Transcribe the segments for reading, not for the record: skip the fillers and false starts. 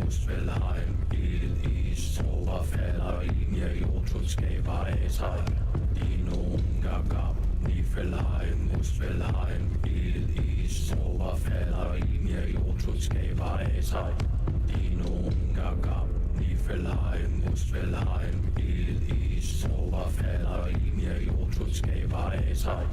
Muspelheim, ild, is, tårer falder ind, ja, jordtun skaber af sig. Dinoen gagab, Niflheim, Muspelheim, ild, is, tårer falder ind, ja, jordtun skaber af sig. Dinoen gagab, Niflheim, Muspelheim, ild, is, tårer falder ind, ja, jordtun skaber af sig.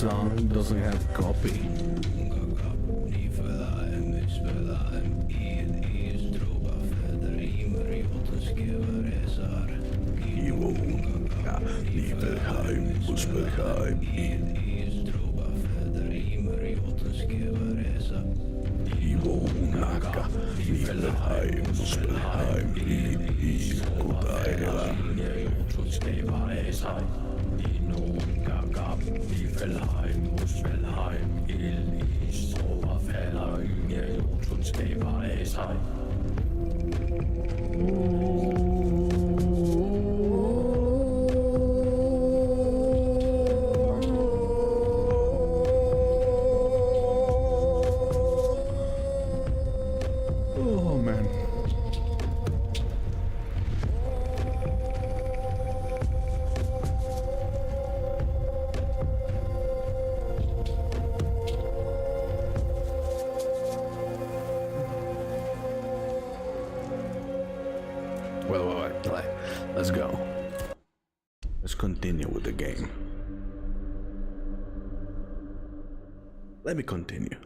Song doesn't have copy. Niflheim, Muspelheim. Naka, Niflheim, Muspelheim, is Tainted Grail. Niflheim, Muspelheim, ild, is, tårer falder ind, ja, jordtun skaber af sig. Oh man. Well, let's go. Let's continue with the game. Let me continue.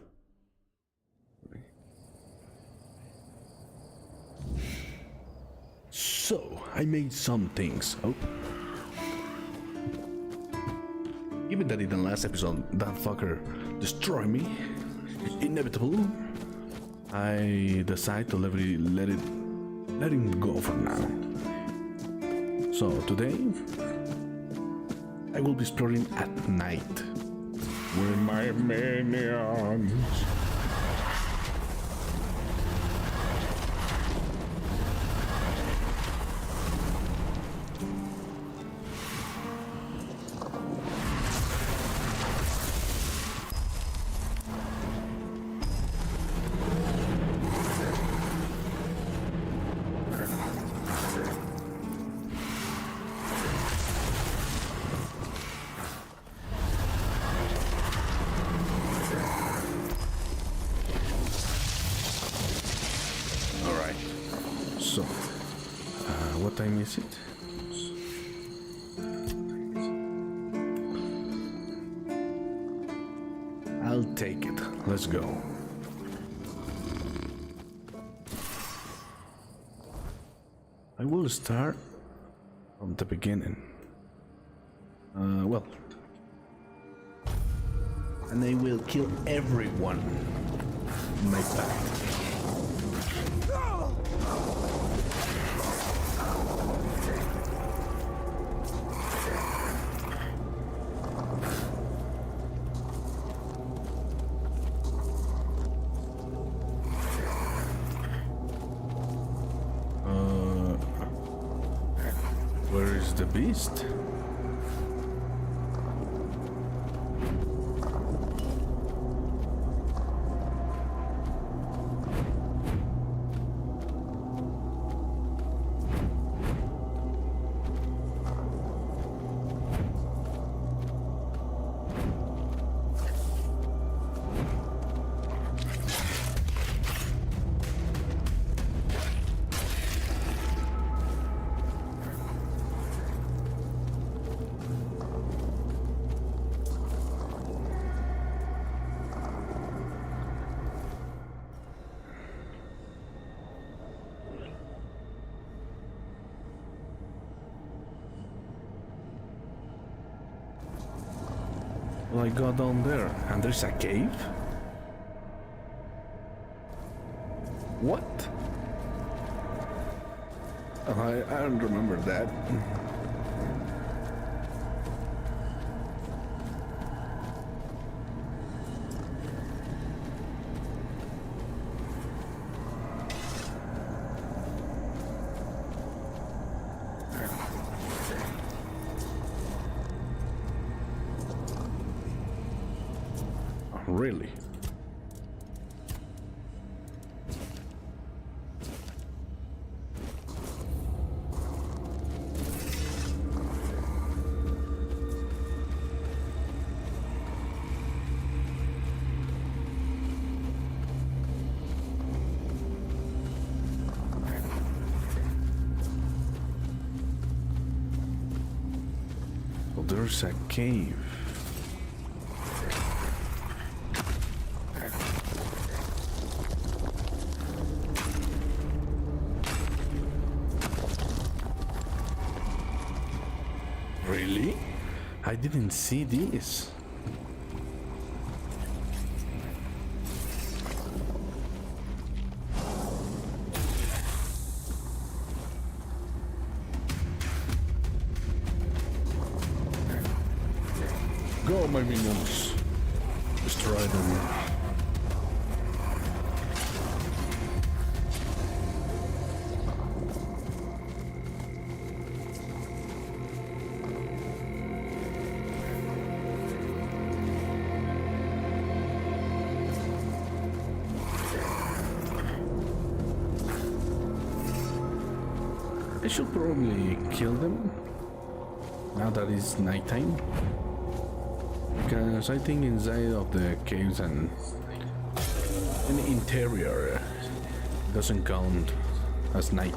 So, I made some things. Oh. Given that in the last episode, that fucker destroyed me, inevitable, I decide to let him go for now. So today, I will be exploring at night with my minions. So, what time is it? I'll take it. Let's go. I will start from the beginning. And I will kill everyone in my path. Where is the beast? Well, I go down there, and there's a cave? What? Oh, I don't remember that. Really? Well, there's a cave. Really? I didn't see this. Go, my minions. Destroy them. I should probably kill them now that it's nighttime, because I think inside of the caves and in the interior doesn't count as night.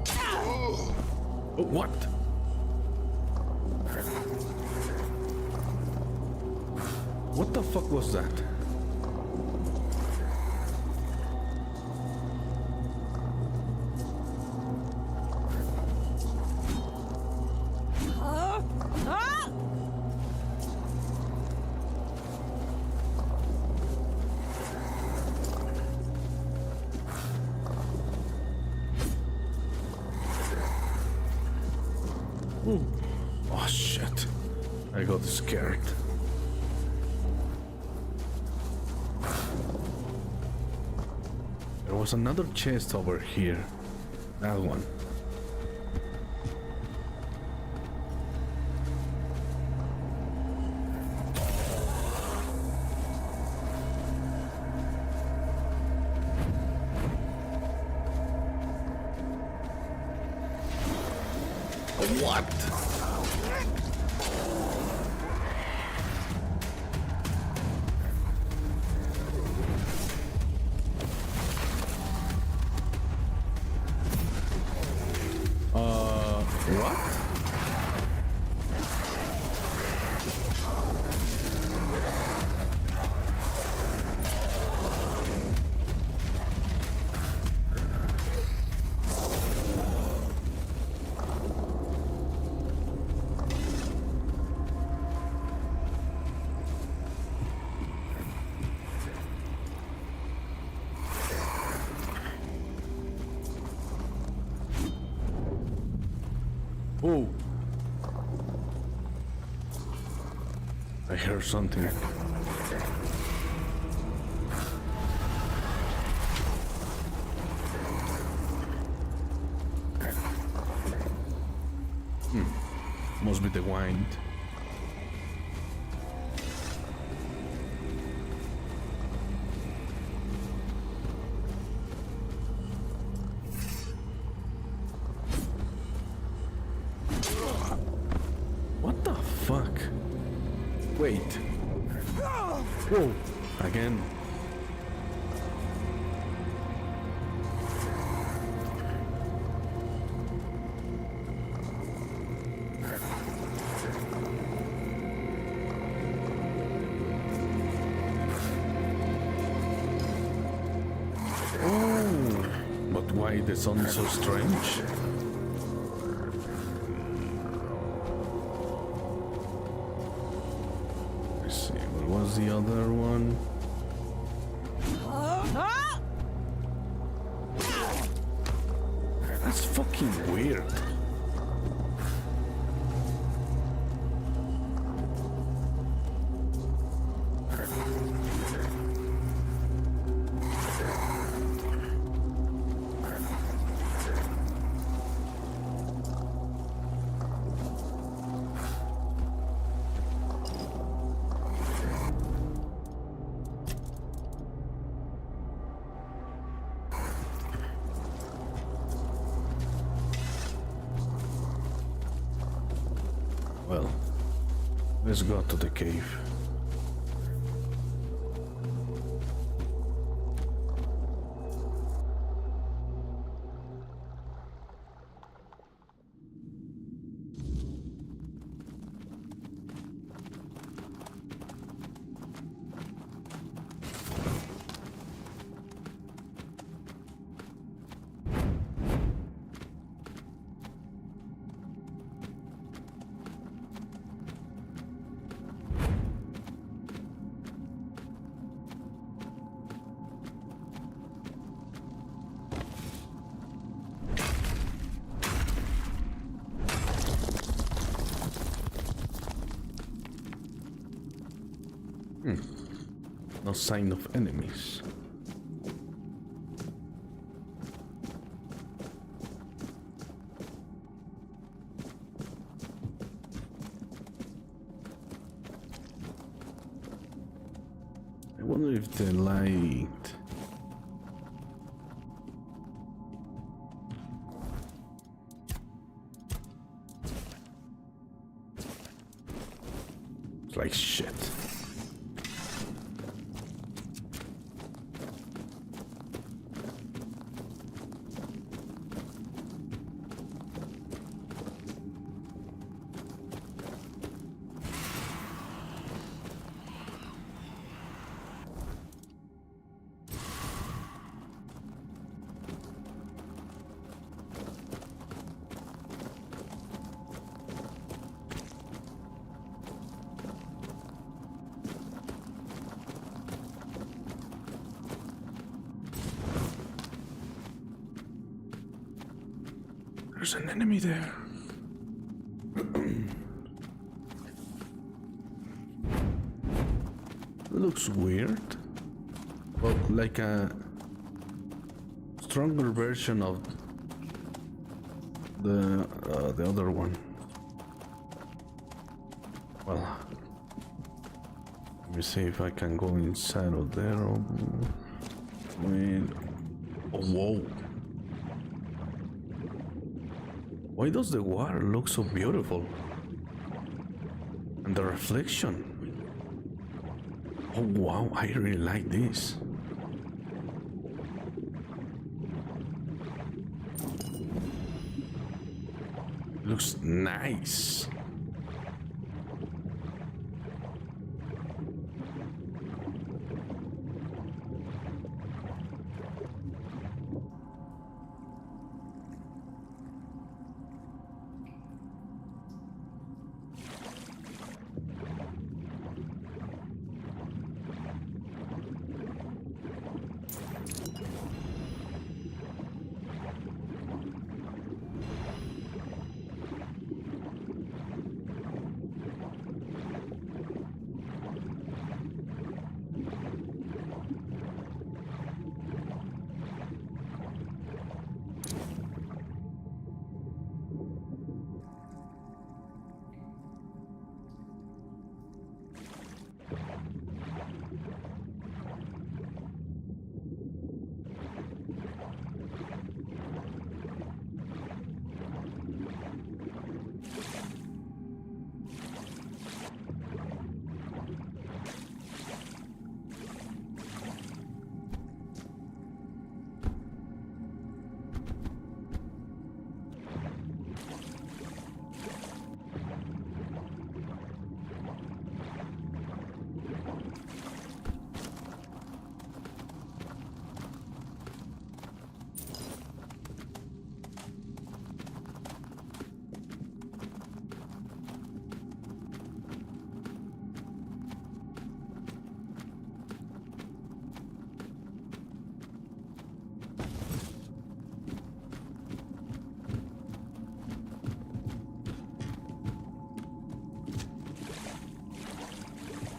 Oh, what? What the fuck was that? Ooh. Oh shit. I got scared. There was another chest over here. That one. What? What? Oh, I heard something. Must be the wind. What the fuck? Wait. Whoa. Again. Oh. But why the sun so strange? Where's the other one? That's fucking weird. Well, let's go to the cave. No sign of enemies. I wonder if the light... It's like shit. There's an enemy there. Looks weird. Well, like a stronger version of the other one. Well, let me see if I can go inside of there. Oh, whoa. Why does the water look so beautiful? And the reflection. Oh wow, I really like this. Looks nice.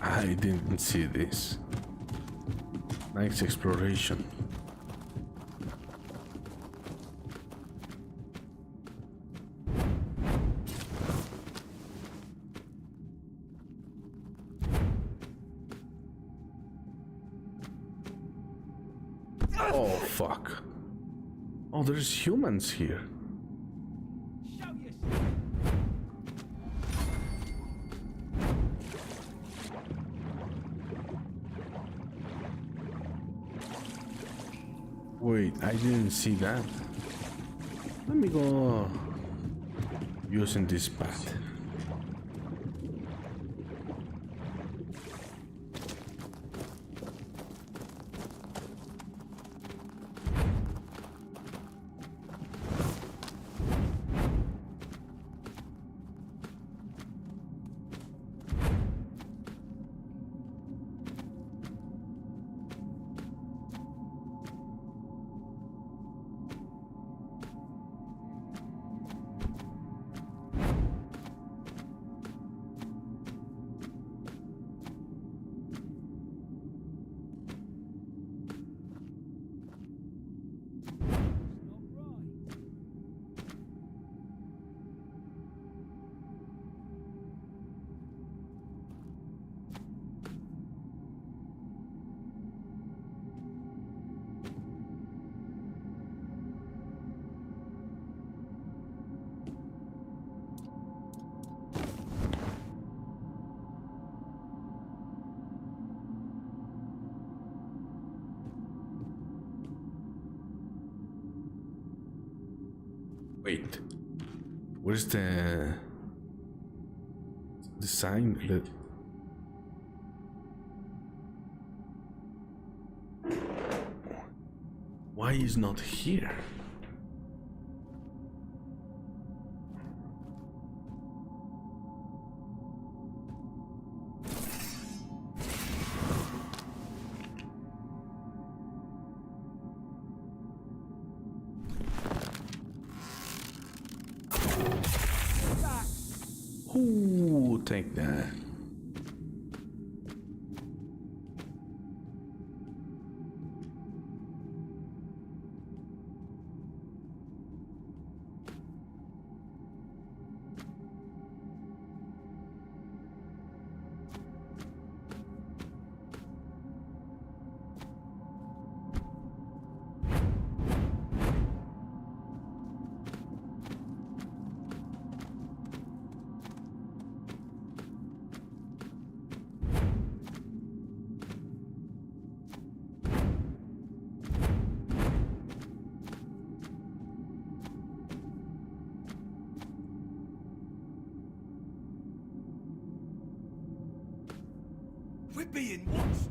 I didn't see this. Nice exploration. Oh fuck. Oh, there's humans here. Wait, I didn't see that. Let me go using this path. Wait, where's the sign that? Why is not here? Ooh, take that. We're being watched.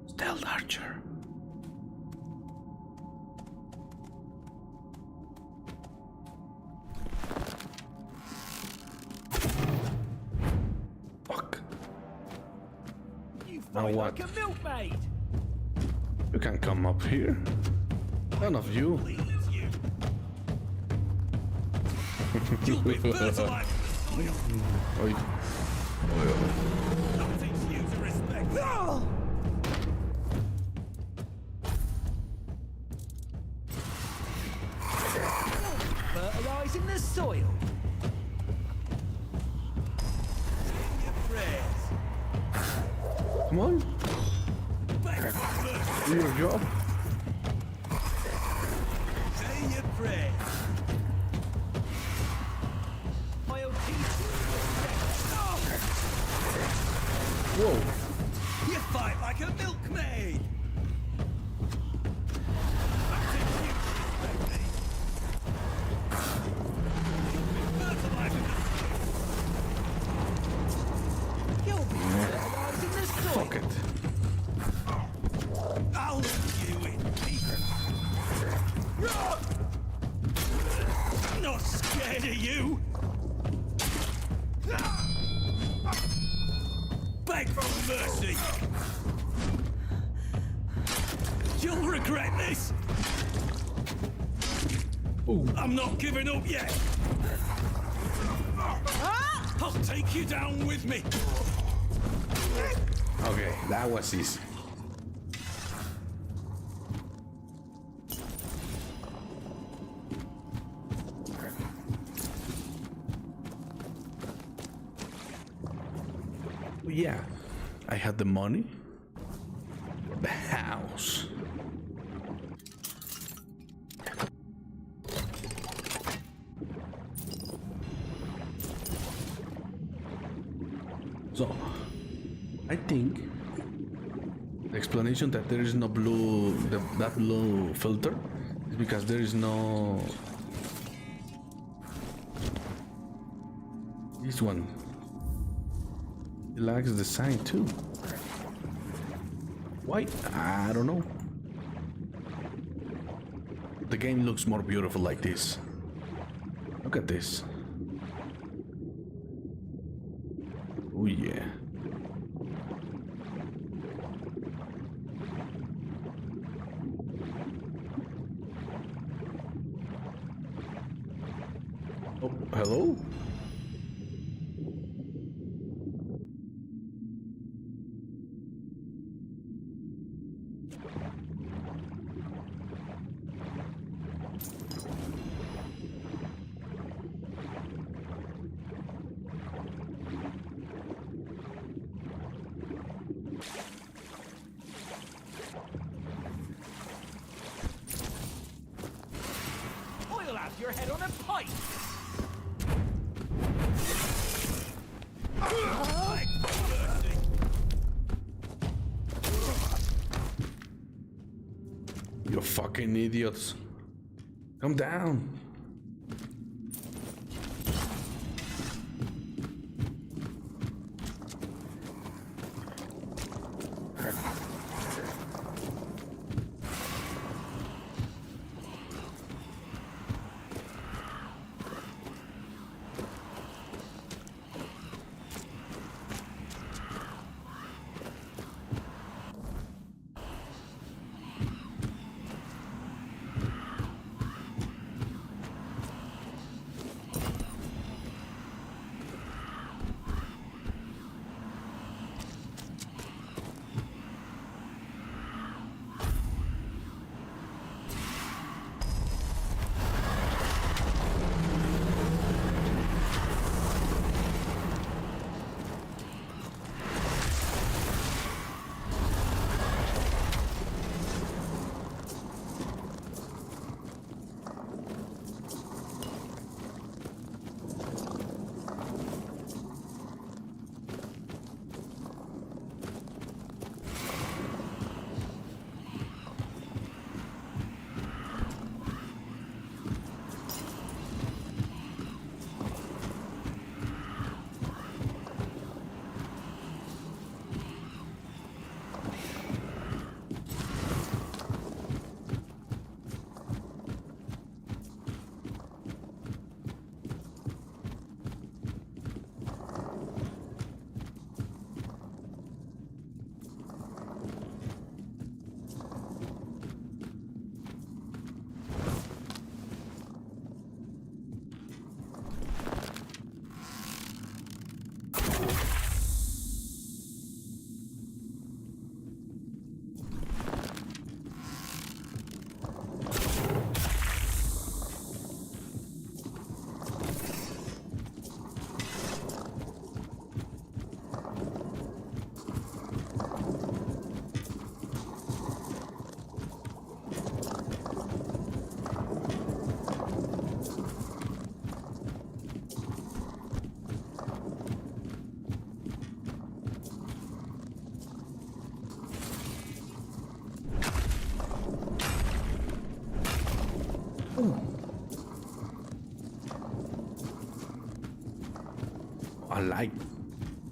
Stealth archer. Fuck. You Now fight what? like a milkmaid. You can come up here. None of you. Please, you. You'll be fertilized. Oi. I'll teach you to respect. No! Come on, Beg for mercy. do your job. Say your prayer. I'll teach you respect. Whoa. You fight like a milkmaid. I think you respect me. Fertilize in the street. You'll be fertilizing the soil. Fuck it. I'll leave you in peace. I'm not scared of you. Beg for mercy. You'll regret this. Ooh. I'm not giving up yet. I'll take you down with me. Okay, that was easy. Yeah, I had the money, the house. So, I think the explanation that there is no blue, that blue filter, is because there is no this one. It lacks the sign too. Why? I don't know. The game looks more beautiful like this. Look at this. Oh yeah. Oh, hello? I'll have your head on a pike. Beg for mercy. You fucking idiots. Come down.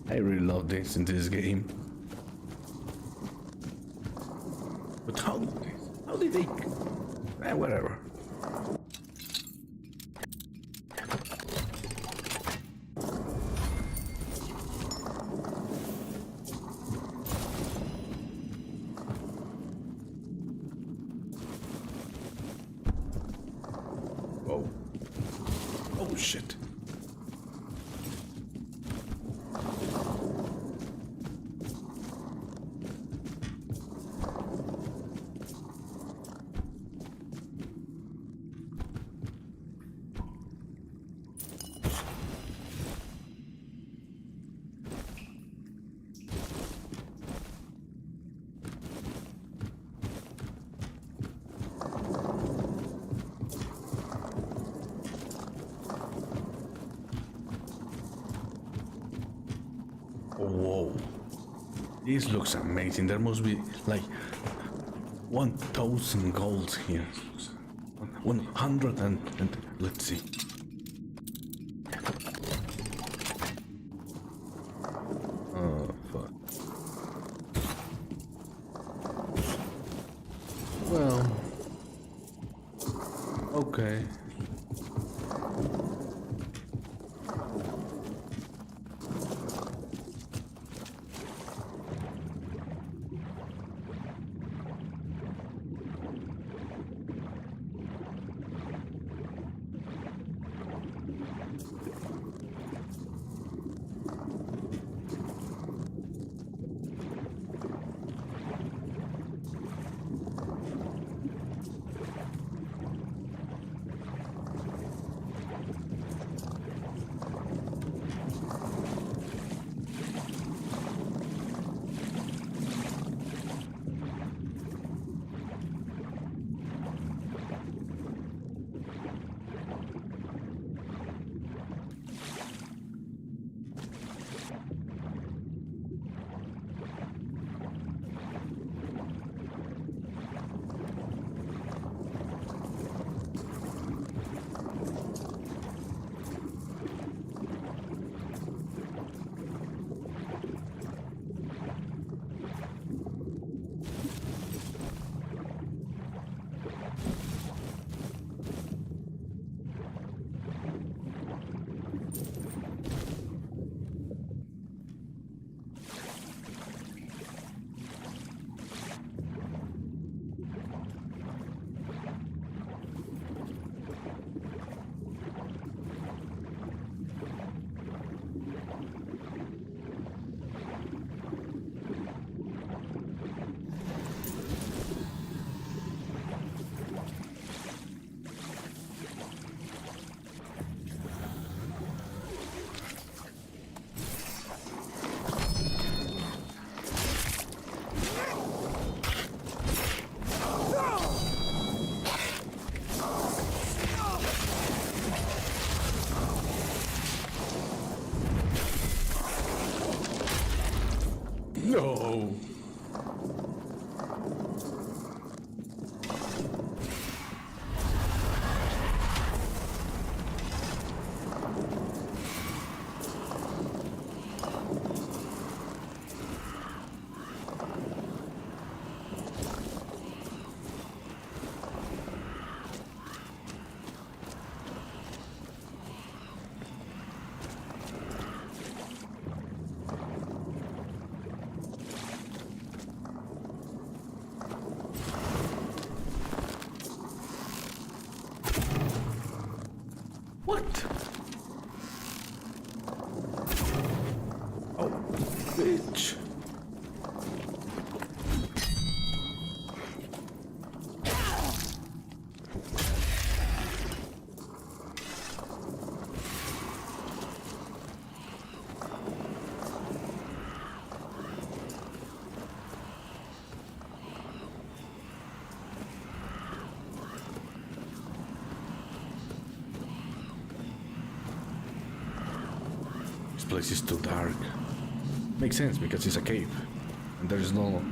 I really love this in this game. But how did they? Whatever. Oh. Oh shit. Whoa, this looks amazing. There must be like 1,000 golds here. 100 and let's see. Oh fuck. Well, okay. No. What? Oh, bitch. This place is too dark. Makes sense because it's a cave. And there is no...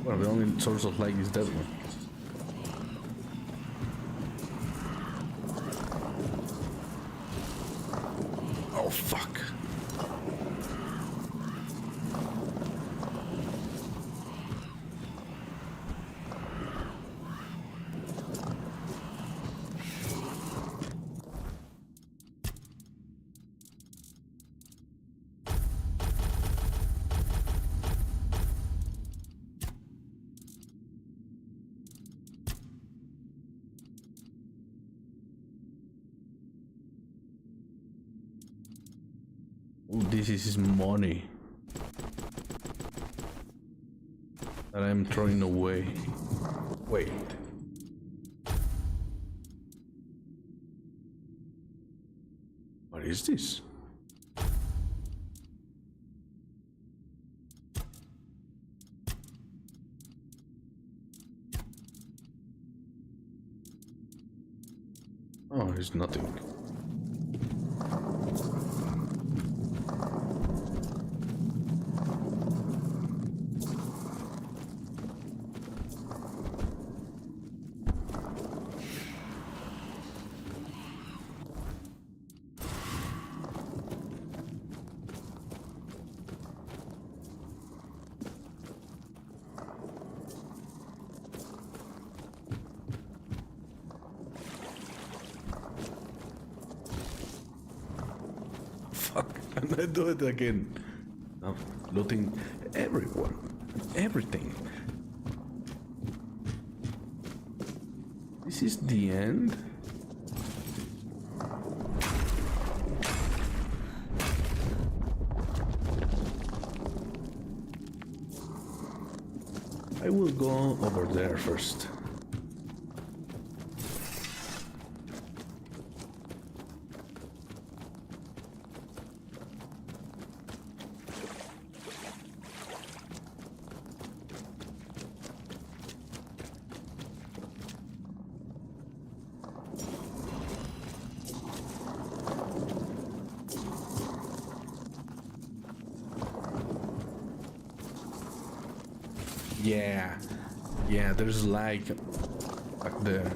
Well, the only source of light is that one. this is money that I'm throwing away. Wait. What is this? Oh, it's nothing. Fuck, I'm gonna do it again. I'm looting everyone, everything. This is the end? I will go over there first. Yeah, there's like back there.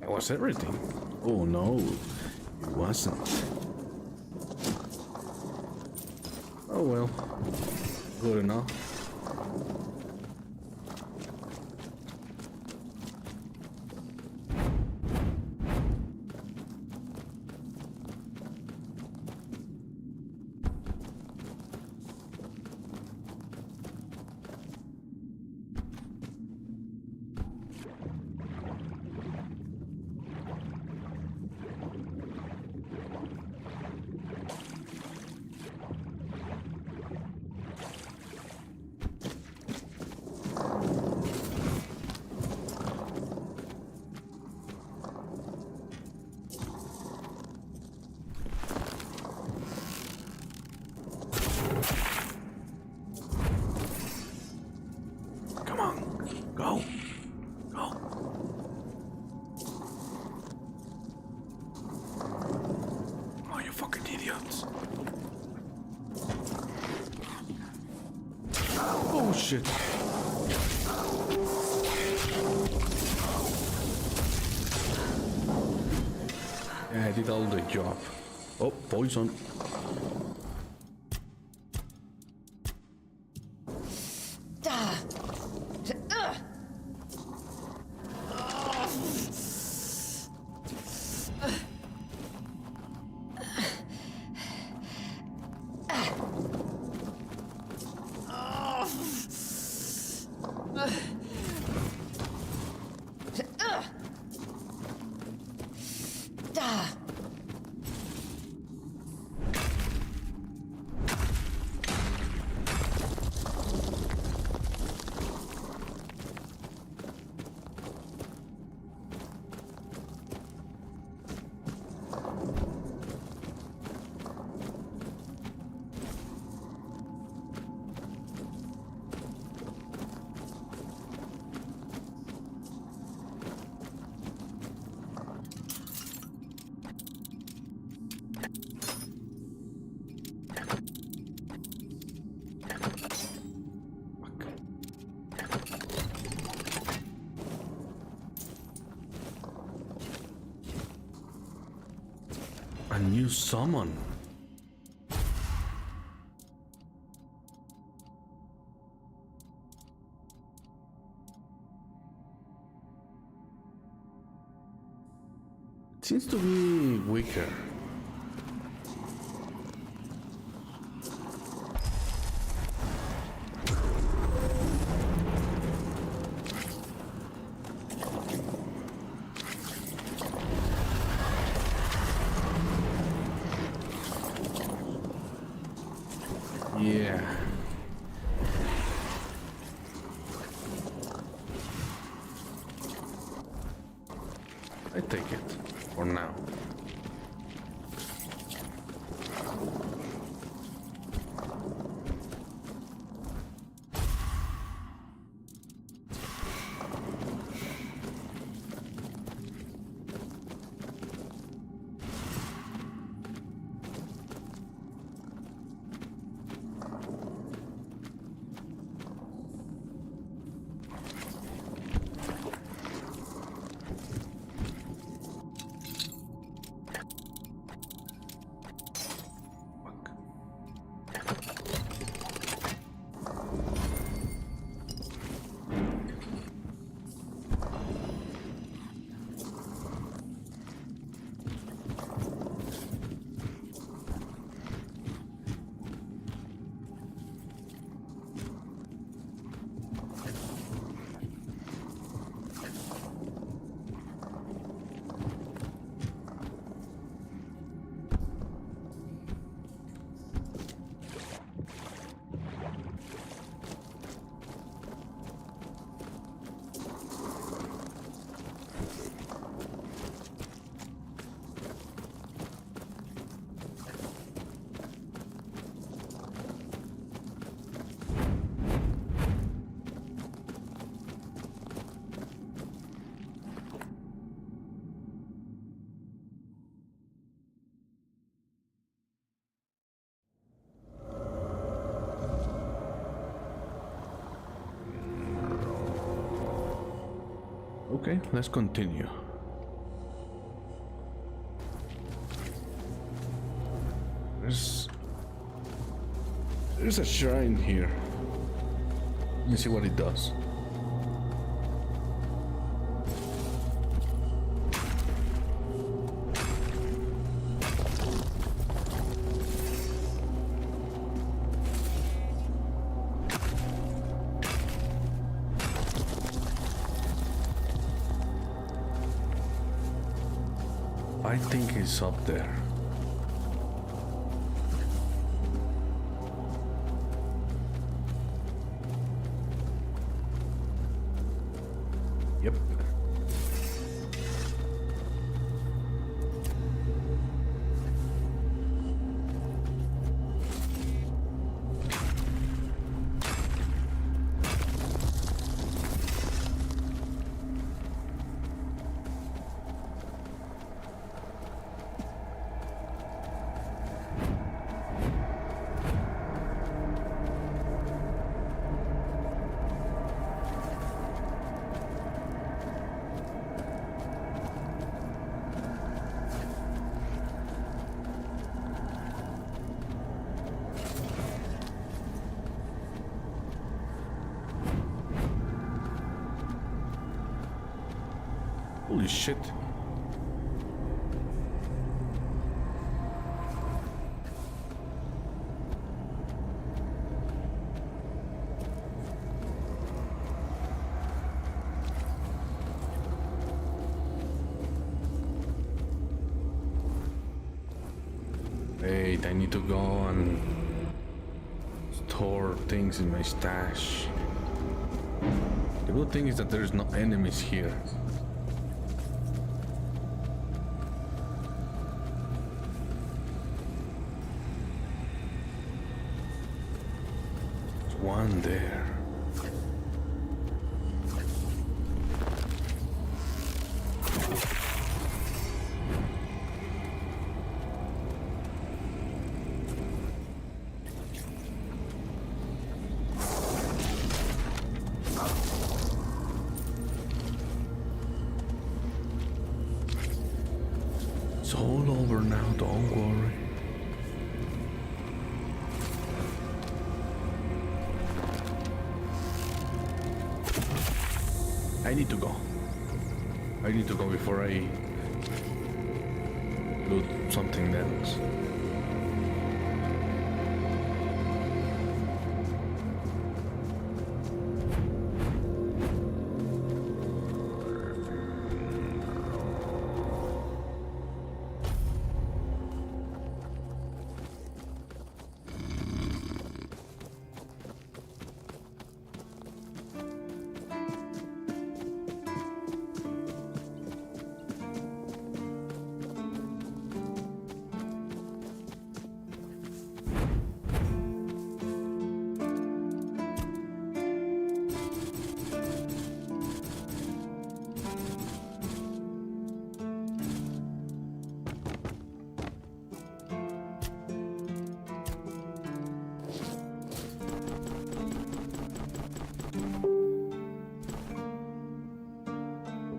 Was everything? Oh no, it wasn't. Oh well, good enough. Go. Oh, you fucking idiots. Oh, shit. Yeah, I did all the job. Oh, poison. A new summon. It seems to be weaker. Yeah. I take it for now. Okay, let's continue. There's a shrine here. Let me see what it does. I think it's up there. Yep. Holy shit. Wait, I need to go and store things in my stash. The good thing is that there's no enemies here. One there. It's all over now, don't worry. I need to go. I need to go before I do something else.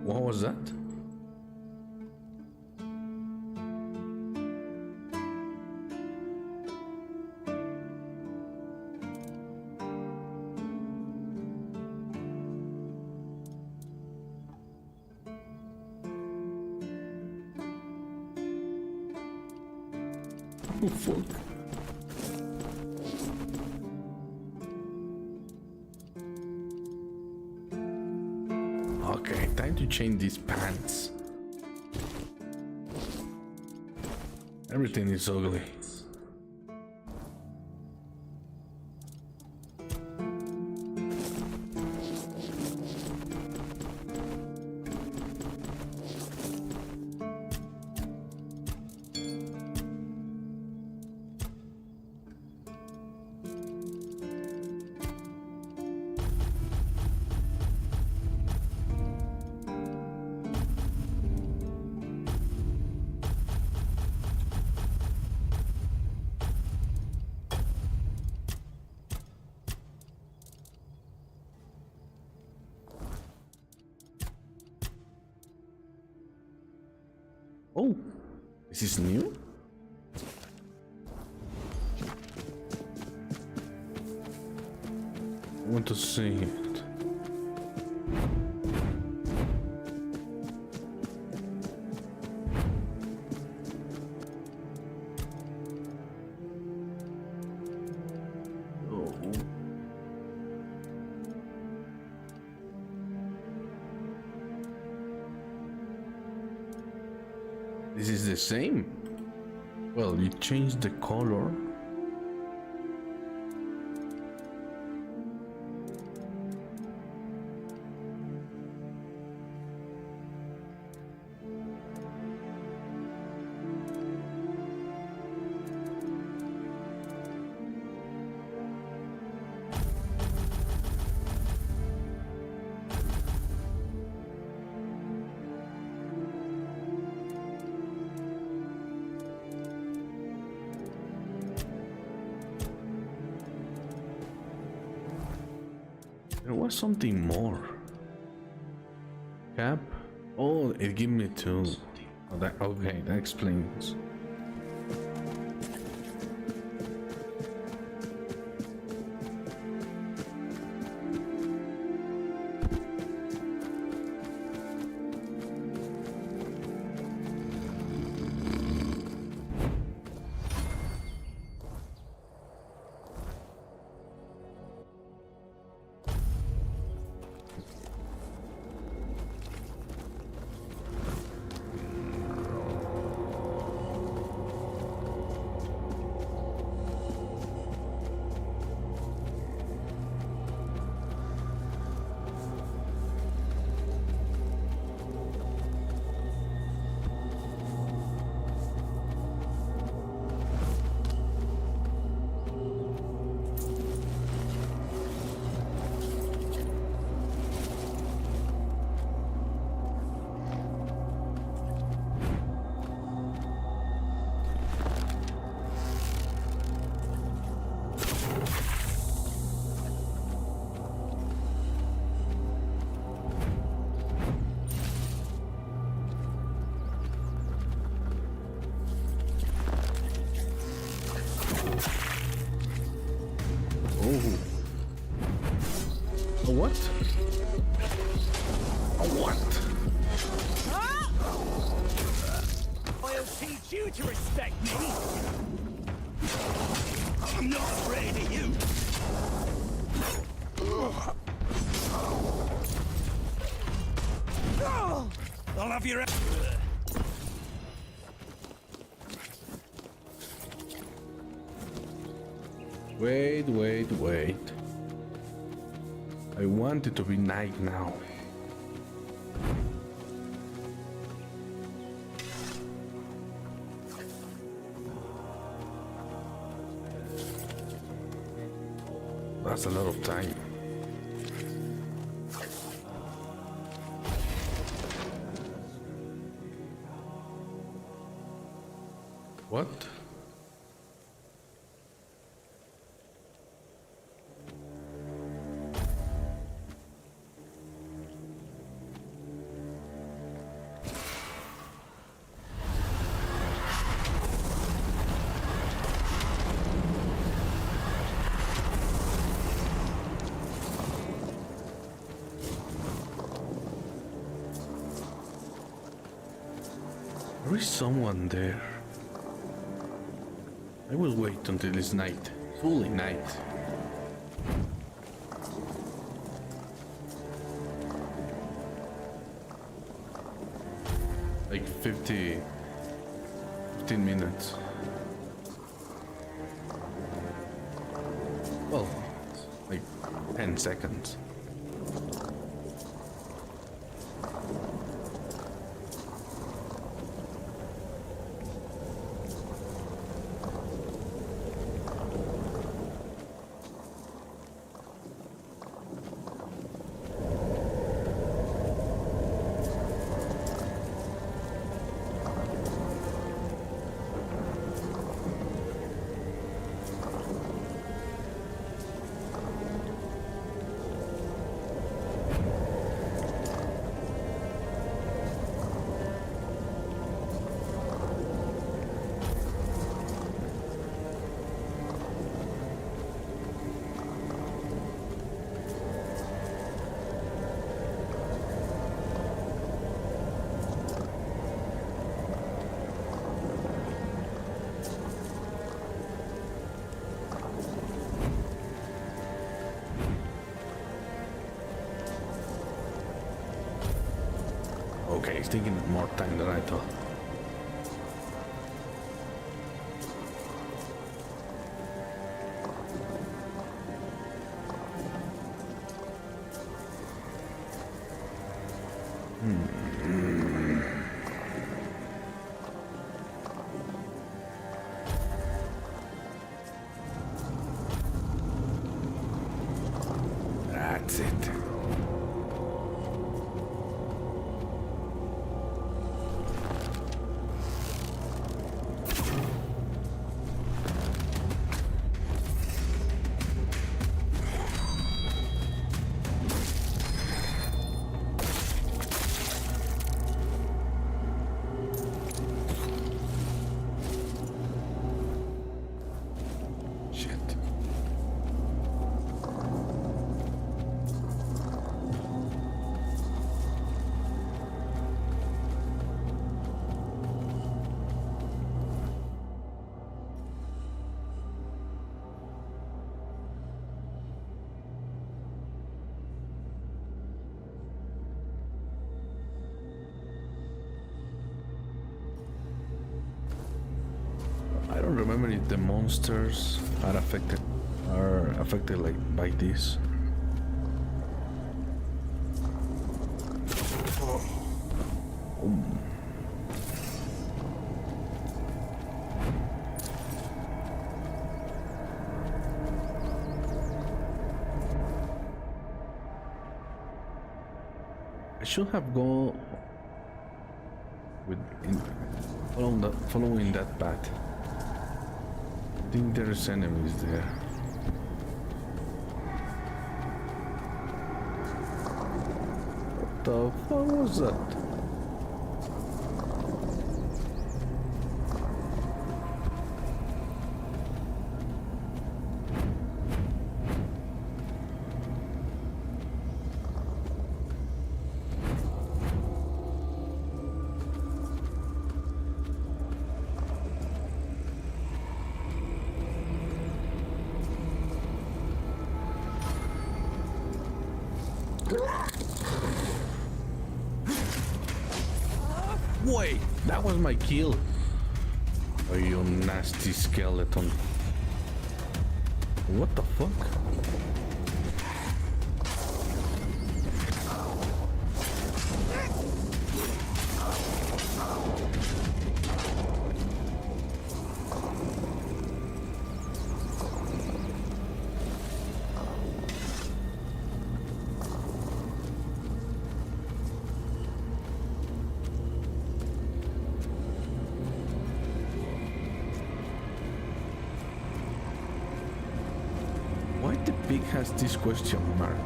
What was that? Oh fuck. Okay, time to change these pants. Everything is ugly. Oh, this is new? I want to see it. Oh. This is the same. Well, you changed the color. There was something more. Cap? Oh, it gave me two. Oh, that, okay, that explains. What? I'll teach you to respect me. I'm not afraid of you. I'll have your... Wait. I want it to be night now. That's a lot of time. What? There is someone there. I will wait until it's night, fully night. Like 15 minutes. Well, like 10 seconds. Okay, it's taking more time than I thought. That's it. Shit. I don't remember if the monsters are affected like by this. I should have gone with following that path. I think there's enemies there. What the fuck was that? Wait, that was my kill. Oh, you nasty skeleton. What the fuck? Why the pig has this question mark?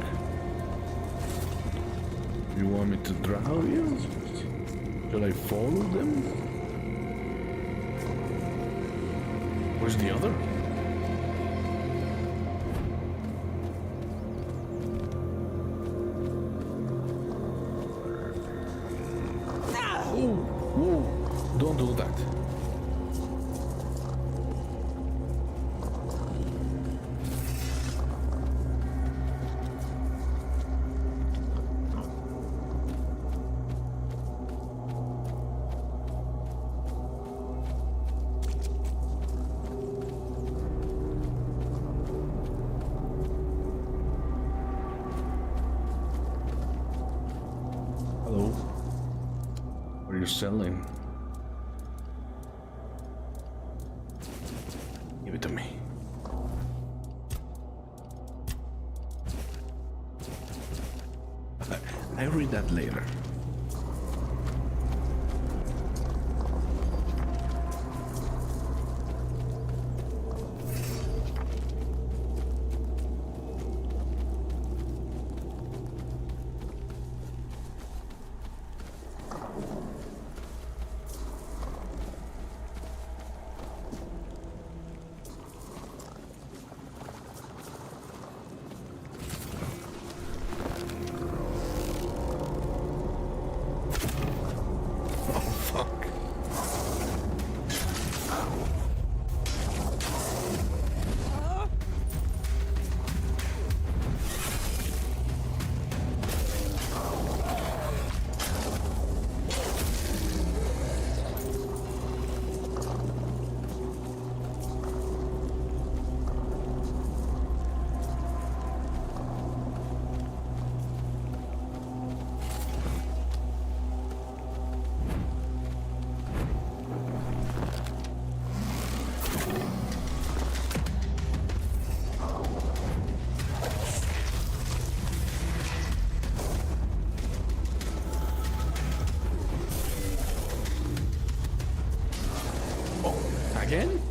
You want me to drown you? Should I follow them? Where's the other? Oh, whoa, don't do that. Hello. What are you selling? Give it to me. I read that later. Again?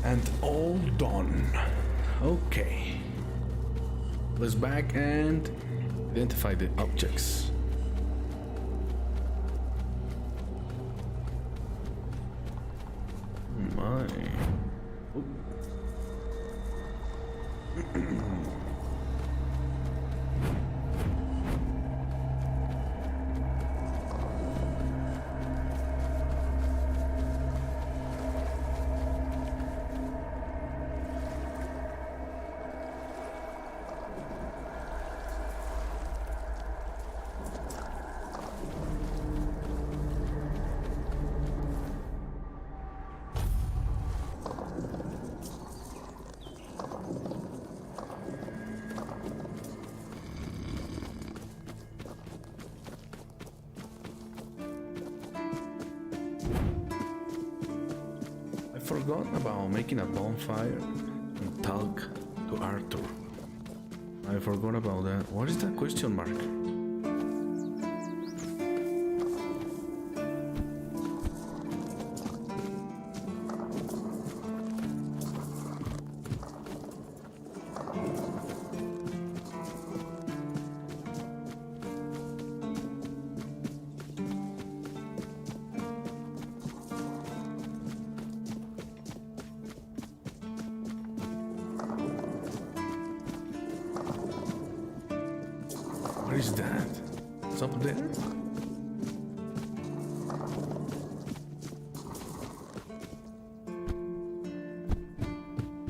And all done. Okay. Let's back and identify the objects. My. Oh. I forgot about making a bonfire and talk to Arthur. I forgot about that. What is that question mark? What is that? It's up there?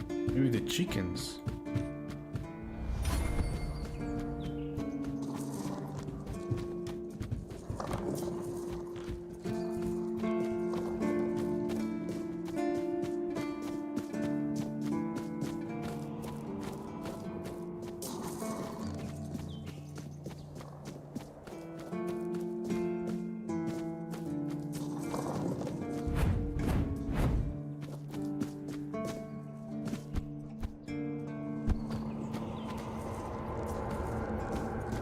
Maybe the chickens.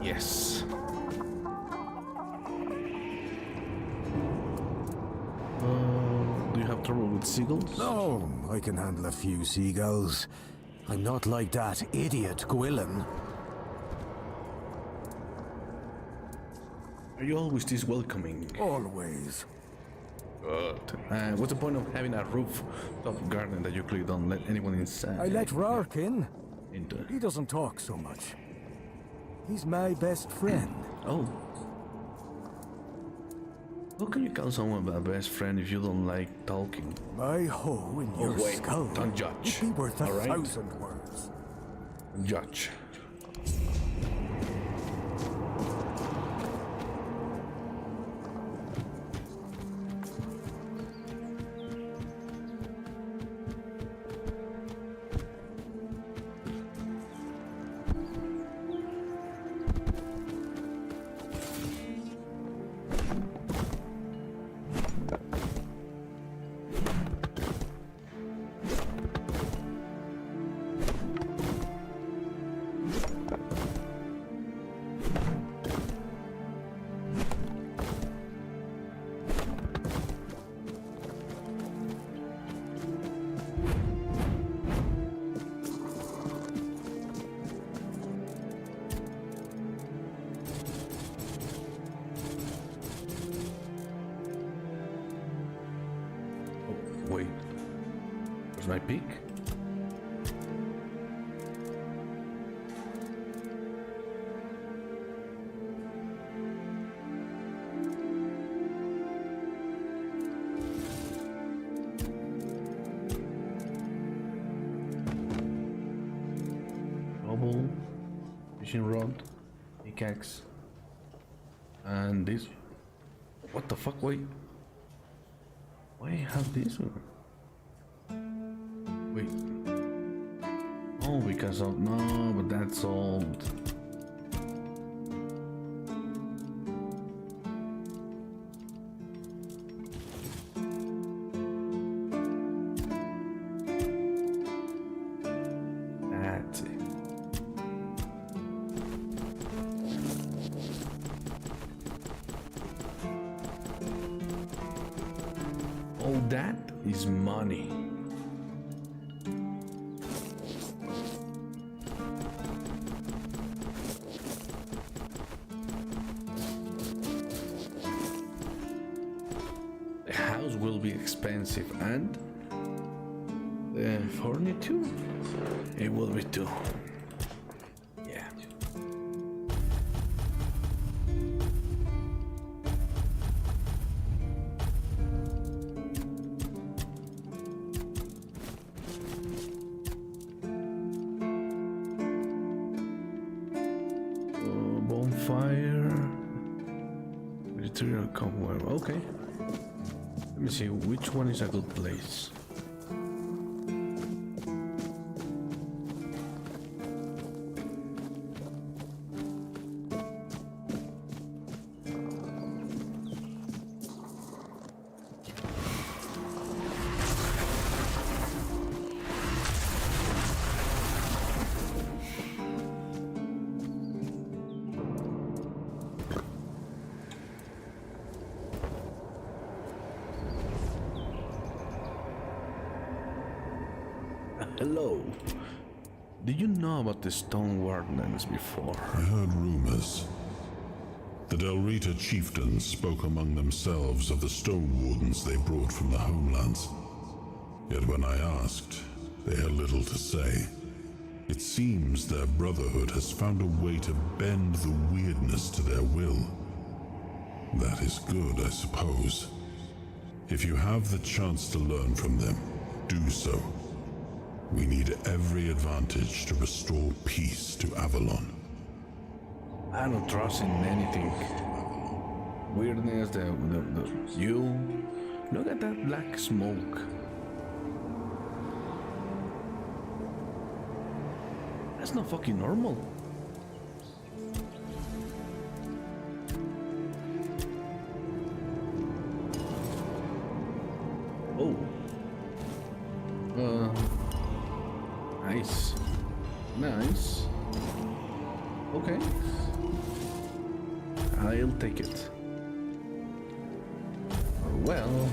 Yes. Do you have trouble with seagulls? No, I can handle a few seagulls. I'm not like that idiot Gwilyn. Are you always this welcoming? Always. Good. What's the point of having a rooftop garden that you clearly don't let anyone inside? I let Rourke in. Into. He doesn't talk so much. He's my best friend. Oh. How can you call someone a best friend if you don't like talking? My hole in your wait, skull don't judge. would be worth All right? 1,000 words. Judge. Wait, where's my peak? Bubble, fishing rod, pickaxe, and this. What the fuck? Wait. Why have this one? Wait. Oh, because of no, but that's old. That's it. Oh, that is money. The house will be expensive and the furniture, it will be too. Yeah. Bonfire. Material cobweb. Okay. Let me see which one is a good place. Hello. Did you know about the stone wardens before? I heard rumors. The Del Rita chieftains spoke among themselves of the stone wardens they brought from the homelands. Yet when I asked, they had little to say. It seems their brotherhood has found a way to bend the weirdness to their will. That is good, I suppose. If you have the chance to learn from them, do so. We need every advantage to restore peace to Avalon. I don't trust in anything. Weirdness, you. Look at that black smoke. That's not fucking normal. Oh. Nice. Nice. Okay. I'll take it. Well.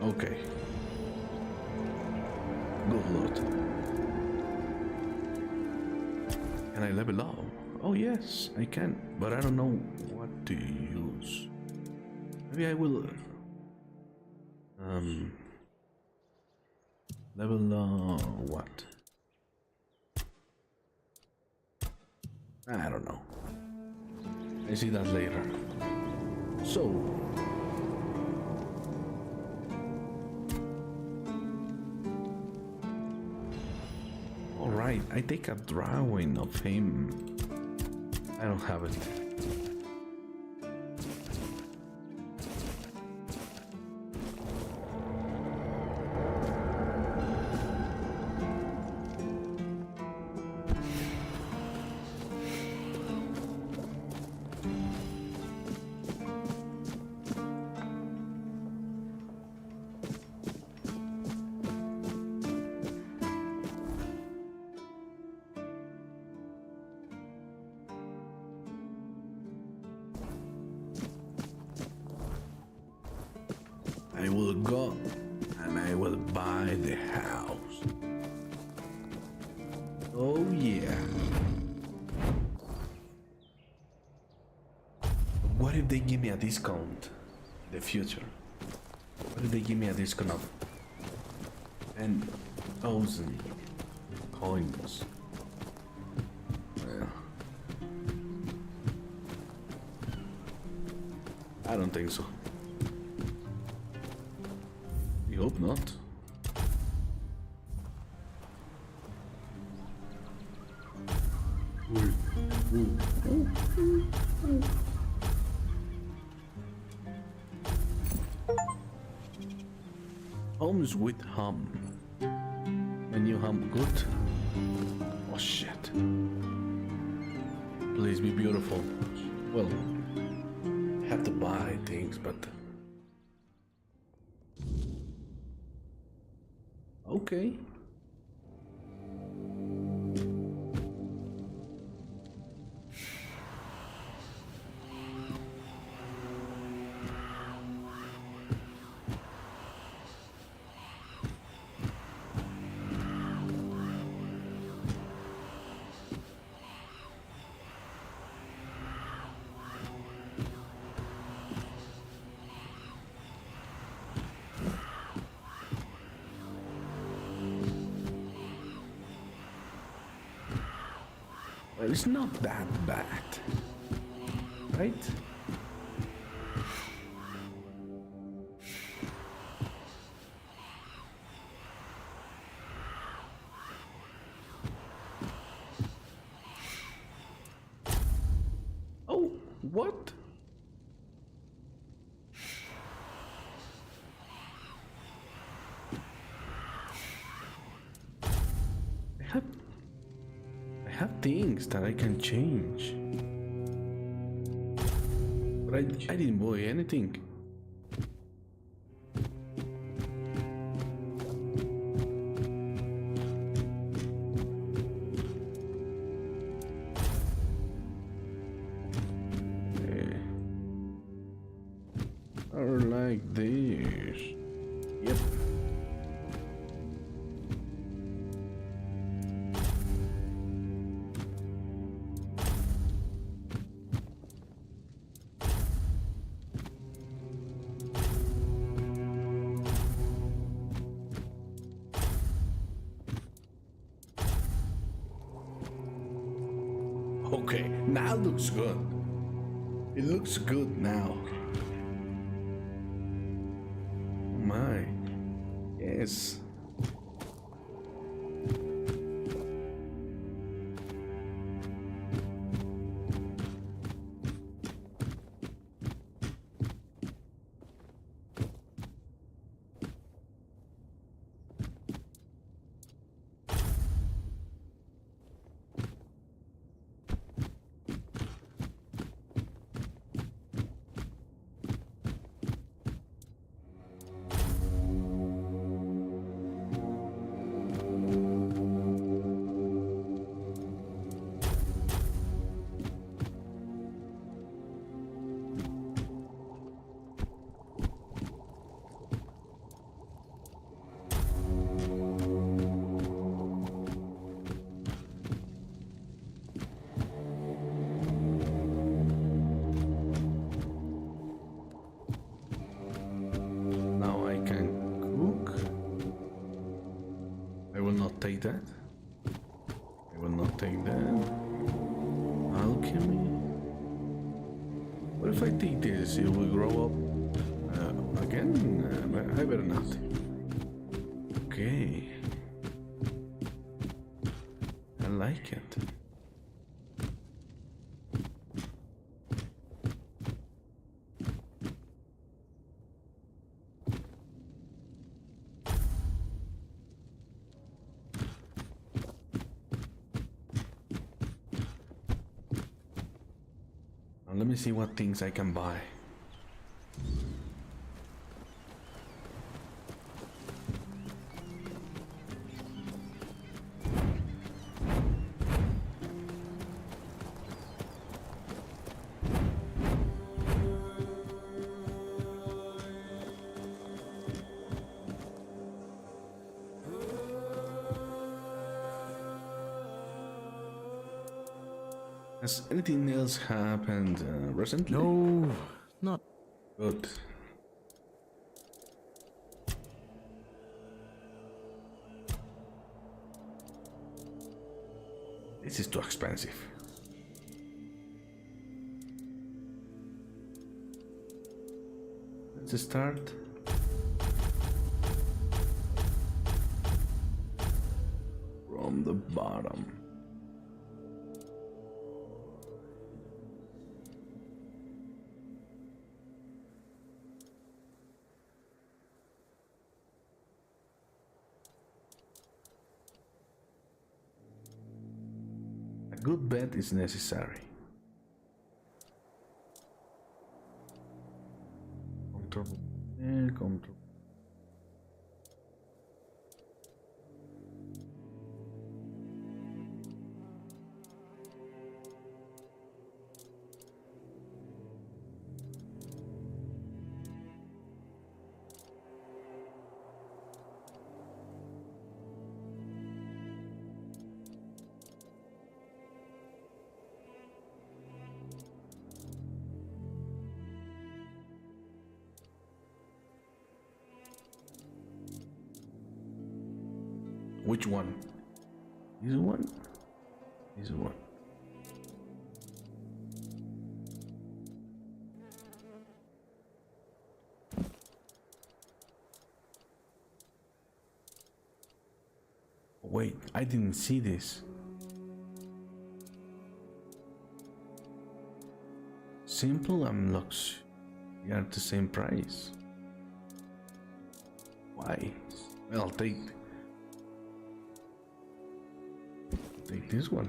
Okay. Good lord. Can I level up? Oh yes, I can, but I don't know what to use. Maybe I will level what? I don't know. I see that later. So alright, I take a drawing of him. I don't have it. I will go and I will buy the house. Oh yeah. What if they give me a discount in the future? What if they give me a discount of 10,000 coins? I don't think so. Hope not. Homes with hum. A new hum good. Oh shit. Please be beautiful. Well, I have to buy things, but okay. Well, it's not that bad, right? Oh, what? I have things that I can change. But I didn't buy anything. Or like this. Yep. Okay, now it looks good. It looks good now. Oh my. Yes. Now I can cook. I will not take that. I will not take that. Alchemy. What if I take this? It will grow up again? I better not. Okay. I like it. Now let me see what things I can buy. Has anything else happened recently? No, not. Good. This is too expensive. Let's start. From the bottom. A good bed is necessary. Comfortable. Comfortable. Which one? This one? This one. Wait, I didn't see this. Simple and Lux, they are the same price. Why? Well, I'll take this one.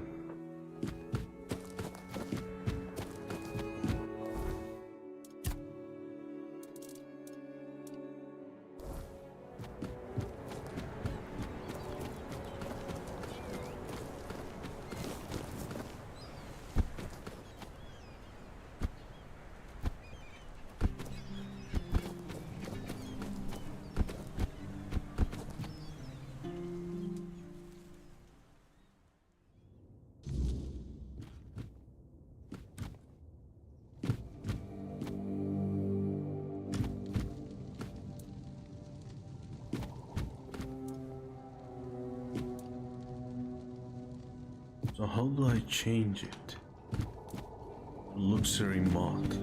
So how do I change it? Luxury mod.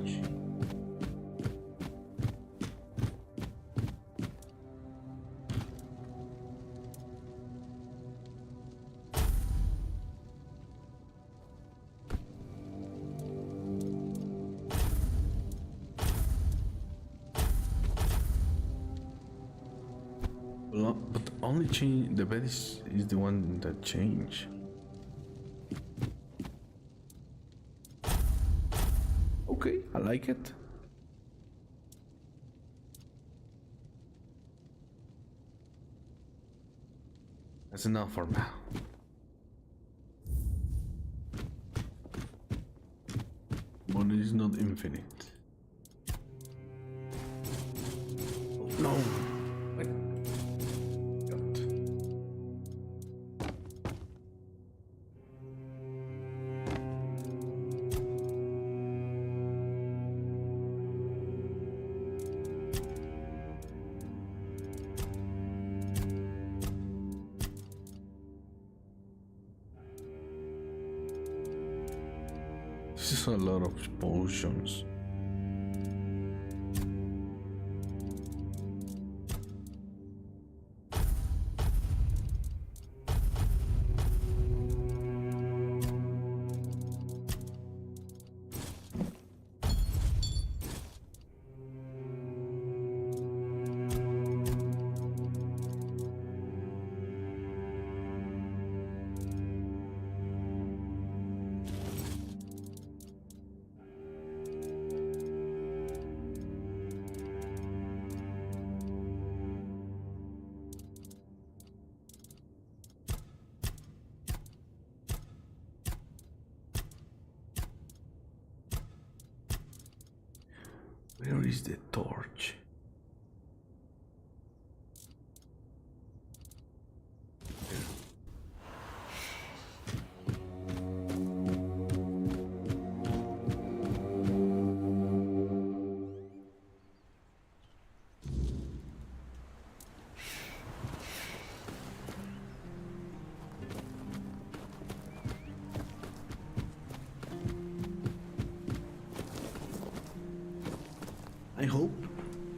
Well, but only change the bed is the one that change. Okay, I like it. That's enough for now. Money is not infinite. No! Wait. God. This is a lot of potions. Where is the torch? I hope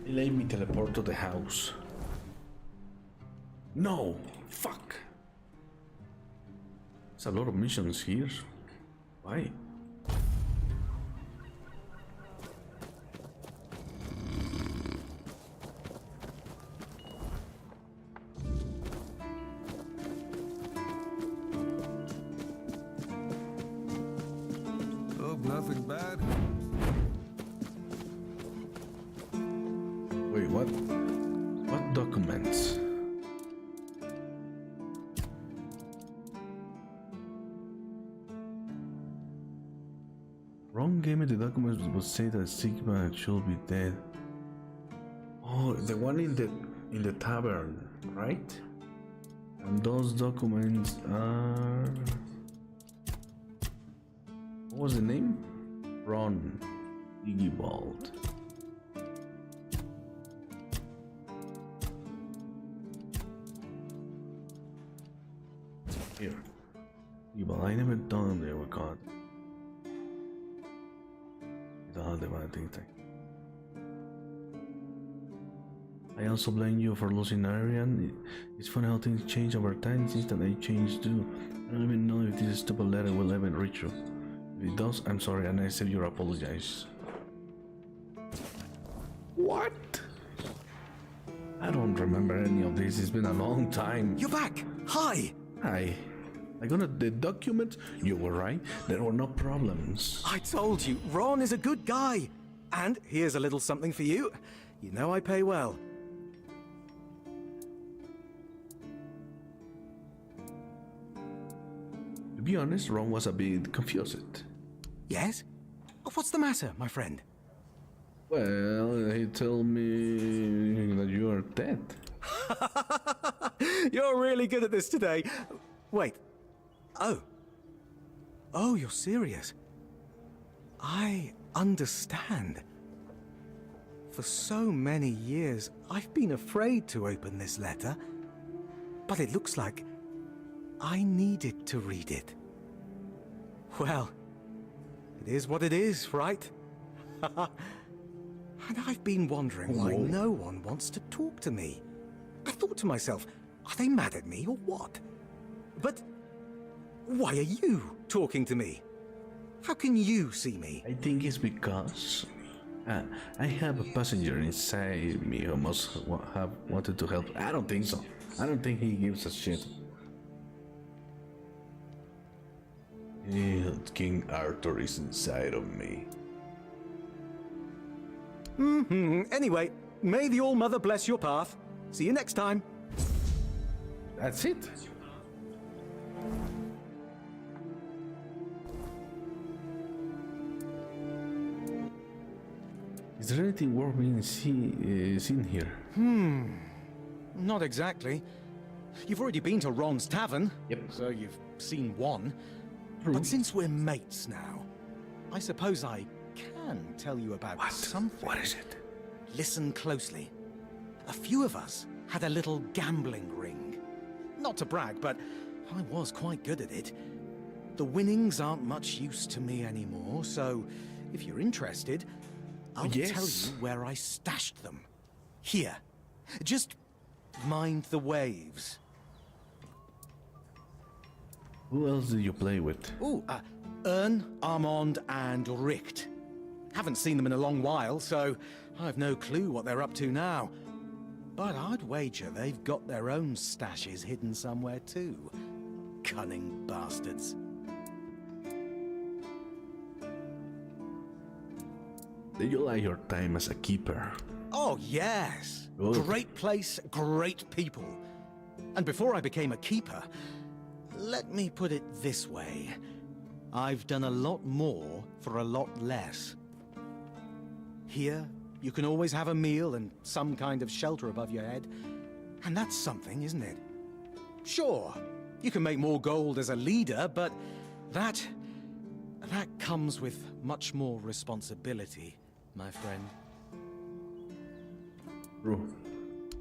they let me teleport to the house. No! Fuck! There's a lot of missions here. Why? Hope nothing bad. Wait, what? What documents? Wrong game in the documents would say that Sigma should be dead. Oh, the one in the tavern, right? And those documents are... What was the name? Ron Igibald. Here. Igibald, I never done the record. I also blame you for losing Arian. It's funny how things change over time since that I changed too. I don't even know if this stupid letter will ever reach you. If it does, I'm sorry and I accept your apologize. What? I don't remember any of this. It's been a long time. You're back! Hi! Hi. I got the document. You were right. There were no problems. I told you, Ron is a good guy. And here's a little something for you. You know I pay well. To be honest, Ron was a bit confused. Yes? What's the matter, my friend? Well, he told me that you are dead. You're really good at this today. Wait. Oh. Oh, you're serious. I understand. For so many years, I've been afraid to open this letter. But it looks like I needed to read it. Well, it is what it is, right? And I've been wondering why no one wants to talk to me. I thought to myself, are they mad at me or what? But why are you talking to me? How can you see me? I think it's because I have a passenger inside me who must have wanted to help. I don't think so. I don't think he gives a shit. King Arthur is inside of me. Anyway, may the All-Mother bless your path. See you next time. That's it. Is there anything worth being seen here? Not exactly. You've already been to Ron's tavern. Yep. So you've seen one. True. But since we're mates now, I suppose I can tell you about something. What is it? Listen closely. A few of us had a little gambling ring. Not to brag, but I was quite good at it. The winnings aren't much use to me anymore, so if you're interested, I'll tell you where I stashed them. Here. Just mind the waves. Who else did you play with? Ooh, Ern, Armand, and Richt. Haven't seen them in a long while, so I've no clue what they're up to now. But I'd wager they've got their own stashes hidden somewhere too. Cunning bastards. Did you like your time as a keeper? Oh, yes. Good. Great place, great people. And before I became a keeper, let me put it this way. I've done a lot more for a lot less. Here, you can always have a meal and some kind of shelter above your head. And that's something, isn't it? Sure, you can make more gold as a leader, but that comes with much more responsibility, my friend. Bro,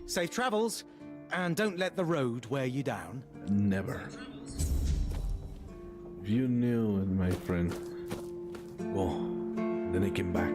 Safe travels, and don't let the road wear you down. never. If you knew, my friend. Oh, then I came back.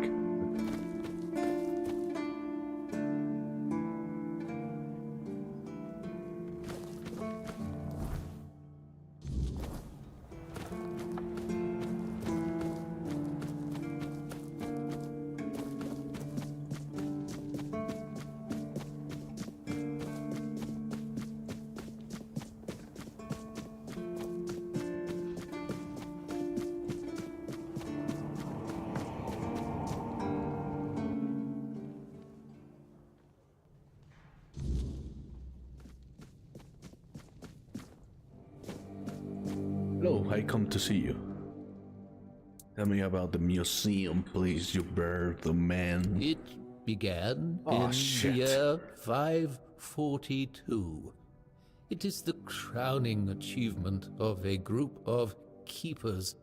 Hello, I come to see you. Tell me about the museum, please, you bird man. It began Oh, in shit. the year 542. It is the crowning achievement of a group of keepers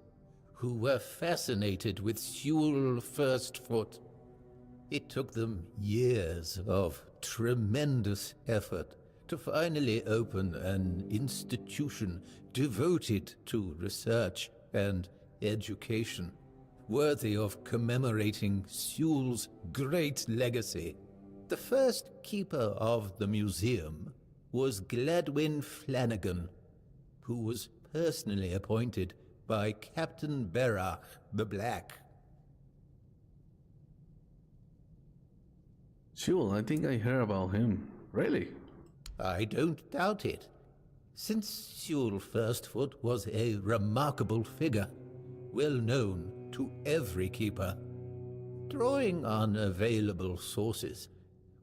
who were fascinated with Sewell Firstfoot. It took them years of tremendous effort to finally open an institution devoted to research and education, worthy of commemorating Sewell's great legacy. The first keeper of the museum was Gladwin Flanagan, who was personally appointed by Captain Berach the Black. Sure, I think I heard about him. Really? I don't doubt it. Since Sewell Firstfoot was a remarkable figure, well known to every keeper, drawing on available sources,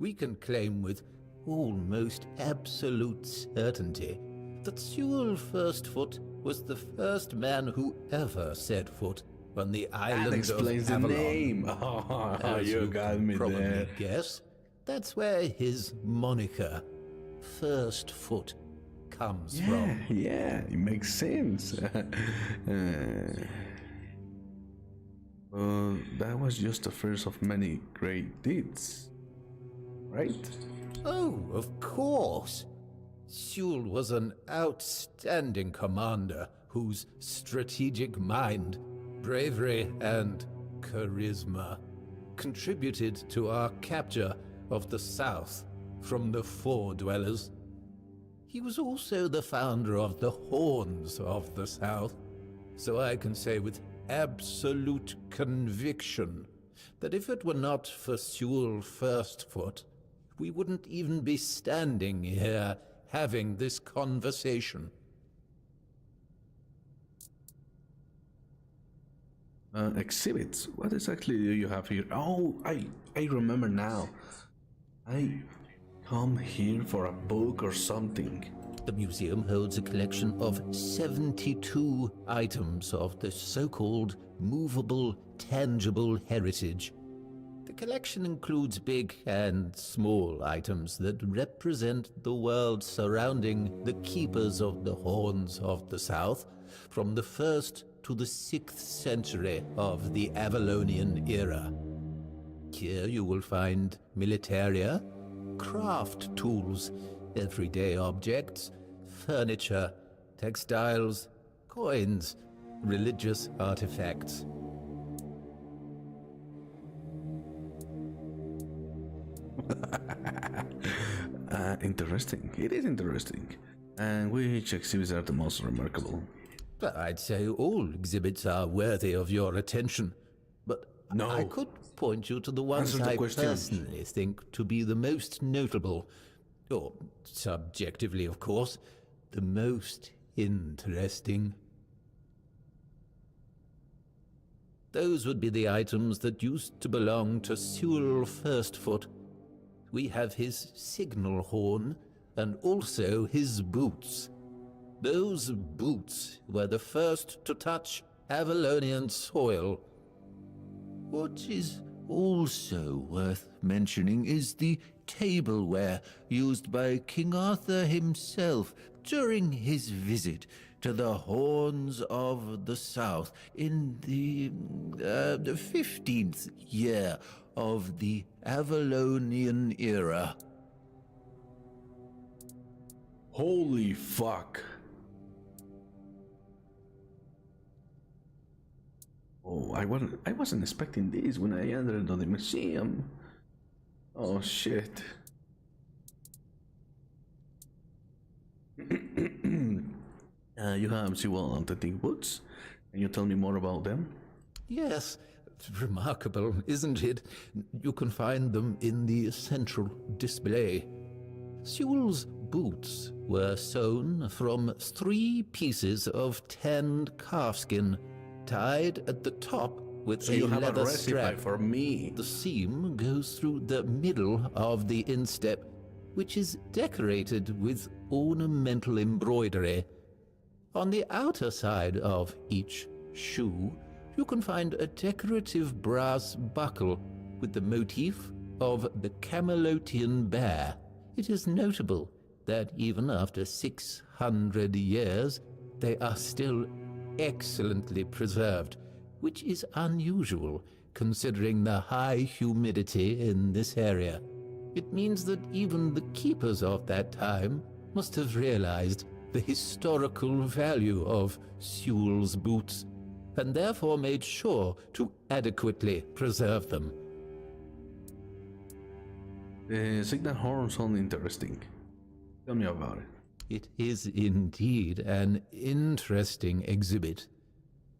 we can claim with almost absolute certainty that Sewell Firstfoot was the first man who ever set foot on the island That explains of the Avalon. name. Oh, As you got me probably there. guess, that's where his moniker, Firstfoot, comes from. Yeah, it makes sense. That was just the first of many great deeds, right? Oh, of course. Sewell was an outstanding commander whose strategic mind, bravery, and charisma contributed to our capture of the South from the Four Dwellers. He was also the founder of the Horns of the South, so I can say with absolute conviction that if it were not for Sewell Firstfoot, we wouldn't even be standing here having this conversation. Exhibits. What exactly do you have here? Oh, I remember now. I come here for a book or something. The museum holds a collection of 72 items of the so-called movable, tangible heritage. The collection includes big and small items that represent the world surrounding the keepers of the Horns of the South from the 1st to the 6th century of the Avalonian era. Here you will find militaria, craft tools, everyday objects, furniture, textiles, coins, religious artifacts. Interesting. It is interesting. And which exhibits are the most remarkable? I'd say all exhibits are worthy of your attention, but No. I could point you to the ones Answer the I question. personally think to be the most notable, or subjectively, of course, the most interesting. Those would be the items that used to belong to Sewell Firstfoot. We have his signal horn and also his boots. Those boots were the first to touch Avalonian soil. What is also worth mentioning is the tableware used by King Arthur himself during his visit to the Horns of the South in the 15th year of the Avalonian era. Holy fuck. Oh, I wasn't expecting this when I entered the museum. Oh shit. You have several authentic boots. Can you tell me more about them? Yes, it's remarkable, isn't it? You can find them in the central display. Sewell's boots were sewn from 3 pieces of tanned calfskin, tied at the top with So a you have a leather recipe strap. for me. The seam goes through the middle of the instep, which is decorated with ornamental embroidery. On the outer side of each shoe, you can find a decorative brass buckle with the motif of the Camelotian bear. It is notable that even after 600 years, they are still excellently preserved, which is unusual considering the high humidity in this area. It means that even the keepers of that time must have realized the historical value of Sewell's boots, and therefore made sure to adequately preserve them. The signal horn sounds interesting. Tell me about it. It is indeed an interesting exhibit.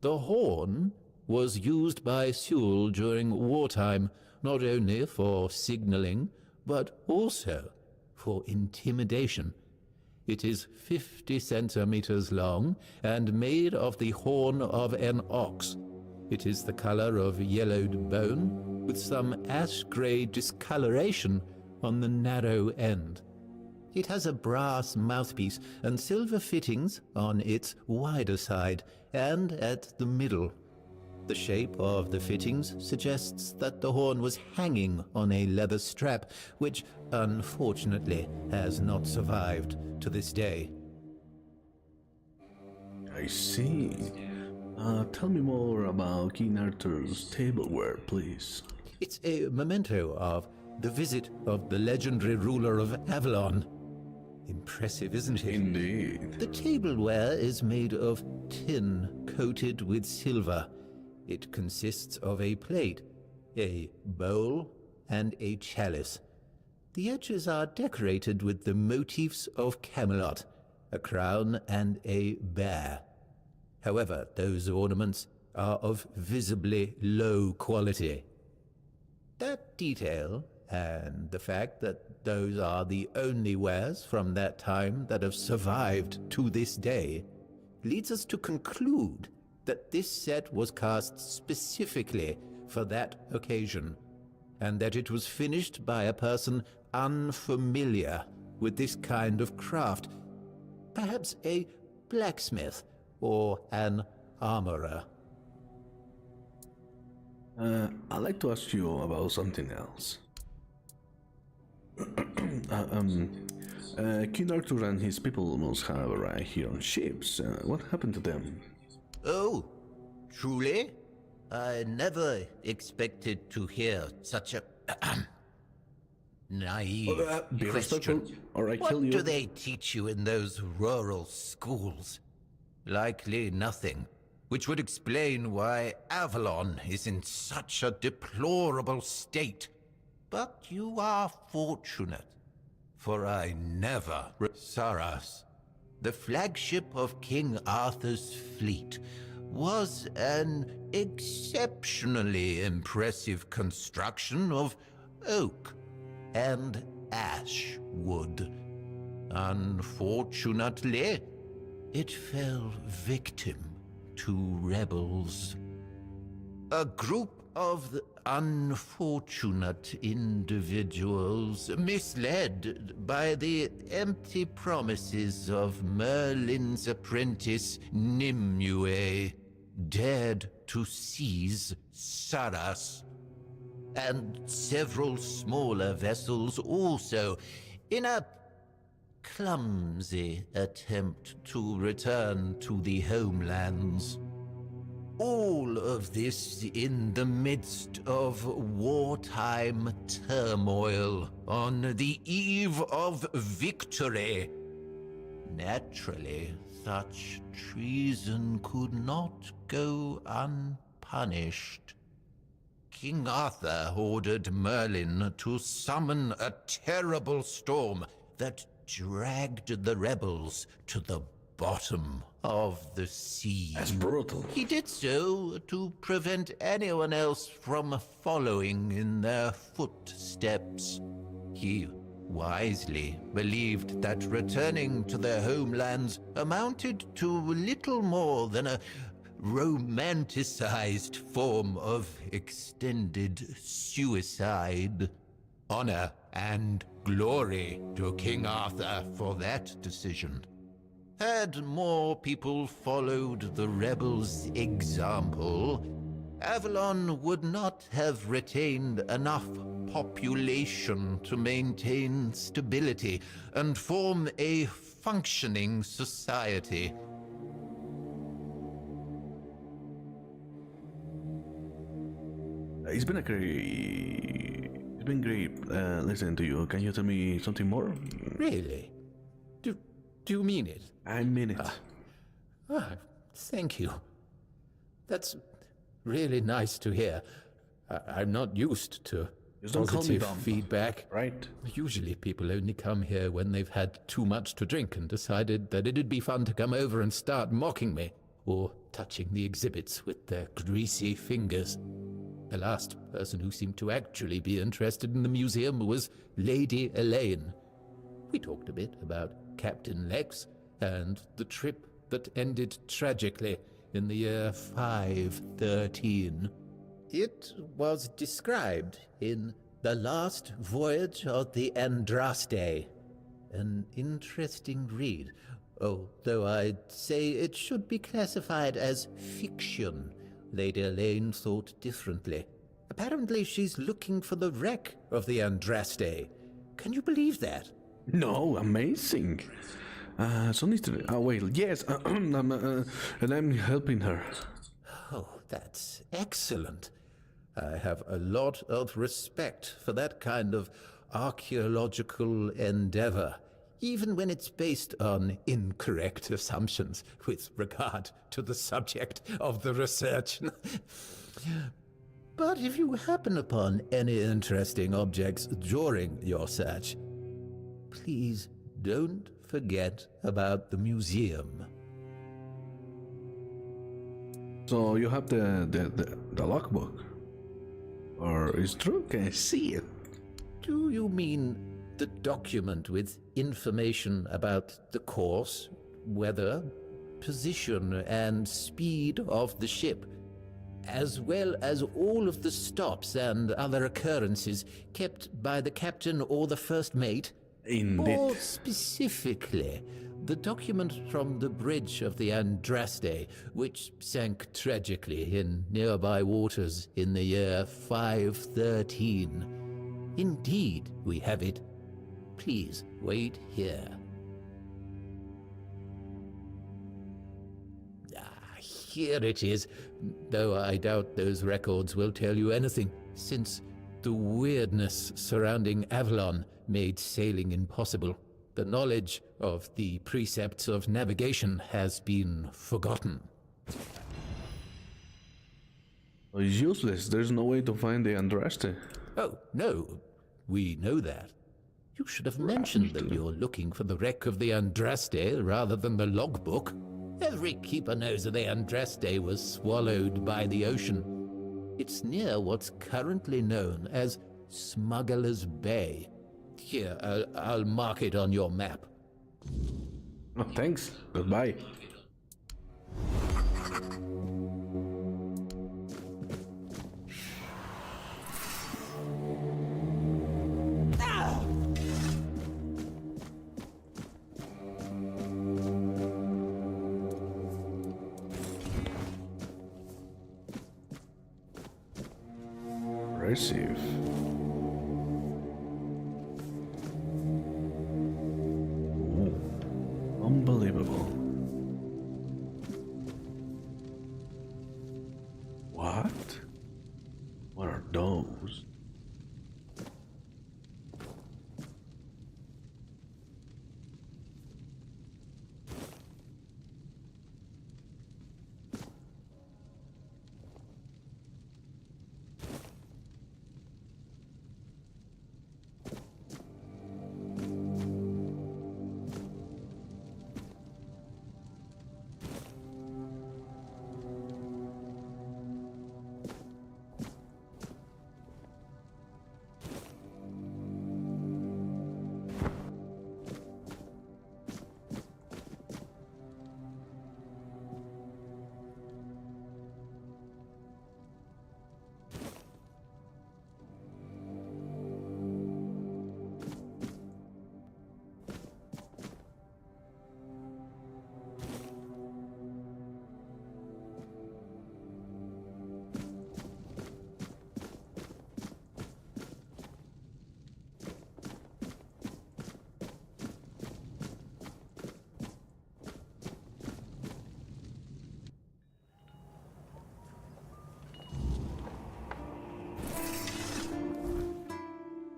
The horn was used by Seoul during wartime, not only for signaling, but also for intimidation. It is 50 centimeters long and made of the horn of an ox. It is the color of yellowed bone, with some ash-gray discoloration on the narrow end. It has a brass mouthpiece and silver fittings on its wider side and at the middle. The shape of the fittings suggests that the horn was hanging on a leather strap, which unfortunately has not survived to this day. I see. Tell me more about King Arthur's tableware, please. It's a memento of the visit of the legendary ruler of Avalon. Impressive, isn't it? Indeed. The tableware is made of tin coated with silver. It consists of a plate, a bowl, and a chalice. The edges are decorated with the motifs of Camelot, a crown and a bear. However, those ornaments are of visibly low quality. That detail, and the fact that those are the only wares from that time that have survived to this day, leads us to conclude that this set was cast specifically for that occasion, and that it was finished by a person unfamiliar with this kind of craft, perhaps a blacksmith or an armorer. I'd like to ask you about something else. King Arthur and his people must have arrived here on ships. What happened to them? Oh, truly? I never expected to hear such a naive Be respectful, question. or I kill What you. do they teach you in those rural schools? Likely nothing, which would explain why Avalon is in such a deplorable state. But you are fortunate, for I never... Saras, the flagship of King Arthur's fleet, was an exceptionally impressive construction of oak and ash wood. Unfortunately, it fell victim to rebels. A group of unfortunate individuals, misled by the empty promises of Merlin's apprentice Nimue, dared to seize Saras, and several smaller vessels also, in a clumsy attempt to return to the homelands. All of this in the midst of wartime turmoil on the eve of victory. Naturally, such treason could not go unpunished. King Arthur ordered Merlin to summon a terrible storm that dragged the rebels to the bottom of the sea. That's brutal. He did so to prevent anyone else from following in their footsteps. He wisely believed that returning to their homelands amounted to little more than a romanticized form of extended suicide. Honor and glory to King Arthur for that decision. Had more people followed the rebels' example, Avalon would not have retained enough population to maintain stability and form a functioning society. It's been great listening to you. Can you tell me something more? Really? Do you mean it? I mean it. Thank you. That's really nice to hear. I'm not used to Just don't call me positive dumb. feedback. Right? Usually people only come here when they've had too much to drink and decided that it'd be fun to come over and start mocking me, or touching the exhibits with their greasy fingers. The last person who seemed to actually be interested in the museum was Lady Elaine. We talked a bit about Captain Lex and the trip that ended tragically in the year 513. It was described in The Last Voyage of the Andraste. An interesting read, although I'd say it should be classified as fiction. Lady Elaine thought differently. Apparently she's looking for the wreck of the Andraste. Can you believe that? No, amazing. So needs to. Oh wait, yes, and I'm helping her. Oh, that's excellent. I have a lot of respect for that kind of archaeological endeavor, even when it's based on incorrect assumptions with regard to the subject of the research. But if you happen upon any interesting objects during your search, please don't forget about the museum. So you have the logbook, or is true? Can I see it? Do you mean the document with information about the course, weather, position, and speed of the ship, as well as all of the stops and other occurrences kept by the captain or the first mate? Indeed. More specifically, the document from the bridge of the Andraste, which sank tragically in nearby waters in the year 513. Indeed, we have it. Please wait here. Here it is, though I doubt those records will tell you anything, since the weirdness surrounding Avalon made sailing impossible. The knowledge of the precepts of navigation has been forgotten. Well, it's useless. There's no way to find the Andraste. Oh, no, we know that. You should have mentioned that you're looking for the wreck of the Andraste rather than the logbook. Every keeper knows that the Andraste was swallowed by the ocean. It's near what's currently known as Smuggler's Bay. Here, I'll mark it on your map. Oh, thanks. Goodbye. Impressive. Unbelievable. What? What are those?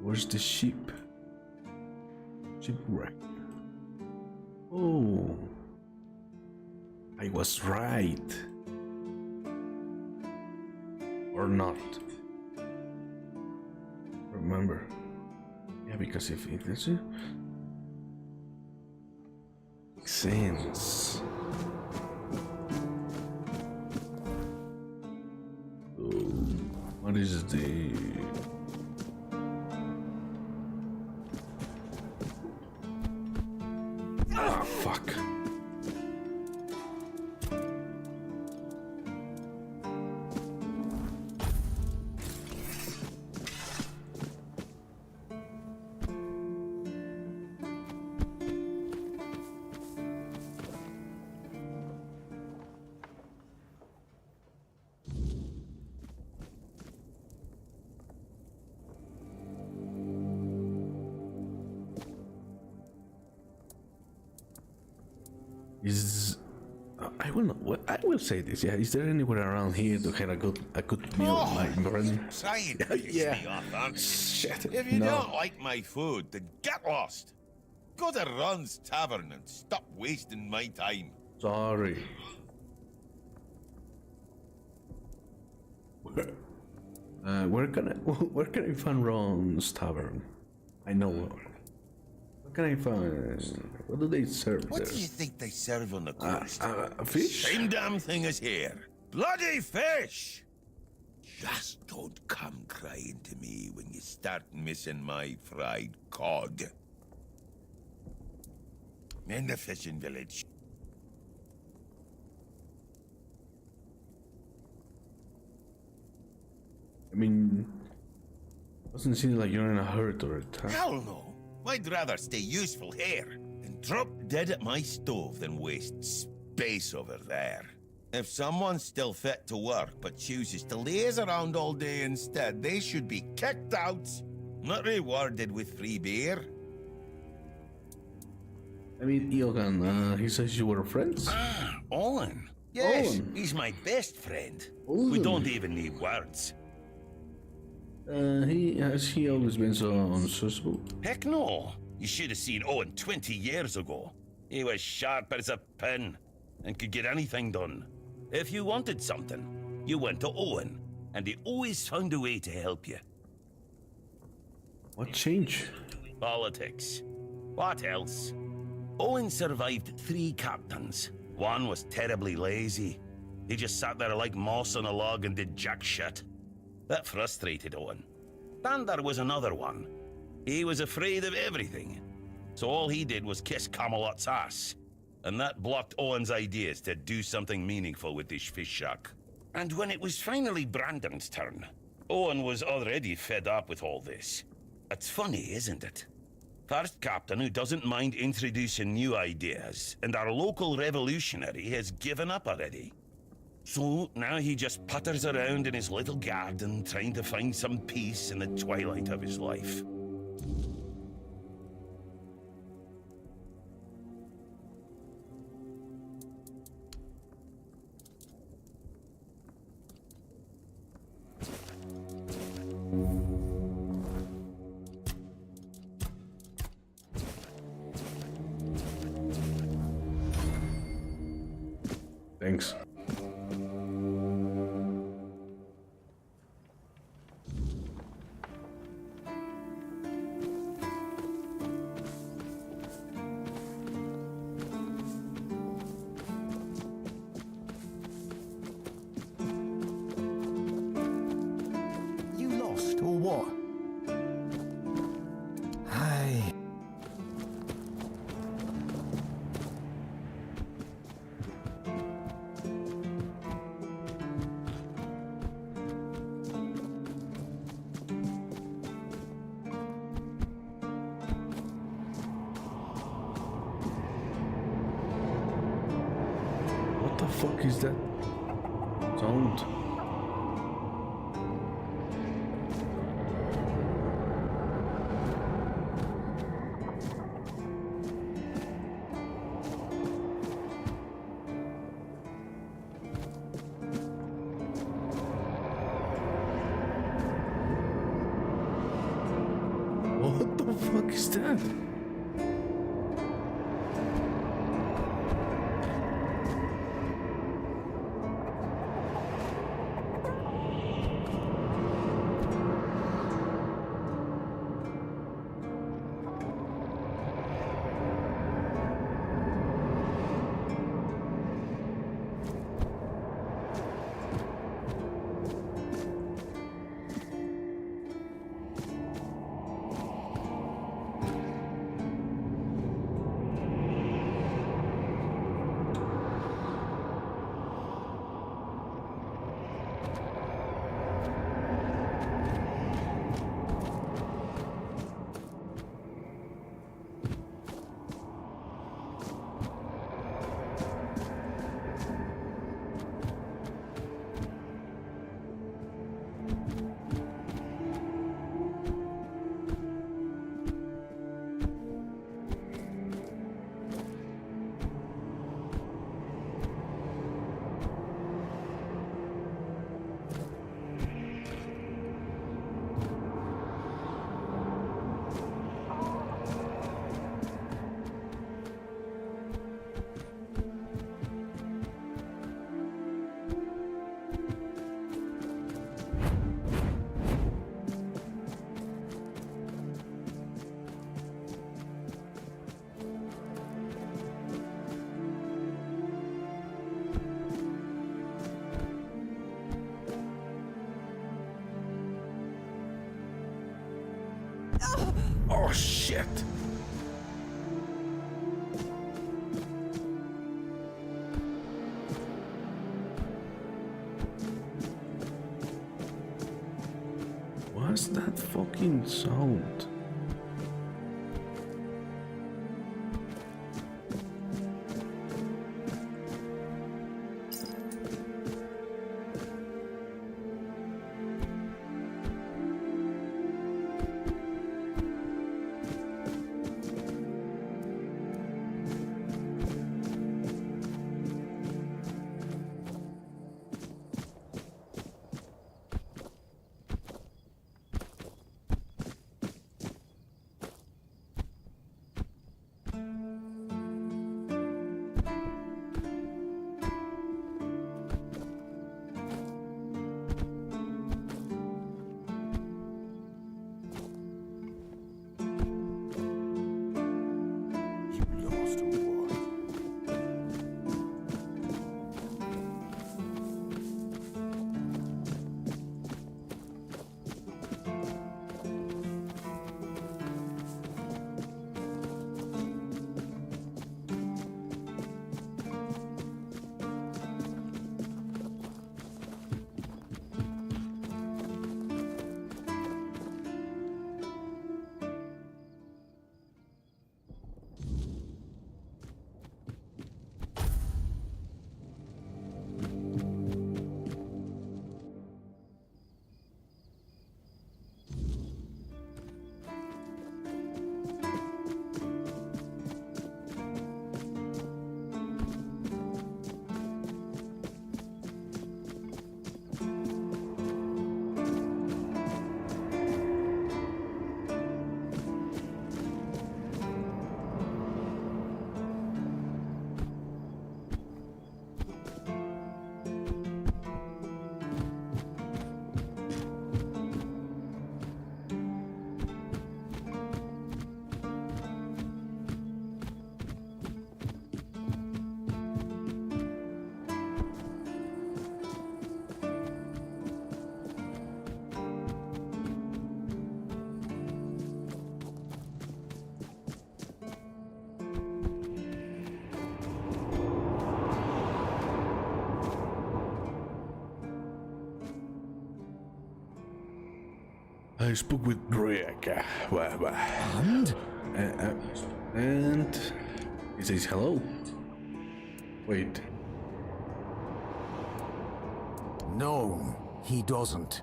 Where's the ship? Shipwreck. Oh, I was right. Or not. remember. Yeah, because if it is makes sense. So, what is the fuck? Is I will say this. Yeah, is there anywhere around here to have a good meal, my friend? Trying to piss me off, aren't you? Shit. If you No. don't like my food, then get lost. Go to Ron's Tavern and stop wasting my time. Sorry. Where can I find Ron's Tavern? I know. What can I find? What do they serve What there? do you think they serve on the coast? A fish? Same damn thing as here. Bloody fish! Just don't come crying to me when you start missing my fried cod. In the fishing village. I mean, doesn't seem like you're in a hurry to return. Hell no. I'd rather stay useful here and drop dead at my stove than waste space over there. If someone's still fit to work but chooses to laze around all day instead, they should be kicked out, not rewarded with free beer. I mean, Iogan, he says you were friends? Owen. Yes, Owen. he's my best friend. Owen. We don't even need words. Has he always been so unsociable? Heck no. You should have seen Owen 20 years ago. He was sharp as a pin and could get anything done. If you wanted something, you went to Owen, and he always found a way to help you. What changed? Politics. What else? Owen survived 3 captains. One was terribly lazy. He just sat there like moss on a log and did jack shit. That frustrated Owen. Thunder was another one. He was afraid of everything. So all he did was kiss Camelot's ass. And that blocked Owen's ideas to do something meaningful with this fish shack. And when it was finally Brandon's turn, Owen was already fed up with all this. It's funny, isn't it? First captain who doesn't mind introducing new ideas, and our local revolutionary has given up already. So now he just putters around in his little garden trying to find some peace in the twilight of his life. Thanks. You lost, or what? Hey. What the fuck is that sound? What the fuck is that? Oh shit! What's that fucking sound? I spoke with Greg. And he says hello. Wait. No, he doesn't.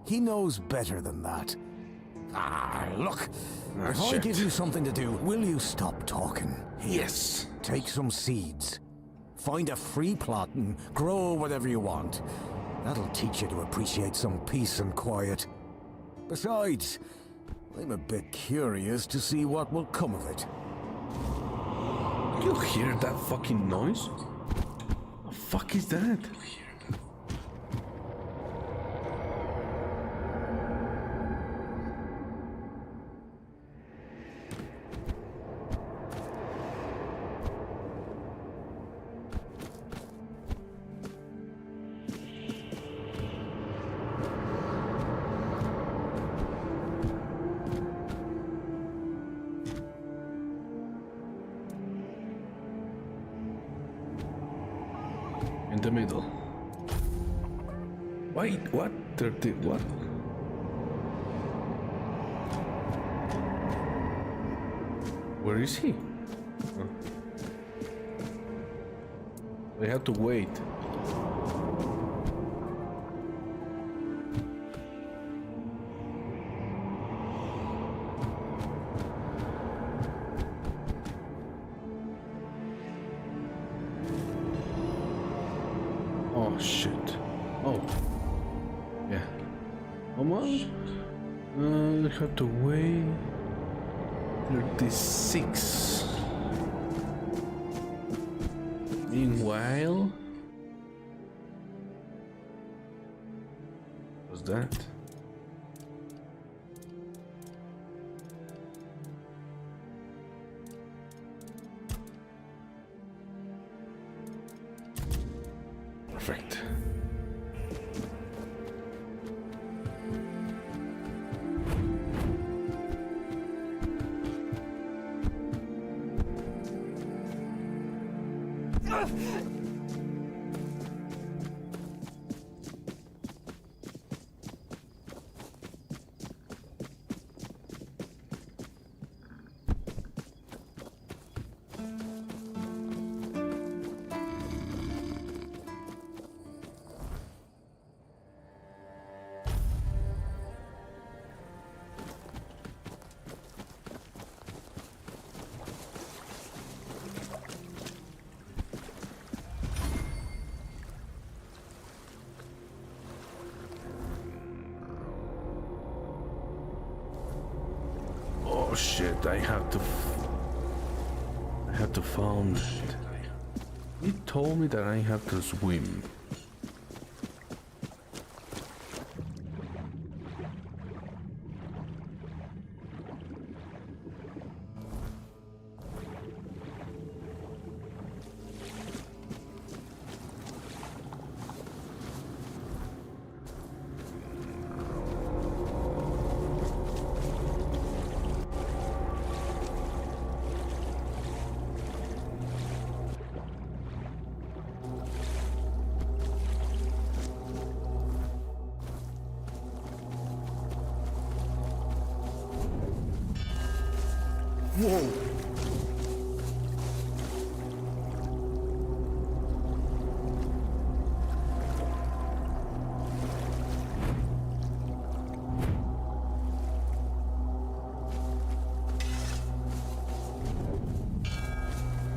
He knows better than that. Look. If I shit. give you something to do, will you stop talking? Yes. Take some seeds. Find a free plot and grow whatever you want. That'll teach you to appreciate some peace and quiet. Besides, I'm a bit curious to see what will come of it. You hear that fucking noise? The fuck is that? In the middle. Wait, what? 30, what? Where is he? Oh. We have to wait. Oh shit. Oh. Yeah. Come on. We have to wait. 36. Meanwhile. What's that? Perfect. Oh shit, I have to find. He told me that I have to swim. Whoa.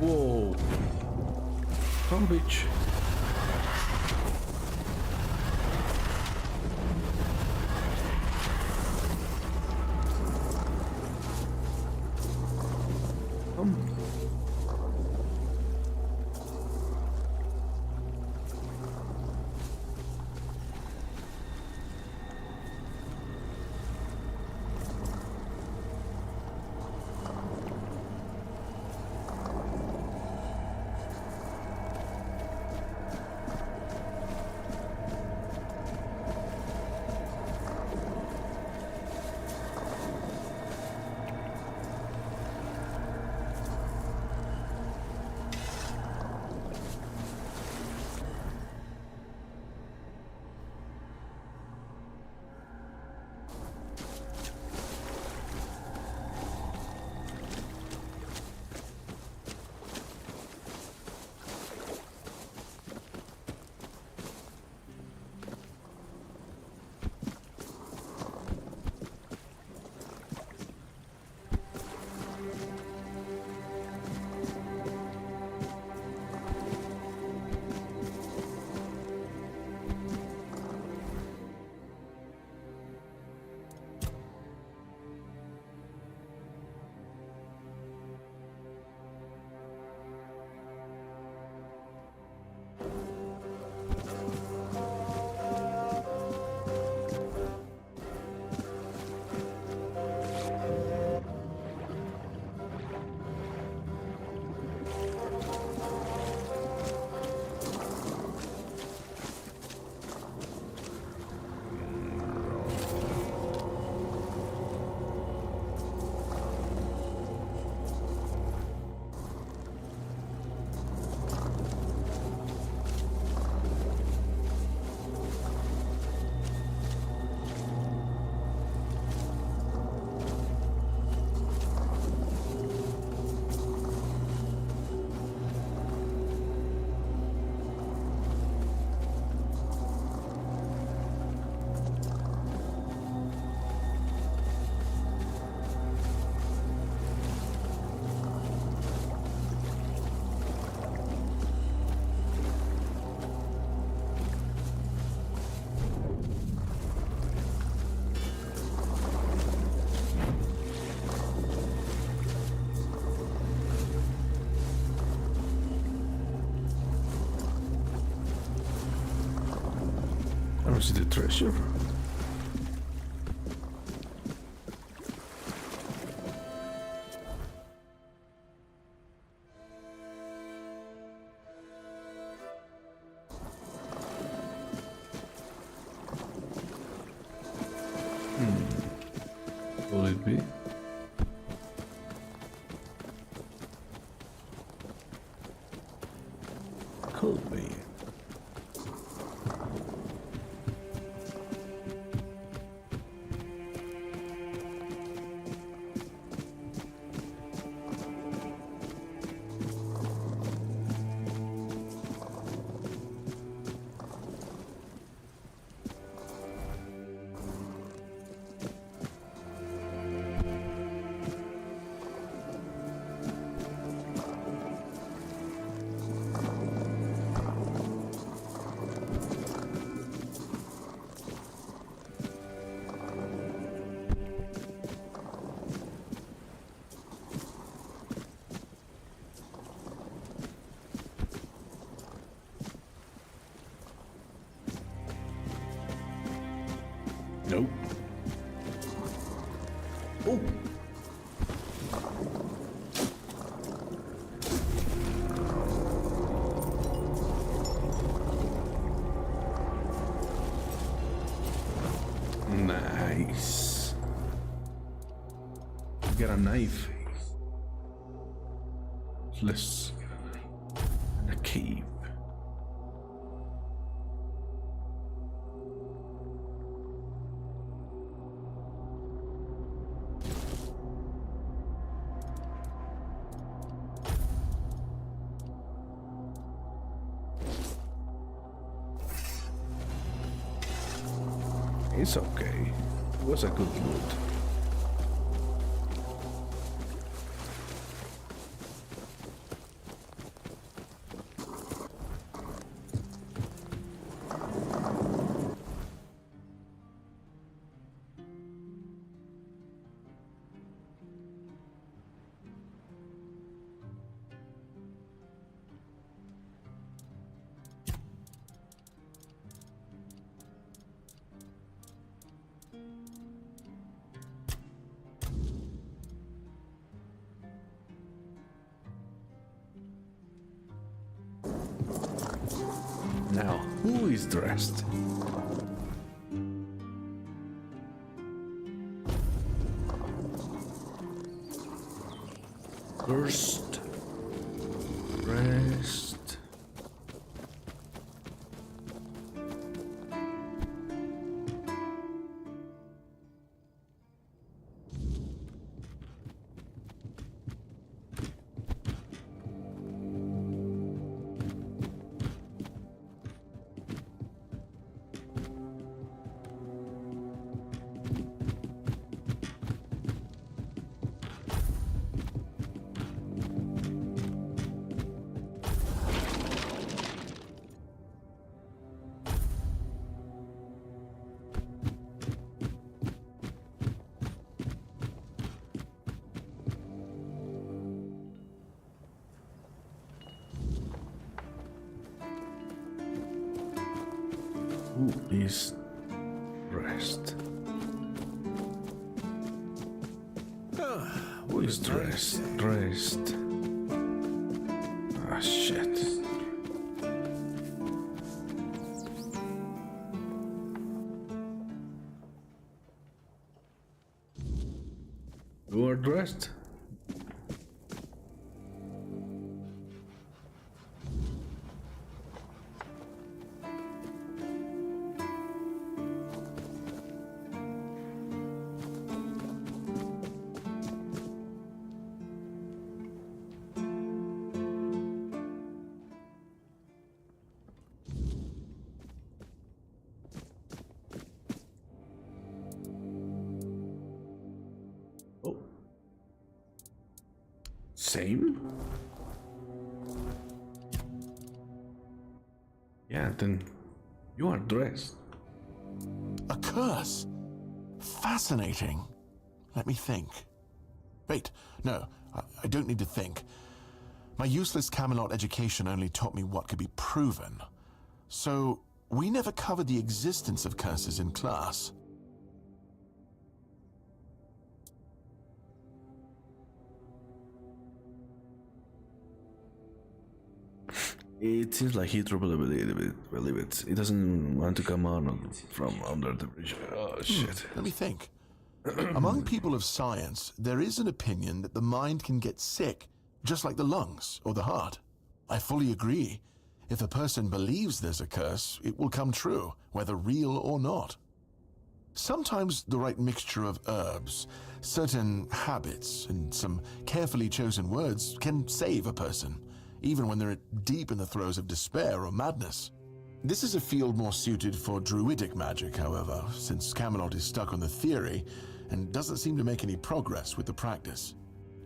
Whoa. Come, bitch. I don't see the treasure. Will it be? Could be. Nope. Oh. Nice. Get a knife. Let's a cave. It's okay. It was a good loot. Now, who is dressed? First, rest. Who is dressed? Who is dressed? Dressed. Ah, shit. You are dressed? Oh. Same? Yeah, then you are dressed. A curse? Fascinating. Let me think. Wait, no, I don't need to think. My useless Camelot education only taught me what could be proven. So, we never covered the existence of curses in class. It seems like he truly believe it. He doesn't want to come on from under the bridge. Oh, shit. Let me think. Among people of science, there is an opinion that the mind can get sick, just like the lungs or the heart. I fully agree. If a person believes there's a curse, it will come true, whether real or not. Sometimes the right mixture of herbs, certain habits, and some carefully chosen words can save a person, even when they're deep in the throes of despair or madness. This is a field more suited for druidic magic, however, since Camelot is stuck on the theory and doesn't seem to make any progress with the practice.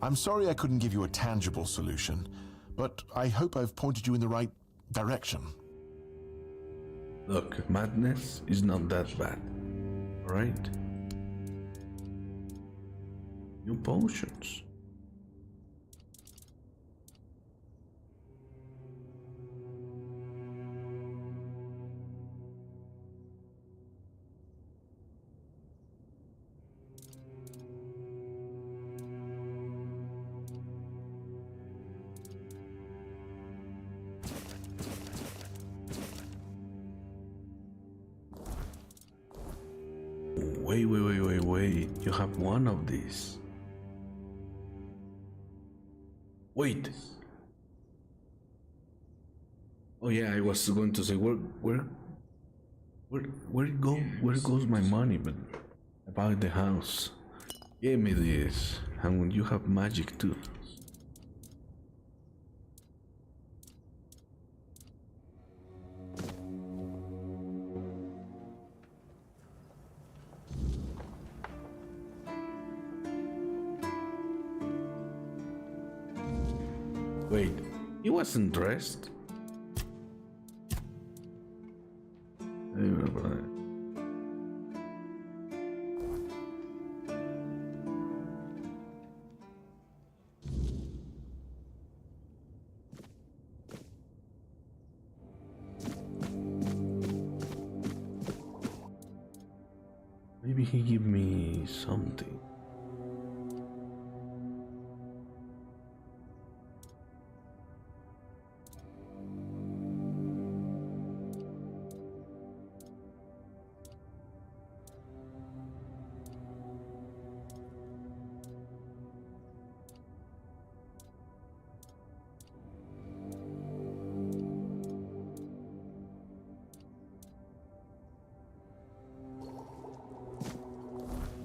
I'm sorry I couldn't give you a tangible solution, but I hope I've pointed you in the right direction. Look, madness is not that bad. Alright? New potions. Wait. You have one of these. Wait. Oh yeah, I was going to say where goes my money? But about the house. Give me this, and you have magic too. Wait, he wasn't dressed? Maybe he give me something.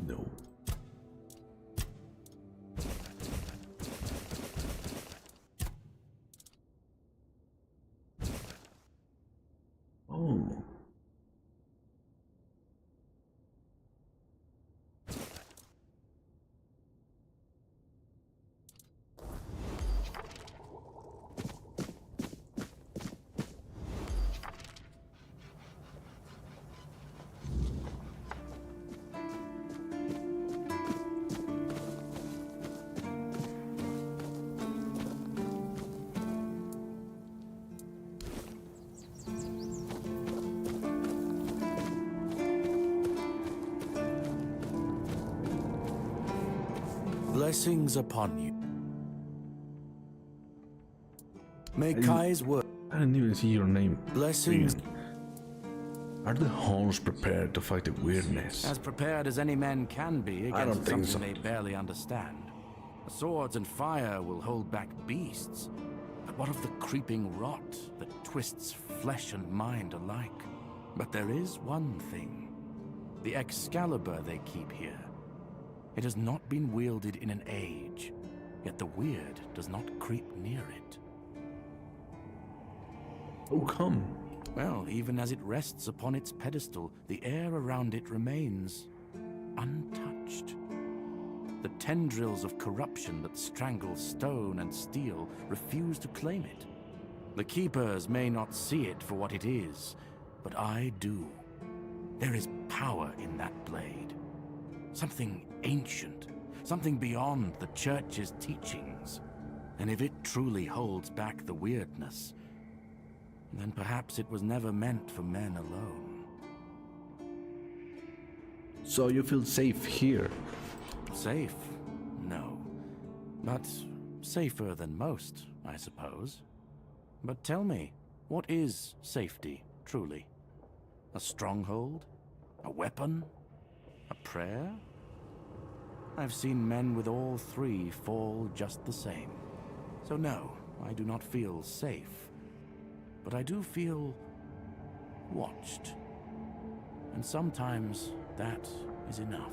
No. Oh. Blessings upon you. May Kai's word. I didn't even see your name. Blessings. Are the halls prepared to fight the weirdness? As prepared as any men can be I don't against think something so. they barely understand. The swords and fire will hold back beasts. But what of the creeping rot that twists flesh and mind alike? But there is one thing. The Excalibur they keep here. It has not been wielded in an age, yet the weird does not creep near it. Oh, come. Well, even as it rests upon its pedestal, the air around it remains untouched. The tendrils of corruption that strangle stone and steel refuse to claim it. The Keepers may not see it for what it is, but I do. There is power in that blade. Something ancient, something beyond the Church's teachings. And if it truly holds back the weirdness, then perhaps it was never meant for men alone. So you feel safe here? Safe? No. But safer than most, I suppose. But tell me, what is safety, truly? A stronghold? A weapon? A prayer? I've seen men with all three fall just the same. So no, I do not feel safe. but I do feel watched. And sometimes that is enough.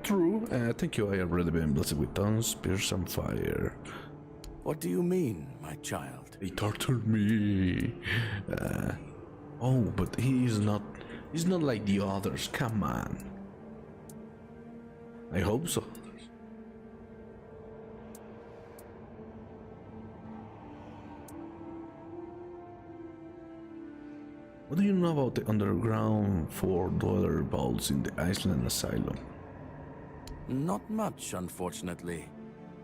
True. Thank you. I have already been blessed with tongues, spears, and fire. What do you mean, my child? They tortured me. Oh, but he's not like the others. Come on. I hope so. What do you know about the underground four-dweller vaults in the Iceland Asylum? Not much, unfortunately.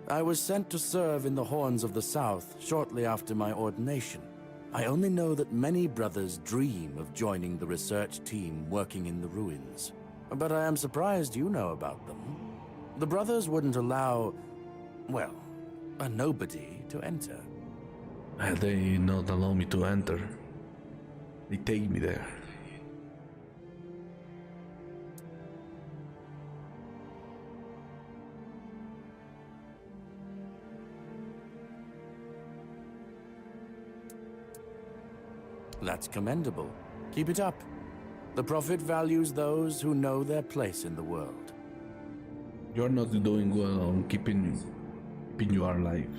I was sent to serve in the Horns of the South shortly after my ordination. I only know that many brothers dream of joining the research team working in the ruins. But I am surprised you know about them. The brothers wouldn't allow, well, a nobody to enter. They not allow me to enter. They take me there. That's commendable. Keep it up. The Prophet values those who know their place in the world. You're not doing well on keeping you alive.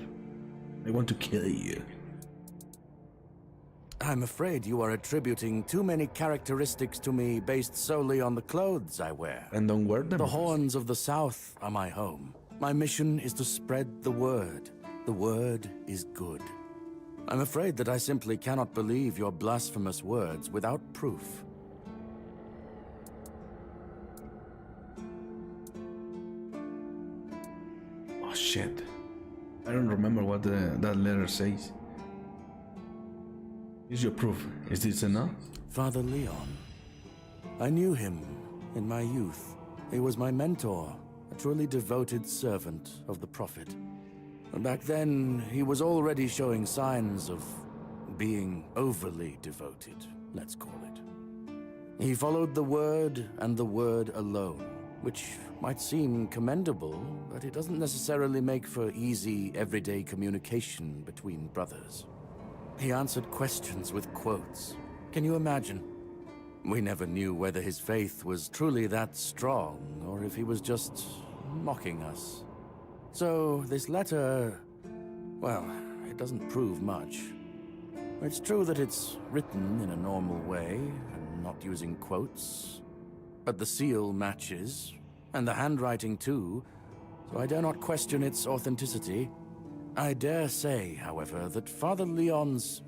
I want to kill you. I'm afraid you are attributing too many characteristics to me based solely on the clothes I wear. And don't wear them. The Horns of the South are my home. My mission is to spread the word. The word is good. I'm afraid that I simply cannot believe your blasphemous words without proof. Oh shit. I don't remember what that letter says. Here's your proof. Is this enough? Father Leon. I knew him in my youth. He was my mentor, a truly devoted servant of the Prophet. Back then, he was already showing signs of being overly devoted, let's call it. He followed the word and the word alone, which might seem commendable, but it doesn't necessarily make for easy, everyday communication between brothers. He answered questions with quotes. Can you imagine? We never knew whether his faith was truly that strong, or if he was just mocking us. So, this letter, well, it doesn't prove much. It's true that it's written in a normal way, and not using quotes. But the seal matches, and the handwriting too, so I dare not question its authenticity. I dare say, however, that Father Leon's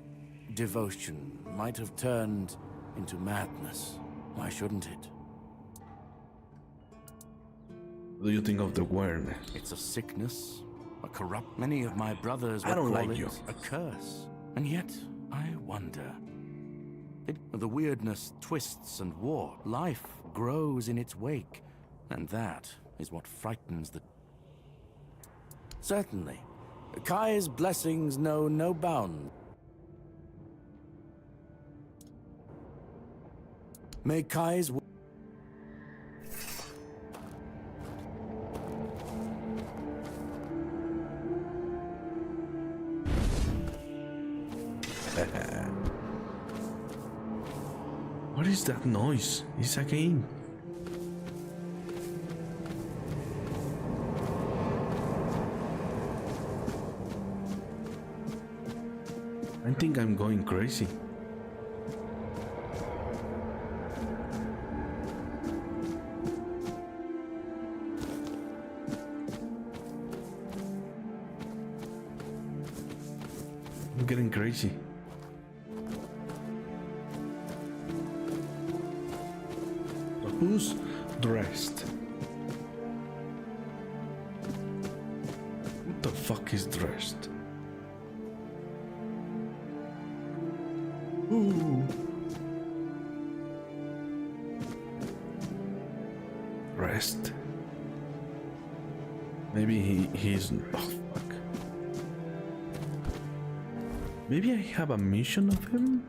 devotion might have turned into madness. Why shouldn't it? What do you think of the awareness? It's a sickness, a corrupt. Many of my brothers I would don't call like it you. a curse. And yet, I wonder. The weirdness twists and warps. Life grows in its wake, and that is what frightens the... Certainly. Kai's blessings know no bounds. May Kai's... What is that noise? It's a game. I think I'm going crazy. I'm getting crazy. So who's dressed? Who the fuck is dressed? Ooh. Rest. Maybe he's... Oh, fuck. Maybe I have a mission of him?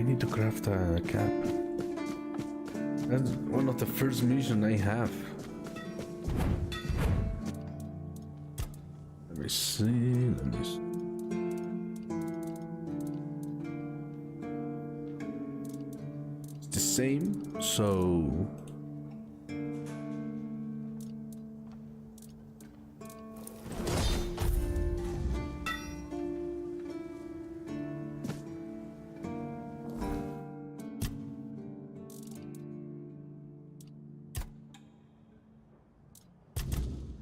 need to craft a cap. That's one of the first missions I have. Let me see. It's the same, so.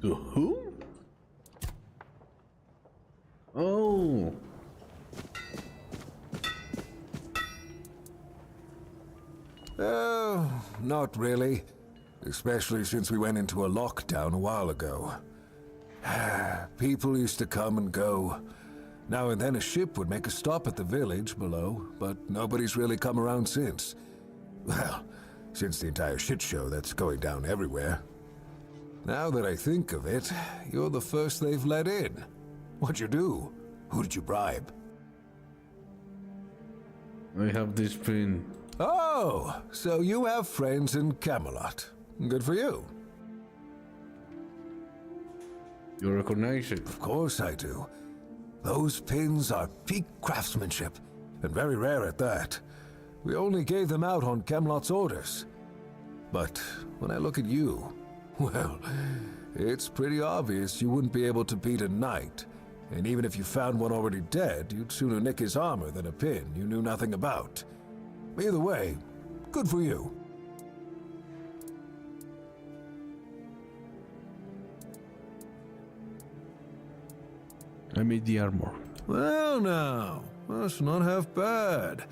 To who? Oh. Oh, not really. Especially since we went into a lockdown a while ago. People used to come and go. Now and then a ship would make a stop at the village below, but nobody's really come around since. Well, since the entire shit show that's going down everywhere. Now that I think of it, you're the first they've let in. What'd you do? Who did you bribe? I have this pin. Oh, so you have friends in Camelot. Good for you. You recognize it? Of course I do. Those pins are peak craftsmanship, and very rare at that. We only gave them out on Camelot's orders. But when I look at you, well, it's pretty obvious you wouldn't be able to beat a knight. And even if you found one already dead, you'd sooner nick his armor than a pin you knew nothing about. Either way, good for you. I made the armor. Well now, that's not half bad.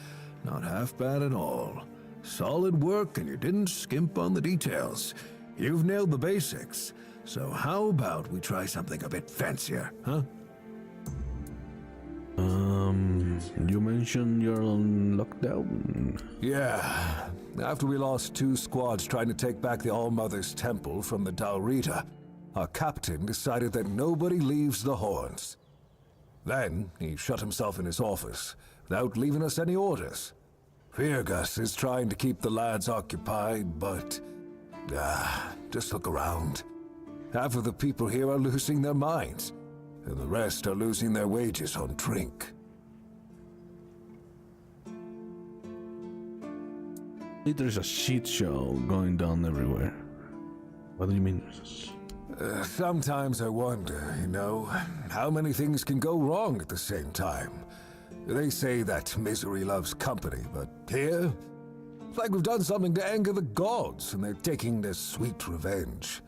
Not half bad at all. Solid work and you didn't skimp on the details. You've nailed the basics. So how about we try something a bit fancier, huh? You mentioned you're on lockdown. Yeah. After we lost 2 squads trying to take back the All-Mother's Temple from the Dalrita, our captain decided that nobody leaves the Horns. Then he shut himself in his office without leaving us any orders. Feargus is trying to keep the lads occupied, but just look around. Half of the people here are losing their minds, and the rest are losing their wages on drink. There's a shit show going down everywhere. What do you mean? Sometimes I wonder, you know, how many things can go wrong at the same time. They say that misery loves company, but here, it's like we've done something to anger the gods, and they're taking their sweet revenge.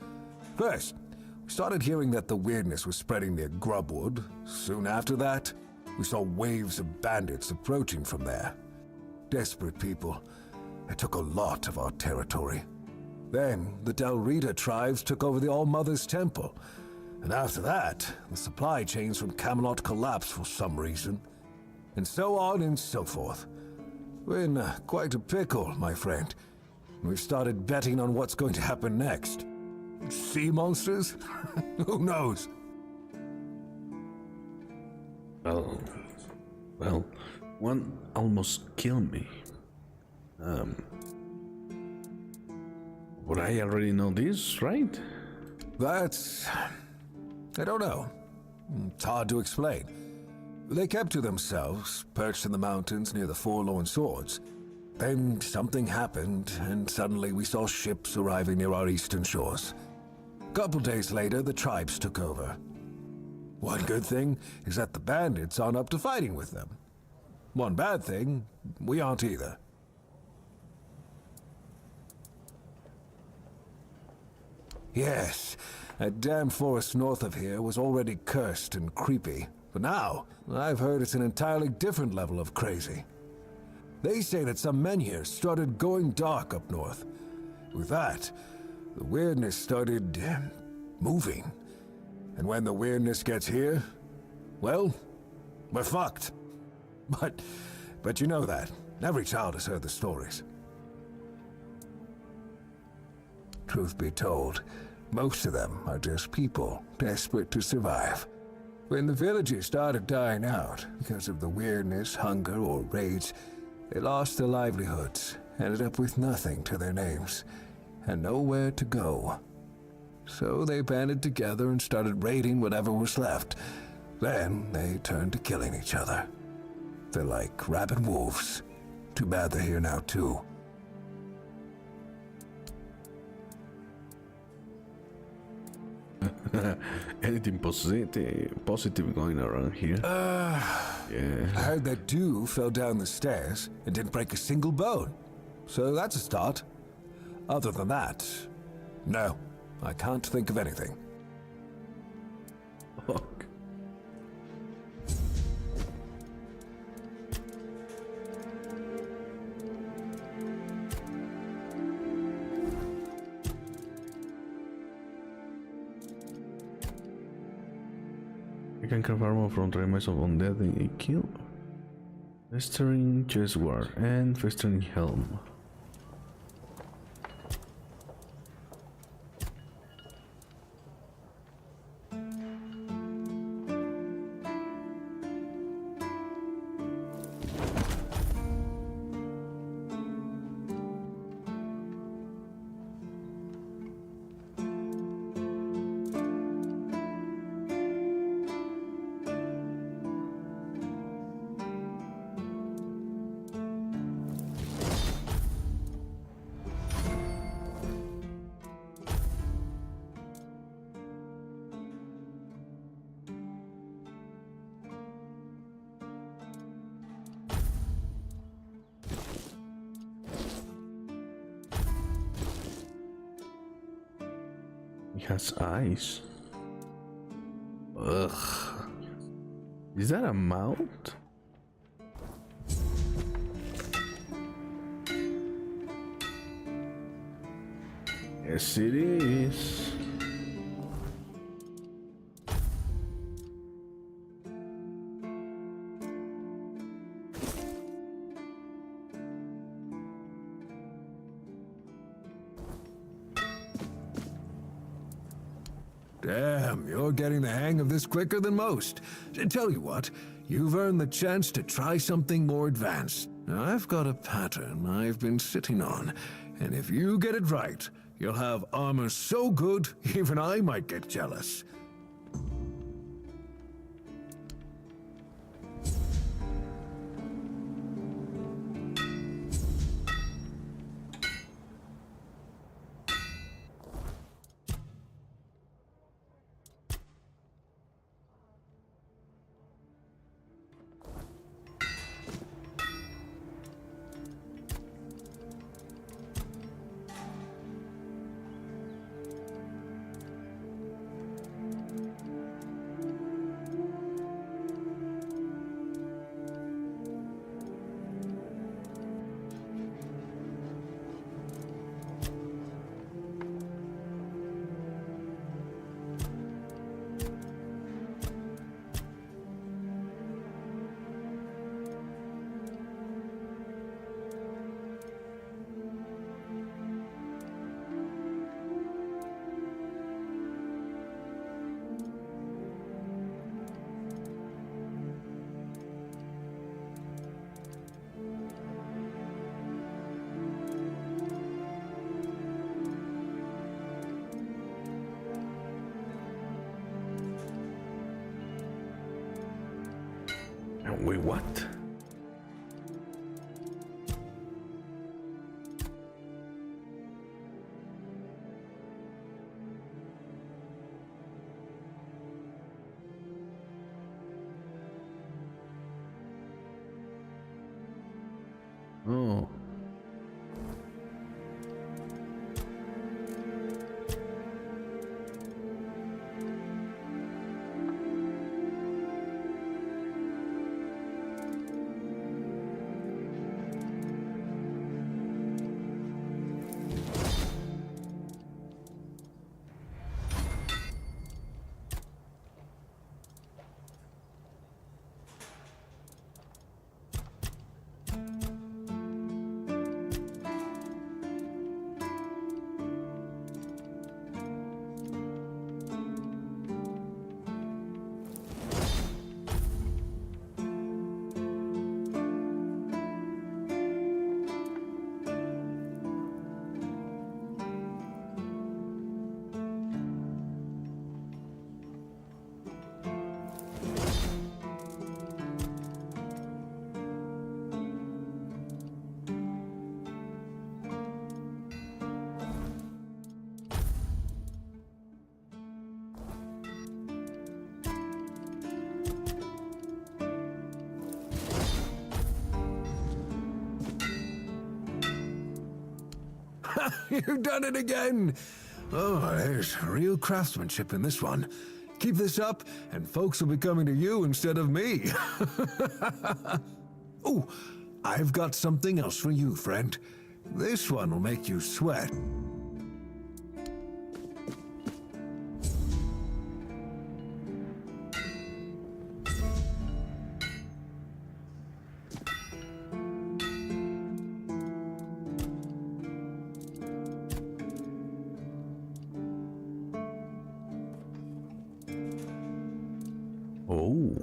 First, we started hearing that the weirdness was spreading near Grubwood. Soon after that, we saw waves of bandits approaching from there. Desperate people. They took a lot of our territory. Then, the Dalrita tribes took over the All-Mother's Temple. And after that, the supply chains from Camelot collapsed for some reason. And so on and so forth. We're in quite a pickle, my friend. We've started betting on what's going to happen next. Sea monsters? Who knows? Well, one almost killed me. But I already know this, right? That's... I don't know. It's hard to explain. They kept to themselves, perched in the mountains near the Forlorn Swords. Then something happened, and suddenly we saw ships arriving near our eastern shores. A couple days later, the tribes took over. One good thing is that the bandits aren't up to fighting with them. One bad thing, we aren't either. Yes, that damn forest north of here was already cursed and creepy. But now, I've heard it's an entirely different level of crazy. They say that some men here started going dark up north. With that, the weirdness started moving. And when the weirdness gets here, well, we're fucked. But you know that. Every child has heard the stories. Truth be told, most of them are just people desperate to survive. When the villages started dying out because of the weirdness, hunger, or raids, They lost their livelihoods, ended up with nothing to their names, and nowhere to go. So they banded together and started raiding whatever was left. Then they turned to killing each other. They're like rabid wolves. Too bad they're here now, too. Anything positive going around here? Yeah. I heard that dew fell down the stairs and didn't break a single bone. So that's a start. Other than that, no, I can't think of anything. Fuck. You can craft armor from the remains of undead in a kill. Festering chest guard and festering helm. He has eyes. Ugh. Is that a mount? Yes, it is. Damn, you're getting the hang of this quicker than most. Tell you what, you've earned the chance to try something more advanced. Now, I've got a pattern I've been sitting on, and if you get it right, you'll have armor so good, even I might get jealous. Wait, what? Oh. You've done it again! Oh, there's real craftsmanship in this one. Keep this up, and folks will be coming to you instead of me. Oh, I've got something else for you, friend. This one will make you sweat. Oh.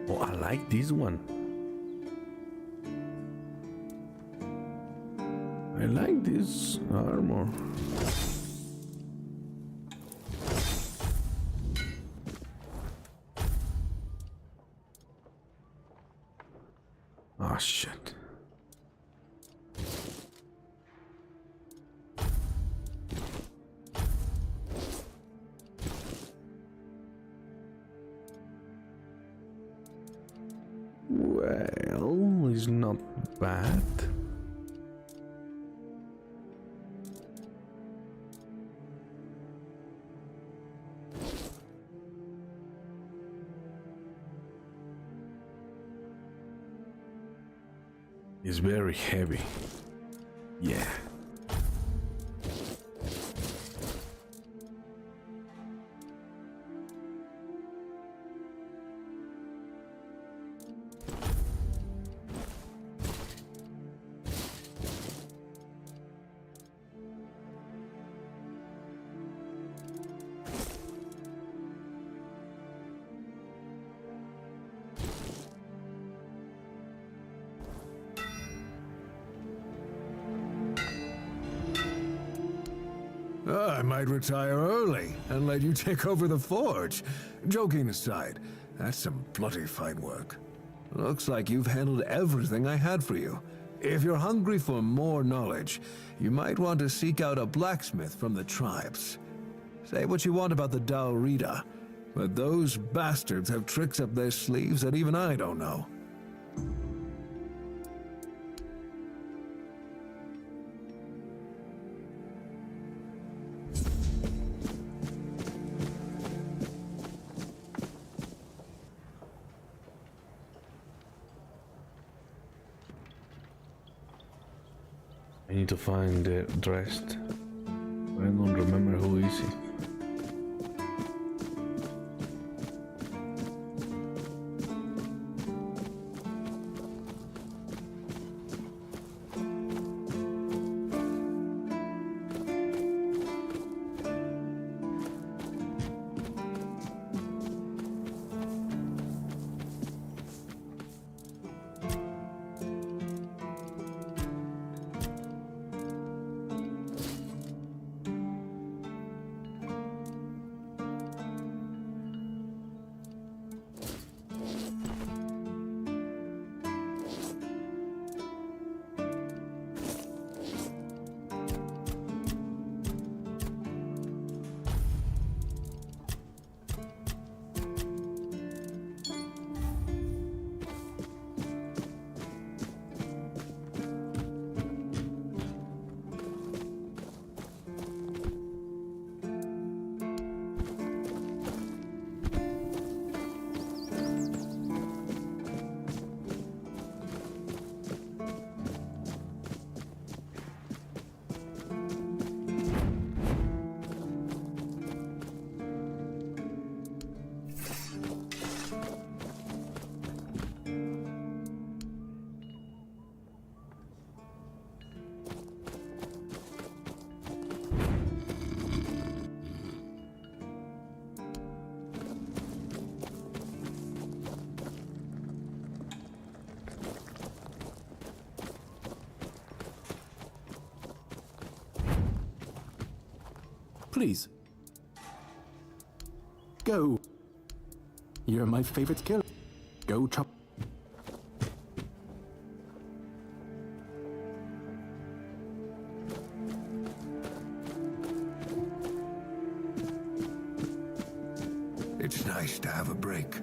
Oh, I like this one. I like this armor. Oh, shit. Well, it's not bad. It's very heavy. Yeah. I might retire early and let you take over the forge. Joking aside, that's some bloody fine work. Looks like you've handled everything I had for you. If you're hungry for more knowledge, you might want to seek out a blacksmith from the tribes. Say what you want about the Dal Rita, but those bastards have tricks up their sleeves that even I don't know. I need to find the dressed. I don't remember who is he. Please. Go. You're my favorite killer. Go chop. It's nice to have a break.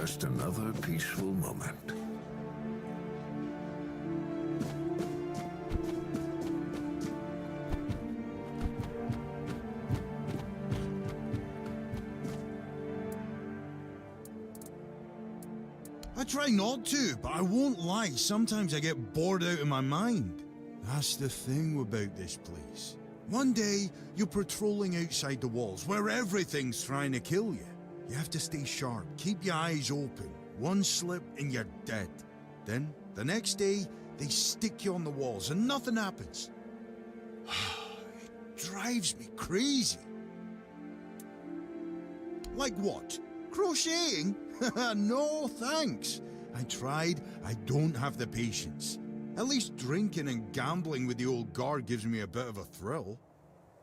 just another peaceful moment. I try not to, but I won't lie, sometimes I get bored out of my mind. That's the thing about this place. One day, you're patrolling outside the walls, where everything's trying to kill you. You have to stay sharp, keep your eyes open. One slip and you're dead. Then, the next day, they stick you on the walls and nothing happens. It drives me crazy. Like what? Crocheting? No, thanks. I tried. I don't have the patience. At least drinking and gambling with the old guard gives me a bit of a thrill.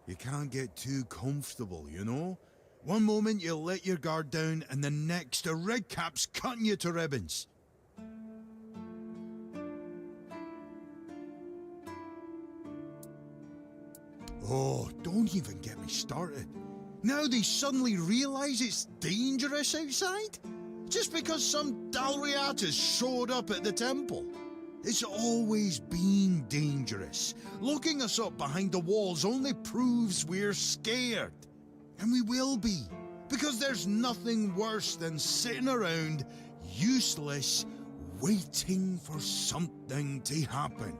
You can't get too comfortable, you know? One moment you let your guard down, and the next a red cap's cutting you to ribbons. Oh, don't even get me started. Now they suddenly realize it's dangerous outside? Just because some Dalriatas showed up at the temple. It's always been dangerous. Locking us up behind the walls only proves we're scared. And we will be. Because there's nothing worse than sitting around, useless, waiting for something to happen.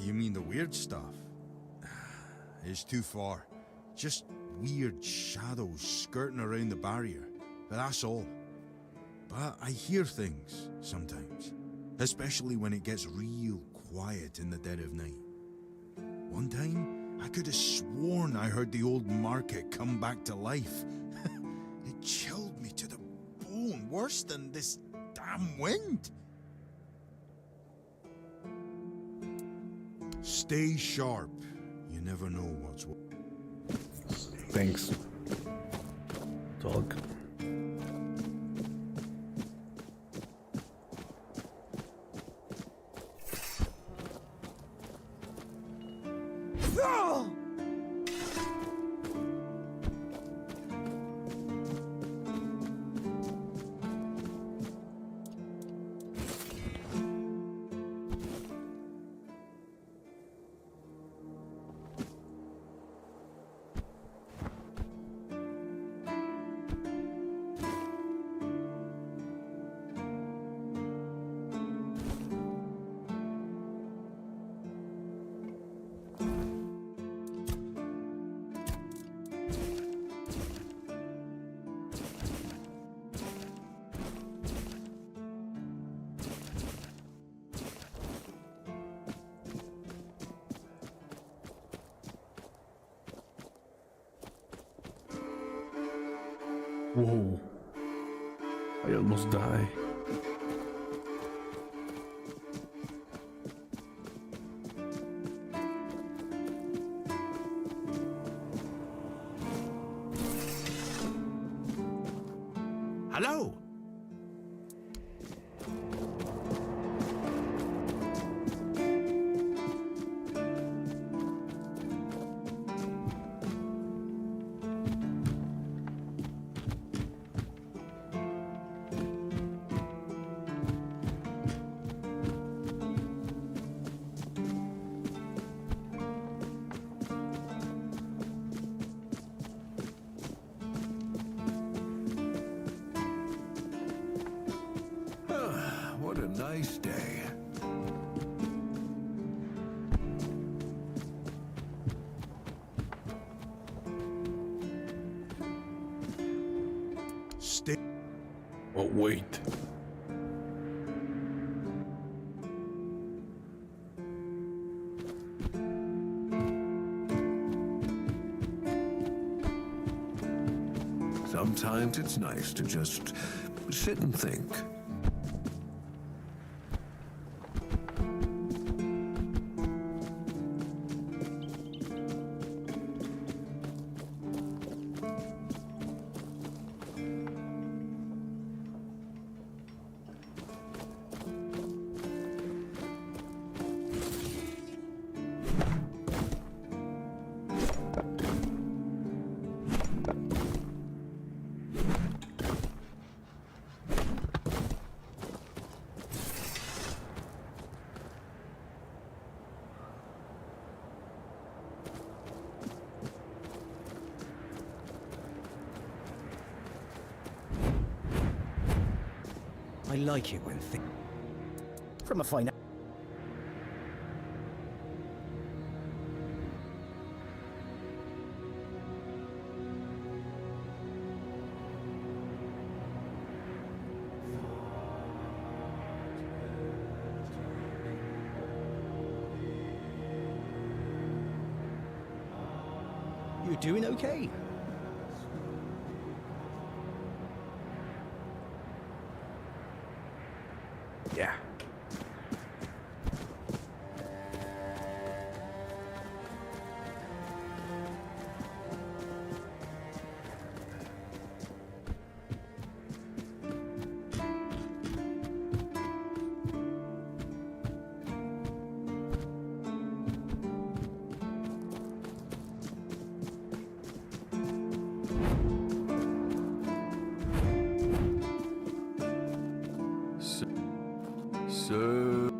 You mean the weird stuff? It's too far. Just weird shadows skirting around the barrier. But that's all. But I hear things sometimes. Especially when it gets real quiet in the dead of night. One time, I could have sworn I heard the old market come back to life. It chilled me to the bone, worse than this damn wind. Stay sharp. You never know what's what. Thanks. Dog. Whoa. I almost die. Hello? What a nice day. Stay. Oh, wait. Sometimes it's nice to just sit and think. I like it when from a fine. You doing okay? Yeah. So.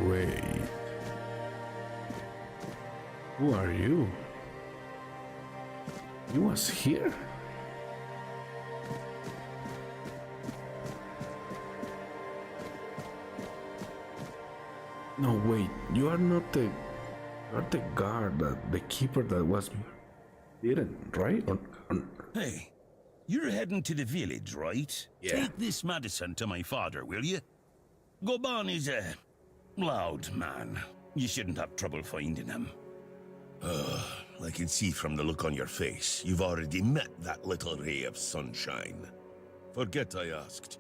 Wait. Who are you? You was here? No, wait. You are not the... You're the guard, the keeper that was... Didn't, right? Hey, you're heading to the village, right? Yeah. Take this medicine to my father, will you? Goban is a loud man. You shouldn't have trouble finding him. I can see from the look on your face, you've already met that little ray of sunshine. Forget I asked.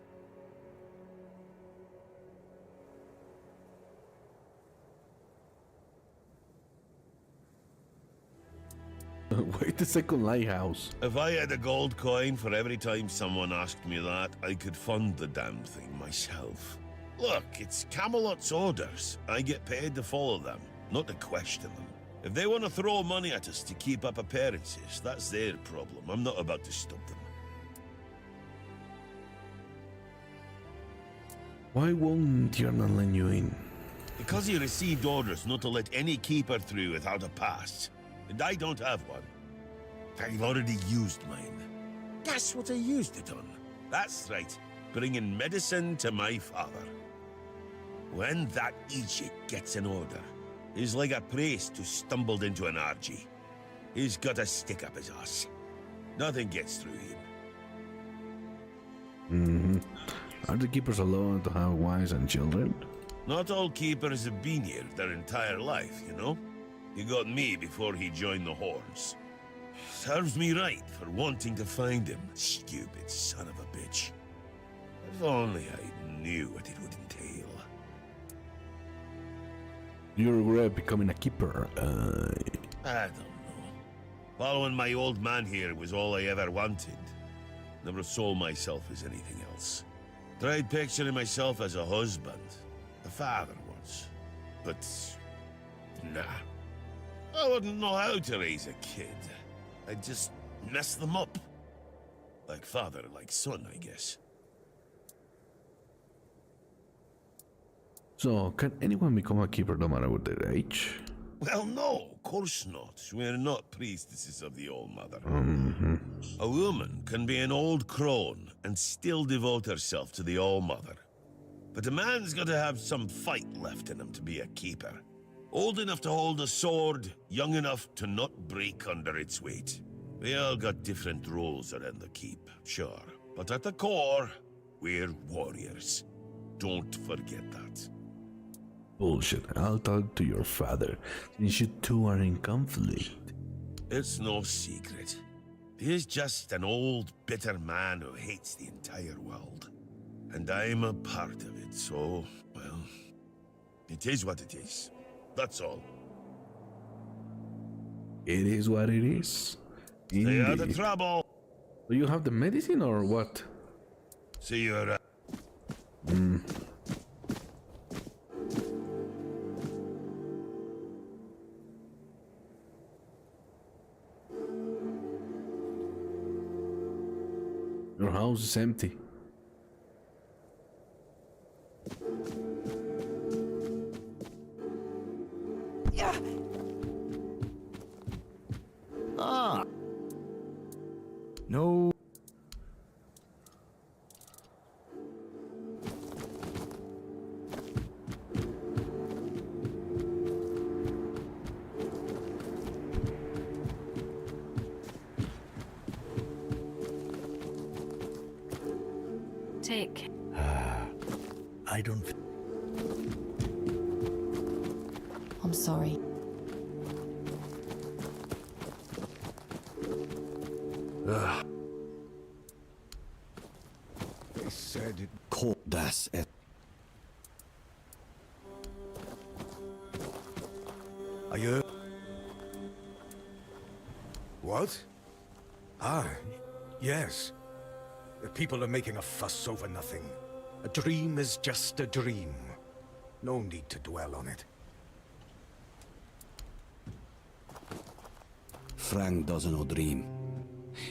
Wait the second lighthouse. If I had a gold coin for every time someone asked me that, I could fund the damn thing myself. Look, it's Camelot's orders. I get paid to follow them, not to question them. If they want to throw money at us to keep up appearances, that's their problem. I'm not about to stop them. Why won't Tiernan let you in? Because he received orders not to let any keeper through without a pass. And I don't have one. In fact, I've already used mine. Guess what I used it on? That's right, bringing medicine to my father. When that Egypt gets an order, he's like a priest who stumbled into an orgy. He's got a stick up his ass. Nothing gets through him. Are the keepers allowed to have wives and children? Not all keepers have been here their entire life, you know? He got me before he joined the Horns. Serves me right for wanting to find him, stupid son of a bitch. If only I knew what it would entail. You regret becoming a keeper. I don't know. Following my old man here was all I ever wanted. Never saw myself as anything else. Tried picturing myself as a husband, a father once. But, nah. I wouldn't know how to raise a kid. I'd just mess them up. Like father, like son, I guess. So, can anyone become a keeper no matter what their age? Well, no, of course not. We're not priestesses of the All-Mother. A woman can be an old crone and still devote herself to the All-Mother. But a man's got to have some fight left in him to be a keeper. Old enough to hold a sword, young enough to not break under its weight. We all got different roles around the keep, sure. But at the core, we're warriors. Don't forget that. Bullshit. I'll talk to your father, since you two are in conflict. It's no secret. He's just an old, bitter man who hates the entire world. And I'm a part of it, so, well, it is what it is. That's all. It is what it is. Stay out of Indeed. trouble. Do you have the medicine or what? See you around. Your house is empty. Ah. No. Take. I don't... I'm sorry. They said it caught this. Are you? What? Ah, yes. The people are making a fuss over nothing. A dream is just a dream. No need to dwell on it. Frang doesn't know dream.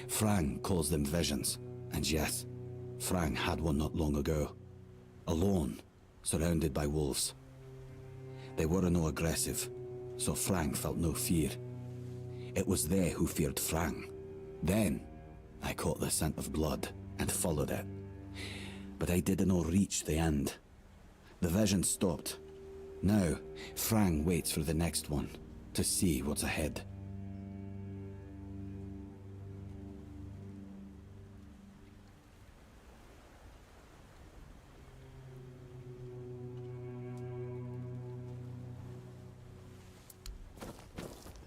Frang calls them visions. And yes, Frang had one not long ago. Alone, surrounded by wolves. They were no aggressive, so Frang felt no fear. It was they who feared Frang. Then, I caught the scent of blood and followed it. But I didn't reach the end. The vision stopped. Now, Frang waits for the next one, to see what's ahead.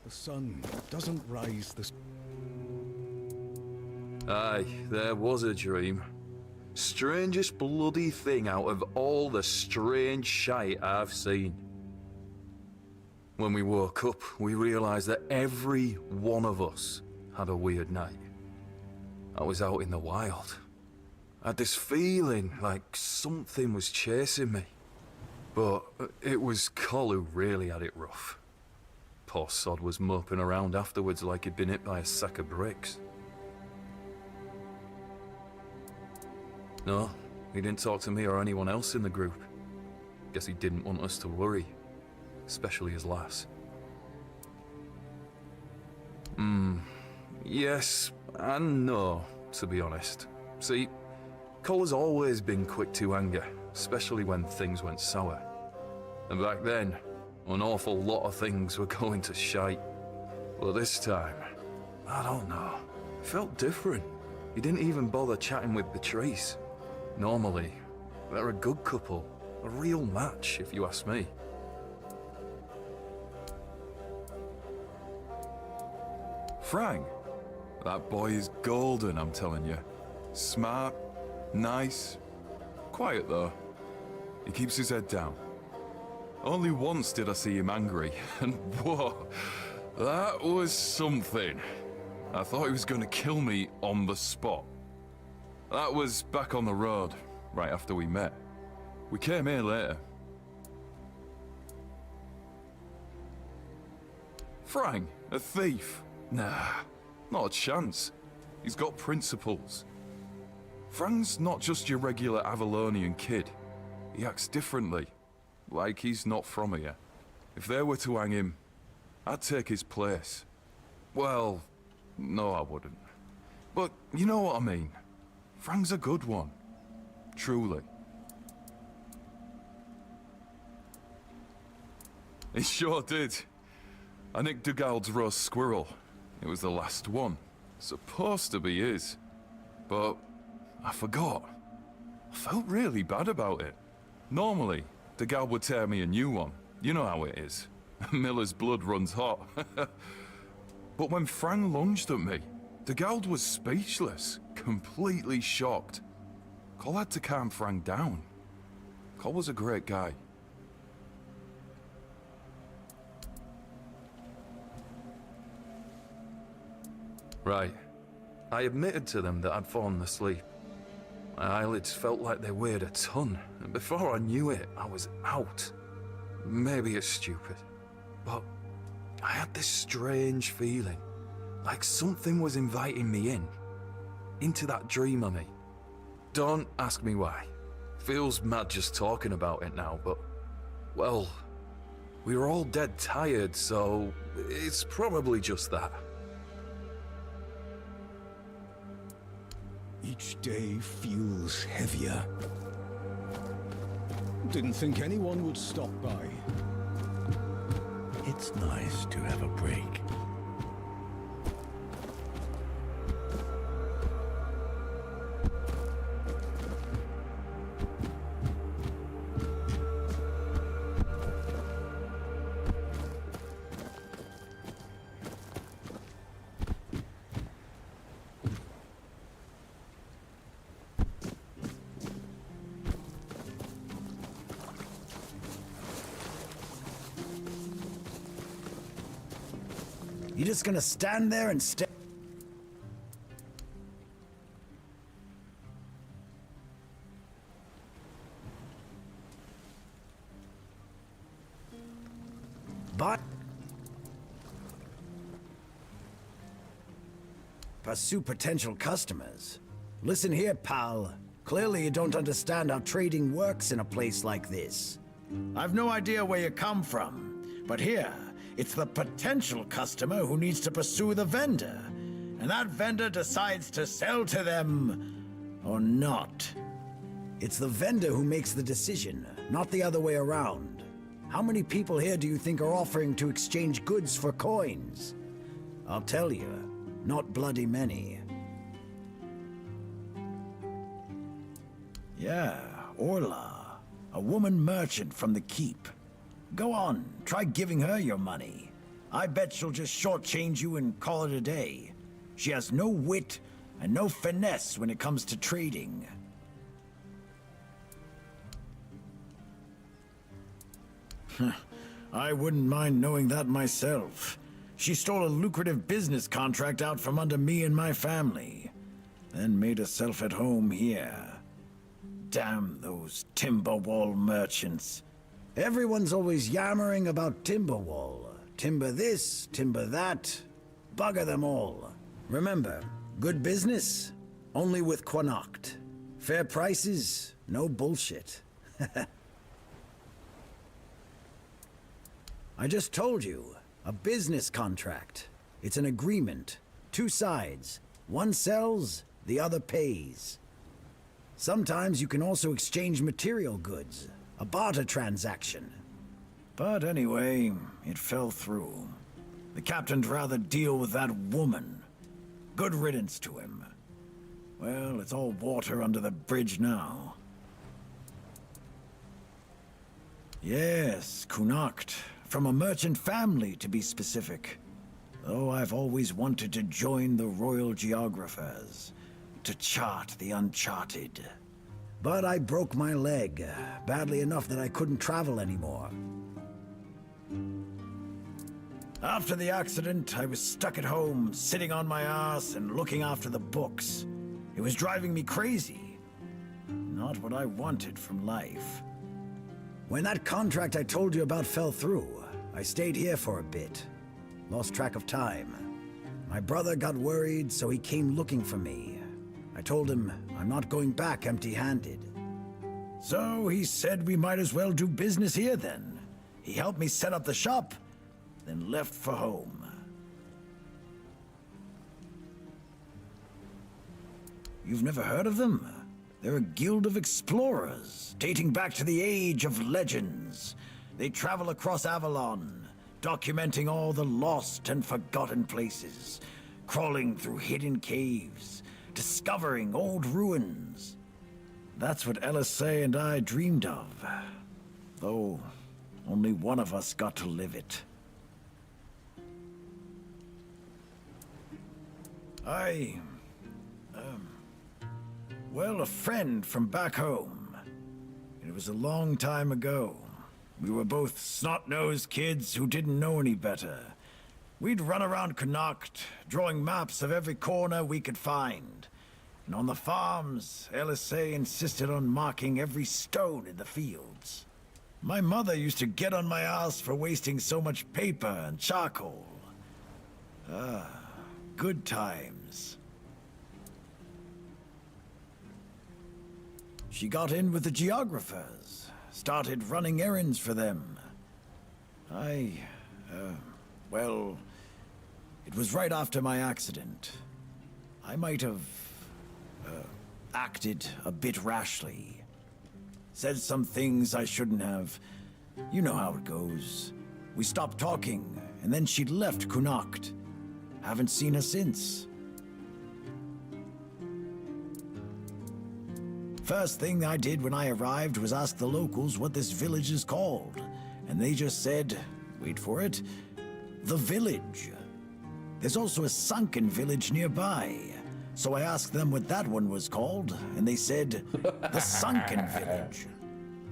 The sun doesn't rise this... Aye, there was a dream. Strangest bloody thing out of all the strange shite I've seen. When we woke up, we realised that every one of us had a weird night. I was out in the wild. I had this feeling like something was chasing me. But it was Col who really had it rough. Poor sod was moping around afterwards like he'd been hit by a sack of bricks. No, he didn't talk to me or anyone else in the group. Guess he didn't want us to worry, especially his lass. Yes and no, to be honest. See, Col has always been quick to anger, especially when things went sour. And back then, an awful lot of things were going to shite. But this time, I don't know, it felt different. He didn't even bother chatting with Beatrice. Normally, they're a good couple, a real match, if you ask me. Frang, That boy is golden, I'm telling you. Smart, nice, quiet though. He keeps his head down. Only once did I see him angry, and whoa, that was something. I thought he was going to kill me on the spot. That was back on the road, right after we met. We came here later. Frank, a thief? Nah, not a chance. He's got principles. Frank's not just your regular Avalonian kid. He acts differently, like he's not from here. If they were to hang him, I'd take his place. Well, no I wouldn't. But you know what I mean. Frank's a good one. Truly. He sure did. I nicked Dugald's roast squirrel. It was the last one. Supposed to be his. But I forgot. I felt really bad about it. Normally, Dugald would tear me a new one. You know how it is. Miller's blood runs hot. But when Frank lunged at me, Dugald was speechless, completely shocked. Cole had to calm Frank down. Cole was a great guy. Right. I admitted to them that I'd fallen asleep. My eyelids felt like they weighed a ton, and before I knew it, I was out. Maybe it's stupid, but I had this strange feeling, like something was inviting me into that dream of me. Don't ask me why. Feels mad just talking about it now, but, well, we were all dead tired, so it's probably just that. Each day feels heavier. Didn't think anyone would stop by. It's nice to have a break. You just gonna stand there and stare? But pursue potential customers. Listen here, pal. Clearly you don't understand how trading works in a place like this. I've no idea where you come from, but here, it's the potential customer who needs to pursue the vendor, and that vendor decides to sell to them or not. It's the vendor who makes the decision, not the other way around. How many people here do you think are offering to exchange goods for coins? I'll tell you, not bloody many. Yeah, Orla, a woman merchant from the Keep. Go on, try giving her your money. I bet she'll just shortchange you and call it a day. She has no wit and no finesse when it comes to trading. I wouldn't mind knowing that myself. She stole a lucrative business contract out from under me and my family, then made herself at home here. Damn those Timberwall merchants. Everyone's always yammering about Timberwall. Timber this, timber that. Bugger them all. Remember, good business, only with Connacht. Fair prices, no bullshit. I just told you, a business contract. It's an agreement. Two sides. One sells, the other pays. Sometimes you can also exchange material goods. A barter transaction. But anyway, it fell through. The captain'd rather deal with that woman. Good riddance to him. Well, it's all water under the bridge now. Yes, Connacht. From a merchant family, to be specific. though I've always wanted to join the Royal Geographers, to chart the uncharted. But I broke my leg, badly enough that I couldn't travel anymore. After the accident, I was stuck at home, sitting on my ass and looking after the books. It was driving me crazy. Not what I wanted from life. When that contract I told you about fell through, I stayed here for a bit. Lost track of time. My brother got worried, so he came looking for me. I told him I'm not going back empty-handed. So he said we might as well do business here then. He helped me set up the shop, then left for home. You've never heard of them? They're a guild of explorers, dating back to the age of legends. They travel across Avalon, documenting all the lost and forgotten places, crawling through hidden caves, discovering old ruins. That's what LSA and I dreamed of, though only one of us got to live it. Well, a friend from back home. It was a long time ago. We were both snot-nosed kids who didn't know any better. We'd run around Connacht, drawing maps of every corner we could find. And on the farms, LSA insisted on marking every stone in the fields. My mother used to get on my ass for wasting so much paper and charcoal. Good times. She got in with the geographers, started running errands for them. Well, it was right after my accident. I might have acted a bit rashly. Said some things I shouldn't have. You know how it goes. We stopped talking, and then she left Connacht. Haven't seen her since. First thing I did when I arrived was ask the locals what this village is called. And they just said, wait for it, the village. There's also a sunken village nearby. So I asked them what that one was called, and they said, the sunken village.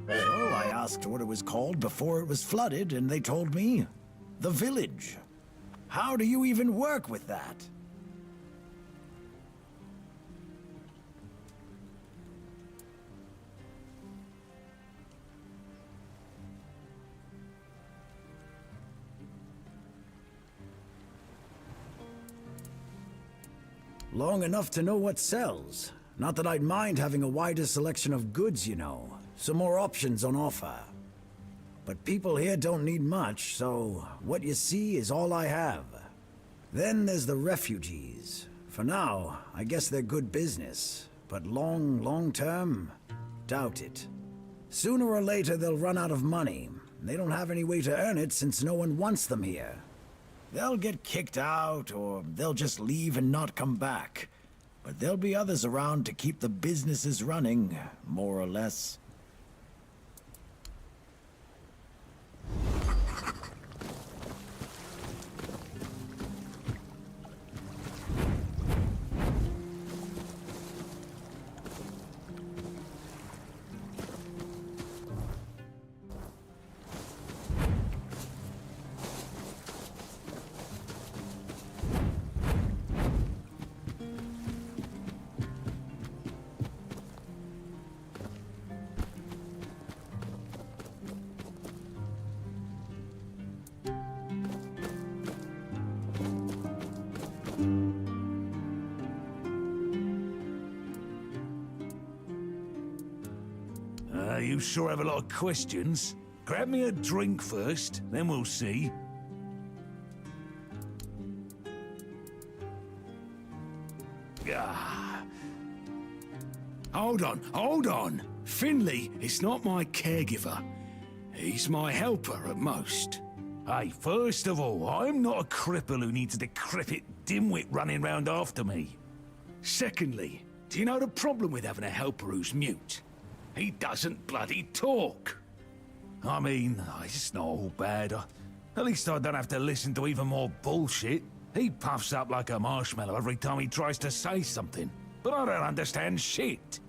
So I asked what it was called before it was flooded, and they told me, the village. How do you even work with that? Long enough to know what sells. Not that I'd mind having a wider selection of goods, you know. Some more options on offer. But people here don't need much, so what you see is all I have. Then there's the refugees. For now, I guess they're good business. But long term, doubt it. Sooner or later they'll run out of money. They don't have any way to earn it since no one wants them here. They'll get kicked out, or they'll just leave and not come back. But there'll be others around to keep the businesses running, more or less. You sure have a lot of questions. Grab me a drink first, then we'll see. Ah. Hold on. Finley is not my caregiver. He's my helper at most. Hey, first of all, I'm not a cripple who needs a decrepit dimwit running round after me. Secondly, do you know the problem with having a helper who's mute? He doesn't bloody talk. I mean, it's not all bad. At least I don't have to listen to even more bullshit. He puffs up like a marshmallow every time he tries to say something. But I don't understand shit.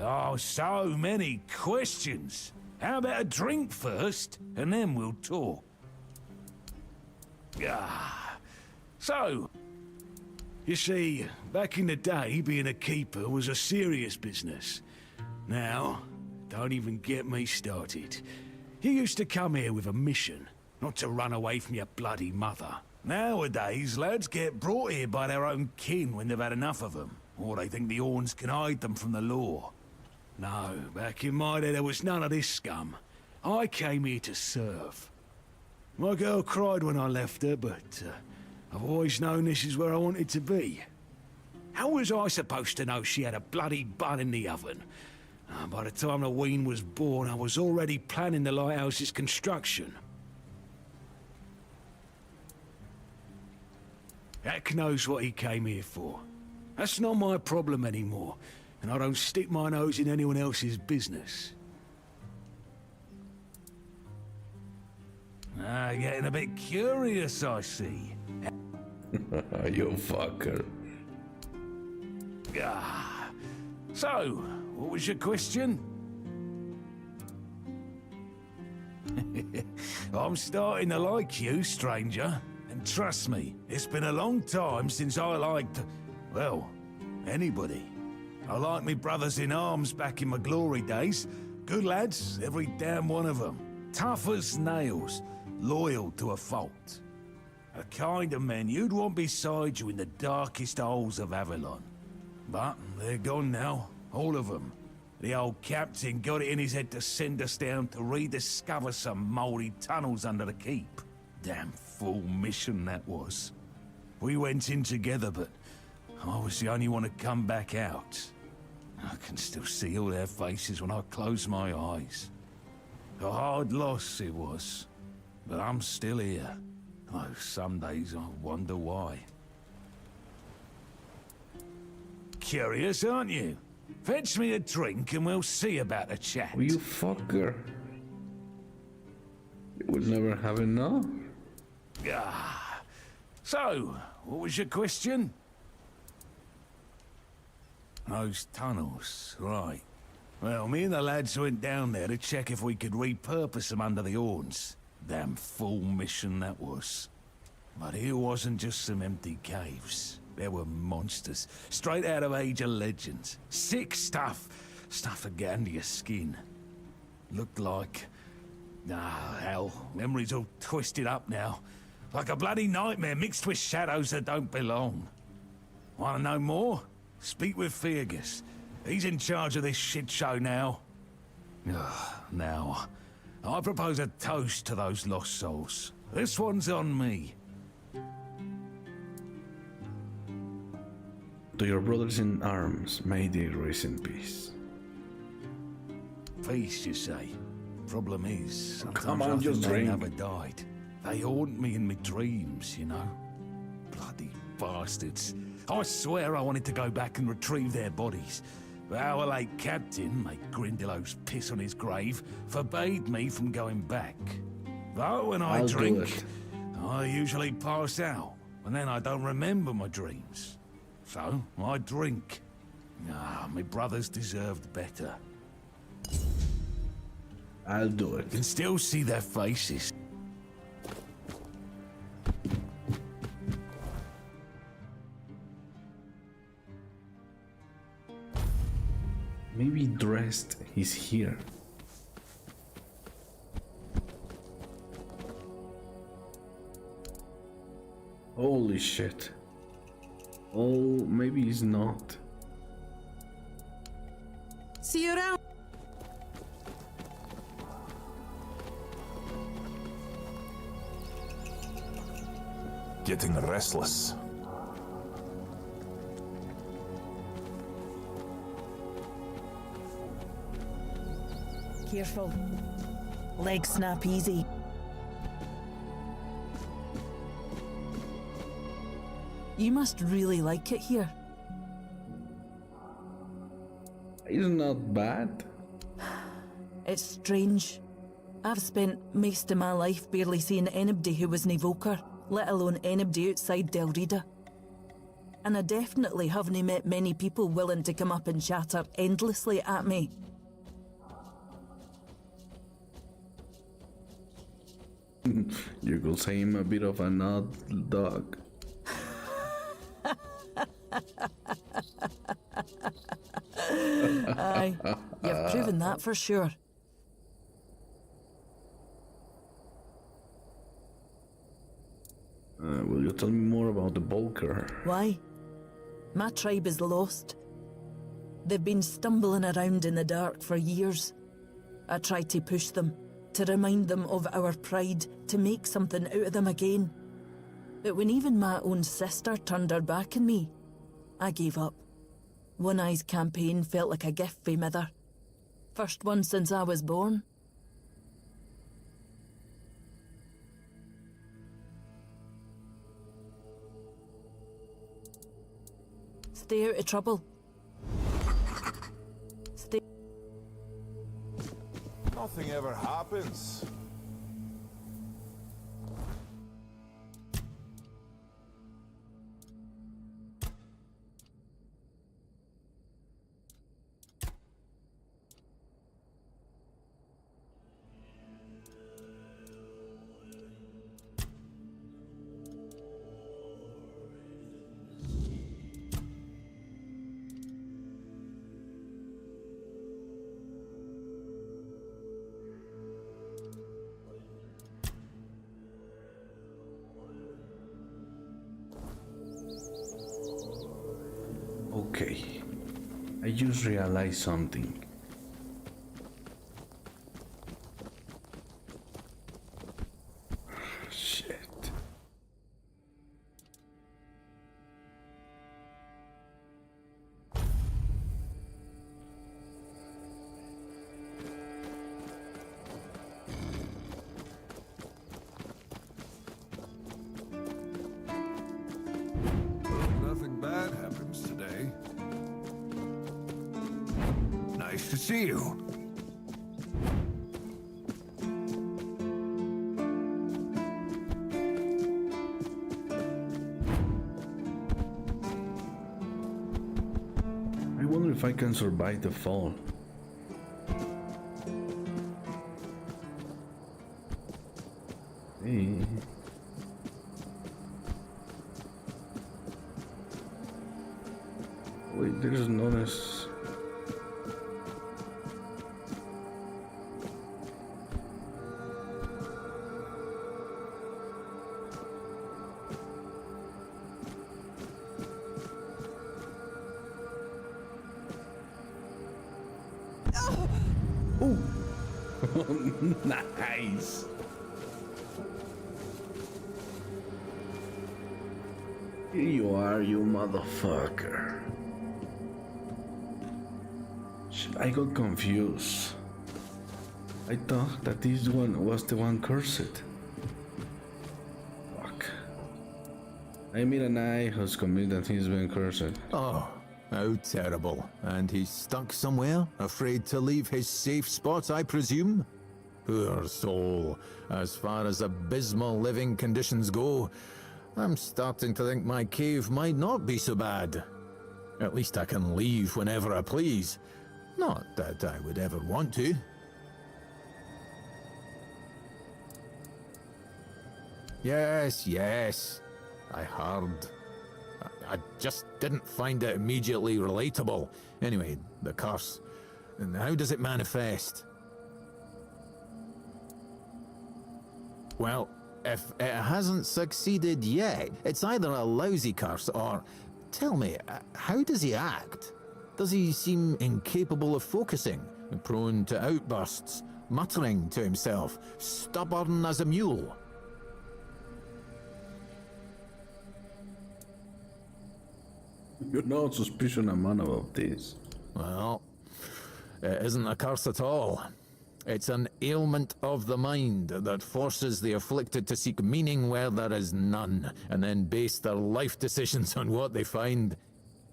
Oh, so many questions. How about a drink first, and then we'll talk? So, you see, back in the day, being a keeper was a serious business. Now, don't even get me started. You used to come here with a mission, not to run away from your bloody mother. Nowadays, lads get brought here by their own kin when they've had enough of them, or they think the Orns can hide them from the law. No, back in my day there was none of this scum. I came here to serve. My girl cried when I left her, but I've always known this is where I wanted to be. How was I supposed to know she had a bloody bun in the oven? By the time the wean was born, I was already planning the lighthouse's construction. Heck knows what he came here for. That's not my problem anymore, and I don't stick my nose in anyone else's business. Getting a bit curious, I see. You fucker. So, what was your question? I'm starting to like you, stranger. And trust me, it's been a long time since I liked, well, anybody. I liked me brothers in arms back in my glory days. Good lads, every damn one of them. Tough as nails, loyal to a fault. A kind of men you'd want beside you in the darkest holes of Avalon. But they're gone now, all of them. The old captain got it in his head to send us down to rediscover some mouldy tunnels under the keep. Damn fool mission that was. We went in together, but I was the only one to come back out. I can still see all their faces when I close my eyes. A hard loss it was, but I'm still here. Oh, some days I wonder why. Curious, aren't you? Fetch me a drink and we'll see about a chat. Oh, you fucker. You would never have enough. So, what was your question? Those tunnels, right. Well, me and the lads went down there to check if we could repurpose them under the Orns. Damn fool mission that was. But here wasn't just some empty caves. There were monsters, straight out of Age of Legends. Sick stuff. Stuff to get under your skin. Looked like... hell, memory's all twisted up now. Like a bloody nightmare mixed with shadows that don't belong. Want to know more? Speak with Fergus. He's in charge of this shit show now. Now, I propose a toast to those lost souls. This one's on me. To your brothers in arms, may they rest in peace. Peace, you say? Problem is, Come sometimes on, I just think they drink. never died. They haunt me in my dreams, you know? Bloody bastards. I swear I wanted to go back and retrieve their bodies. But our late captain, mate Grindelows piss on his grave, forbade me from going back. But when I I'll do drink, it. I usually pass out, and then I don't remember my dreams. So, I drink. My brothers deserved better. I'll do it. Can still see their faces. Maybe Dressed is here. Holy shit. Oh, maybe he's not. See you around. Getting restless. Careful. Legs snap easy. You must really like it here. It's not bad. It's strange. I've spent most of my life barely seeing anybody who was an evoker, let alone anybody outside Del Rita. And I definitely haven't met many people willing to come up and chatter endlessly at me. You could say I'm a bit of an odd dog. Aye, you've proven that for sure. Will you tell me more about the Bulker? Why? My tribe is lost. They've been stumbling around in the dark for years. I tried to push them, to remind them of our pride, to make something out of them again. But when even my own sister turned her back on me, I gave up. One Eye's campaign felt like a gift from Mother. First one since I was born. Stay out of trouble. Stay. Nothing ever happens. Okay, I just realized something. Shit. Nothing bad happens today. Nice to see you. I wonder if I can survive the fall. Hey. Wait, there's notice. Oh, nice. Here you are, you motherfucker. Shit, I got confused. I thought that this one was the one cursed. Fuck. I meet an eye who's convinced that he's been cursed. Oh, how terrible. And he's stuck somewhere, afraid to leave his safe spot, I presume? Poor soul. As far as abysmal living conditions go, I'm starting to think my cave might not be so bad. At least I can leave whenever I please. Not that I would ever want to. Yes, I heard. I just didn't find it immediately relatable. Anyway, the curse. And how does it manifest? Well, if it hasn't succeeded yet, it's either a lousy curse or... Tell me, how does he act? Does he seem incapable of focusing, prone to outbursts, muttering to himself, stubborn as a mule? You're not suspicious a man about this. Well, it isn't a curse at all. It's an ailment of the mind that forces the afflicted to seek meaning where there is none, and then base their life decisions on what they find.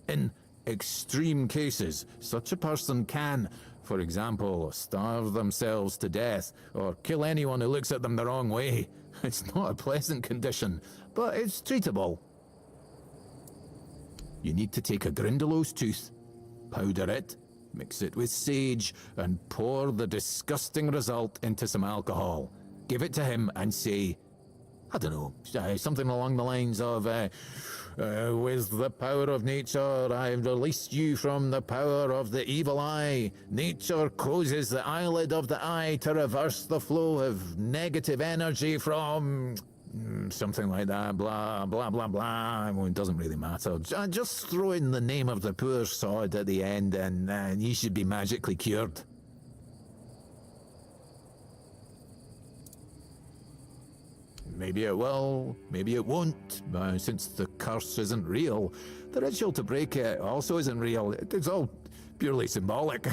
In extreme cases, such a person can, For example, starve themselves to death, or kill anyone who looks at them the wrong way. It's not a pleasant condition, but it's treatable. You need to take a Grindelows tooth, powder it, mix it with sage, and pour the disgusting result into some alcohol. Give it to him and say, I don't know, something along the lines of, with the power of nature, I've released you from the power of the evil eye. Nature closes the eyelid of the eye to reverse the flow of negative energy from... something like that, blah, blah, blah, blah. Well, it doesn't really matter. Just throw in the name of the poor sod at the end and you should be magically cured. Maybe it will, maybe it won't. Since the curse isn't real, the ritual to break it also isn't real. It's all purely symbolic.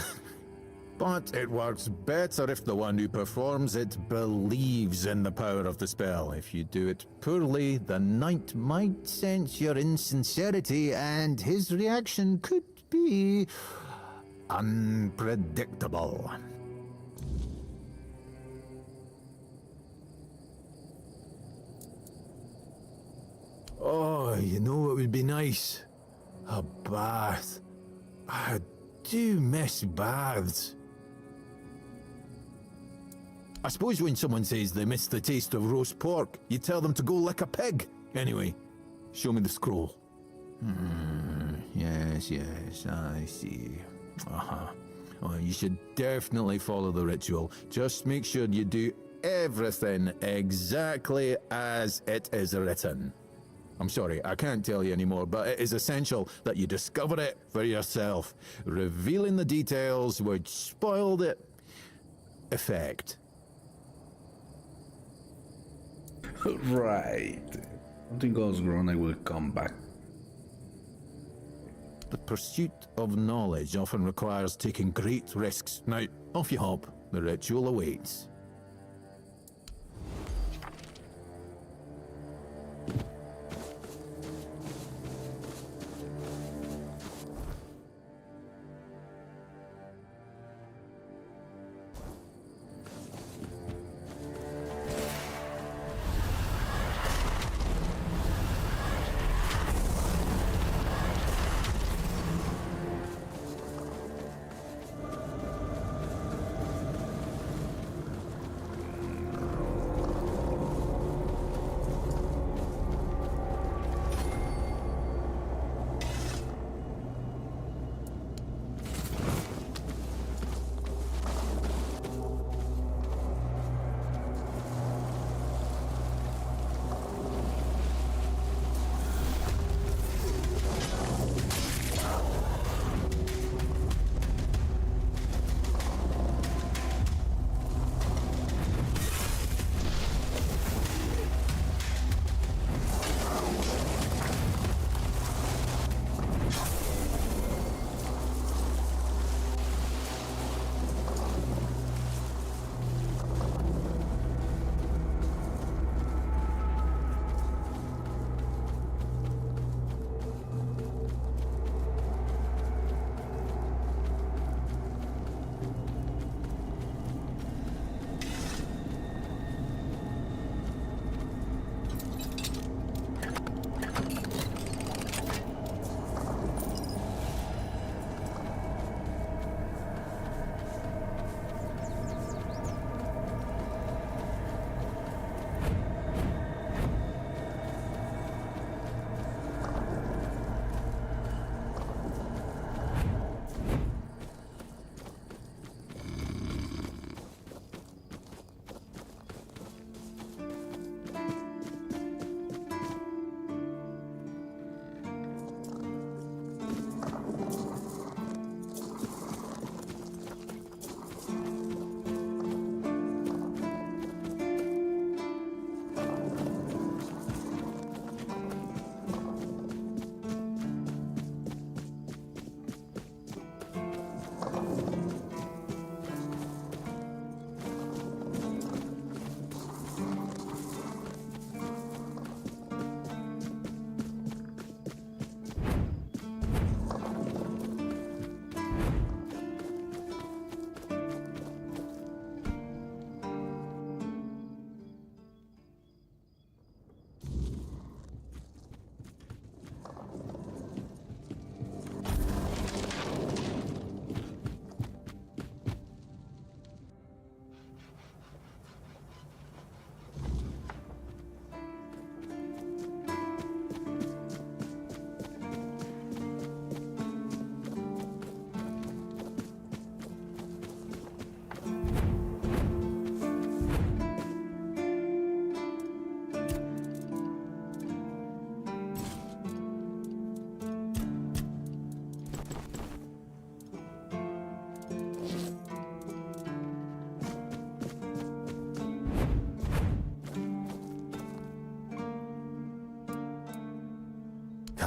But it works better if the one who performs it believes in the power of the spell. If you do it poorly, the knight might sense your insincerity and his reaction could be unpredictable. Oh, you know what would be nice? A bath. I do miss baths. I suppose when someone says they miss the taste of roast pork, you tell them to go lick a pig. Anyway, show me the scroll. Yes, I see. Oh, you should definitely follow the ritual. Just make sure you do everything exactly as it is written. I'm sorry, I can't tell you anymore, but it is essential that you discover it for yourself. Revealing the details would spoil the effect. Right. Something goes wrong, I will come back. The pursuit of knowledge often requires taking great risks. Now, off you hop. The ritual awaits.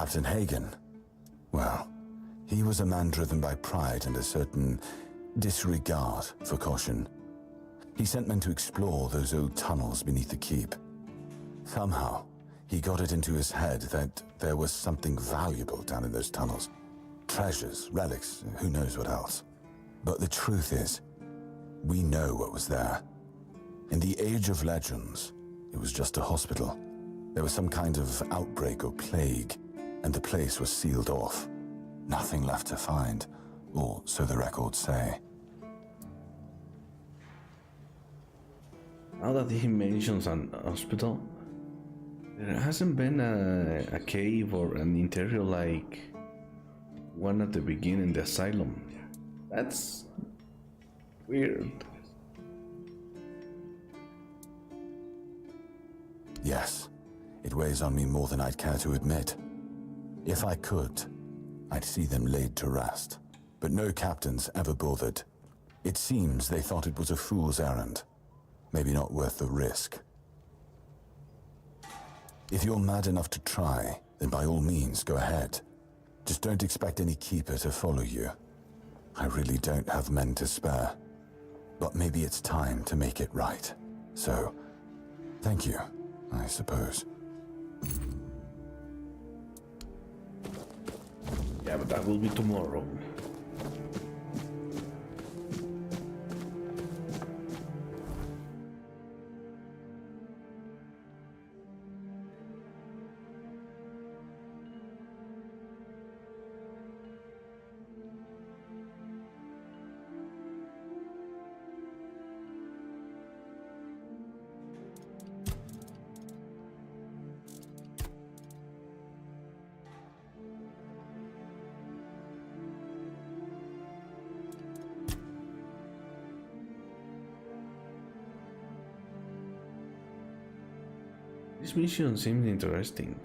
Captain Hagen. Well, he was a man driven by pride and a certain disregard for caution. He sent men to explore those old tunnels beneath the keep. Somehow, he got it into his head that there was something valuable down in those tunnels. Treasures, relics, who knows what else. But the truth is, we know what was there. In the age of legends, it was just a hospital. There was some kind of outbreak or plague, and the place was sealed off. Nothing left to find, or so the records say. Now that he mentions an hospital, there hasn't been a cave or an interior like one at the beginning, the asylum. That's weird. Yes, it weighs on me more than I'd care to admit. If I could, I'd see them laid to rest. But no captains ever bothered. It seems they thought it was a fool's errand. Maybe not worth the risk. If you're mad enough to try, then by all means go ahead. Just don't expect any keeper to follow you. I really don't have men to spare. But maybe it's time to make it right. So, thank you, I suppose. Yeah, but that will be tomorrow. This mission seemed interesting.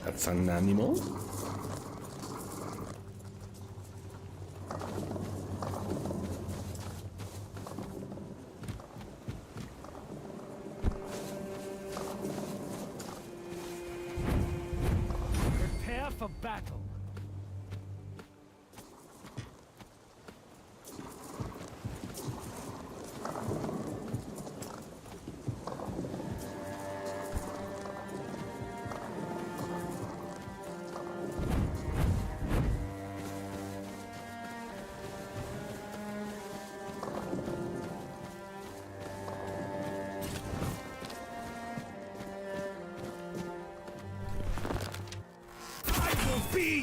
That's an animal? Prepare for battle.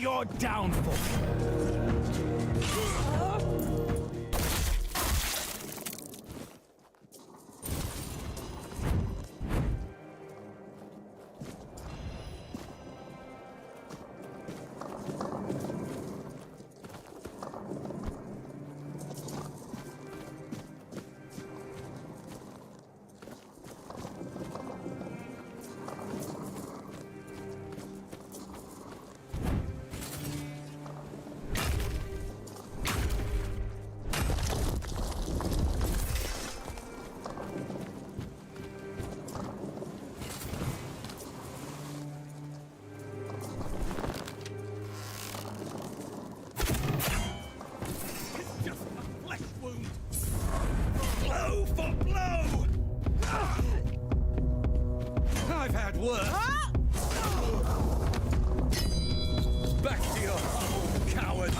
your downfall. Blow for blow! I've had worse. Back to your hole, coward!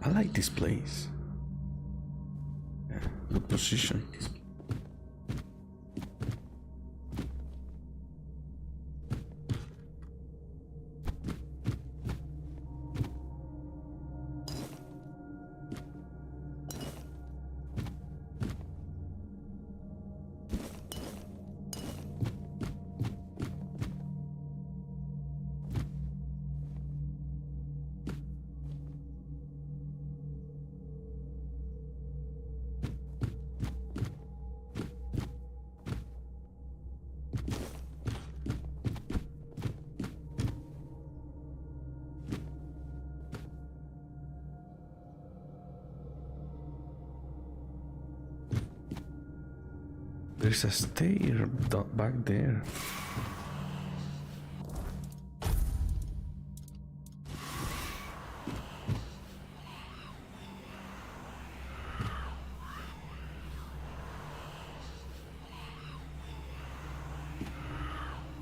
I like this place. Yeah, good position. There's a stair back there.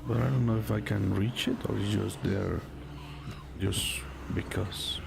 But I don't know if I can reach it or it's just there just because.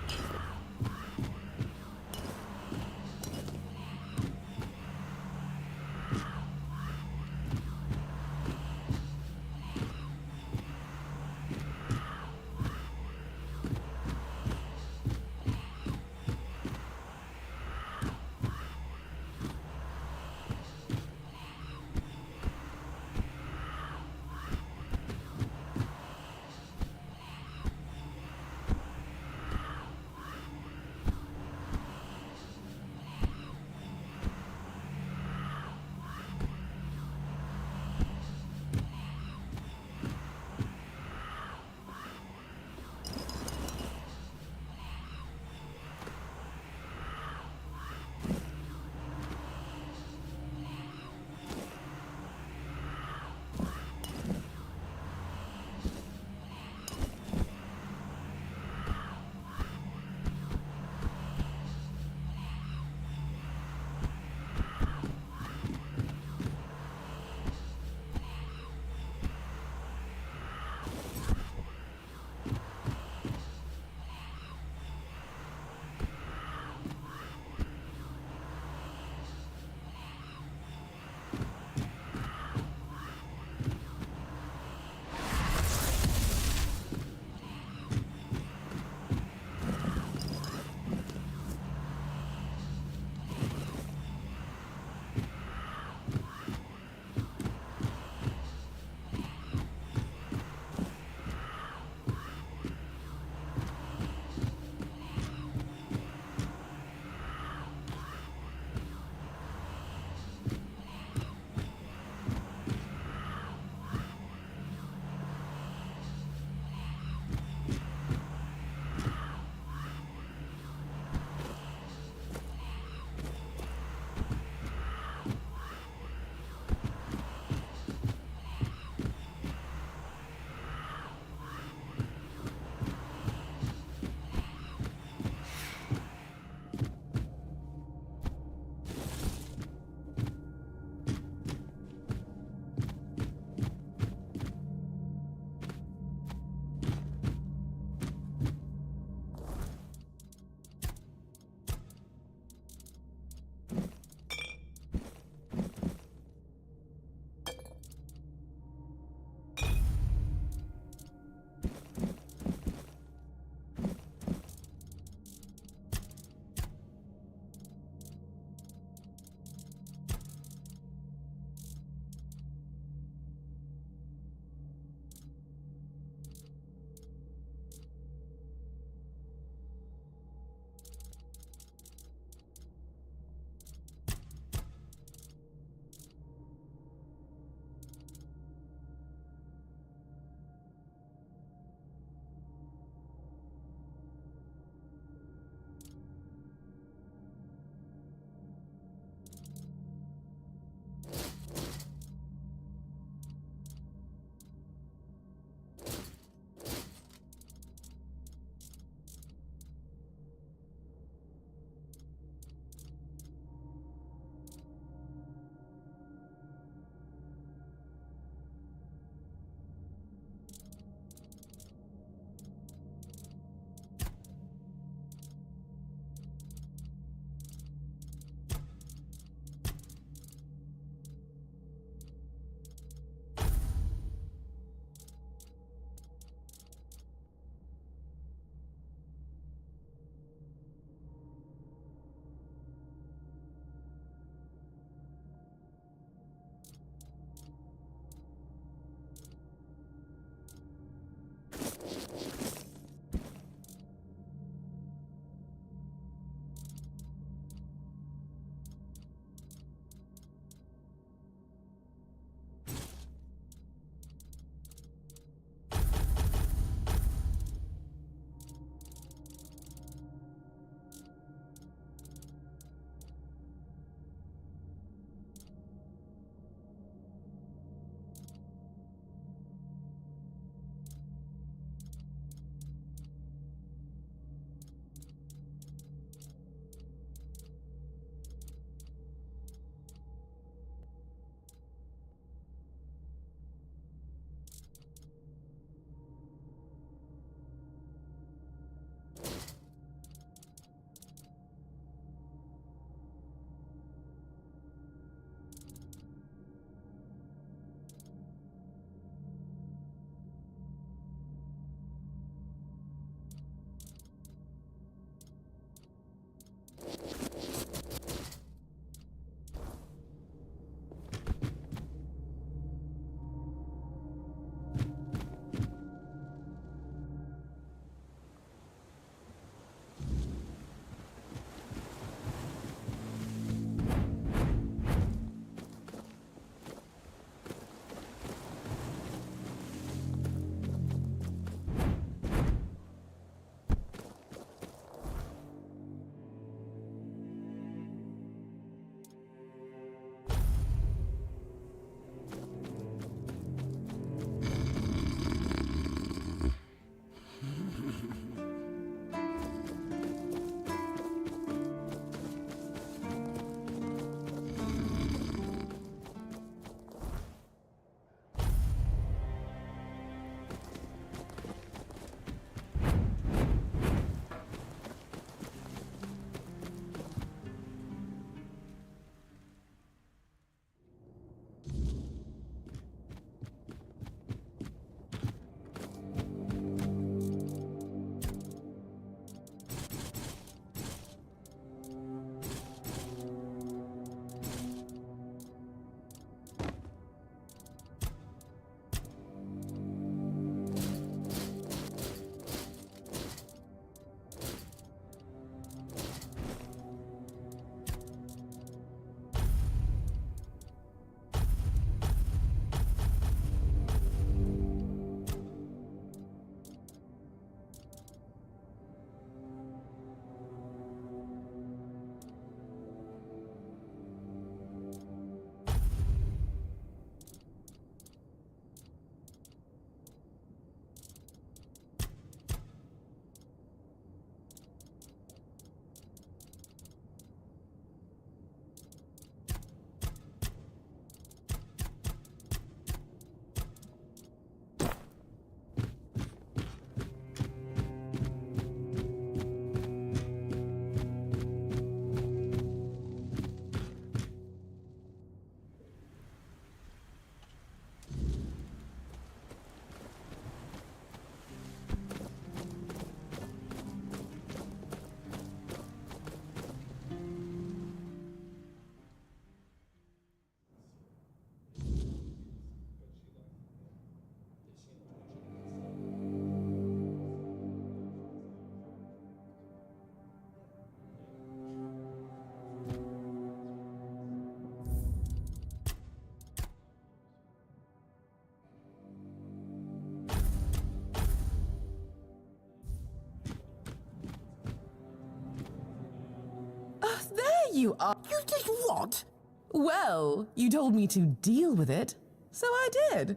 you are. You did what? Well, you told me to deal with it, so I did.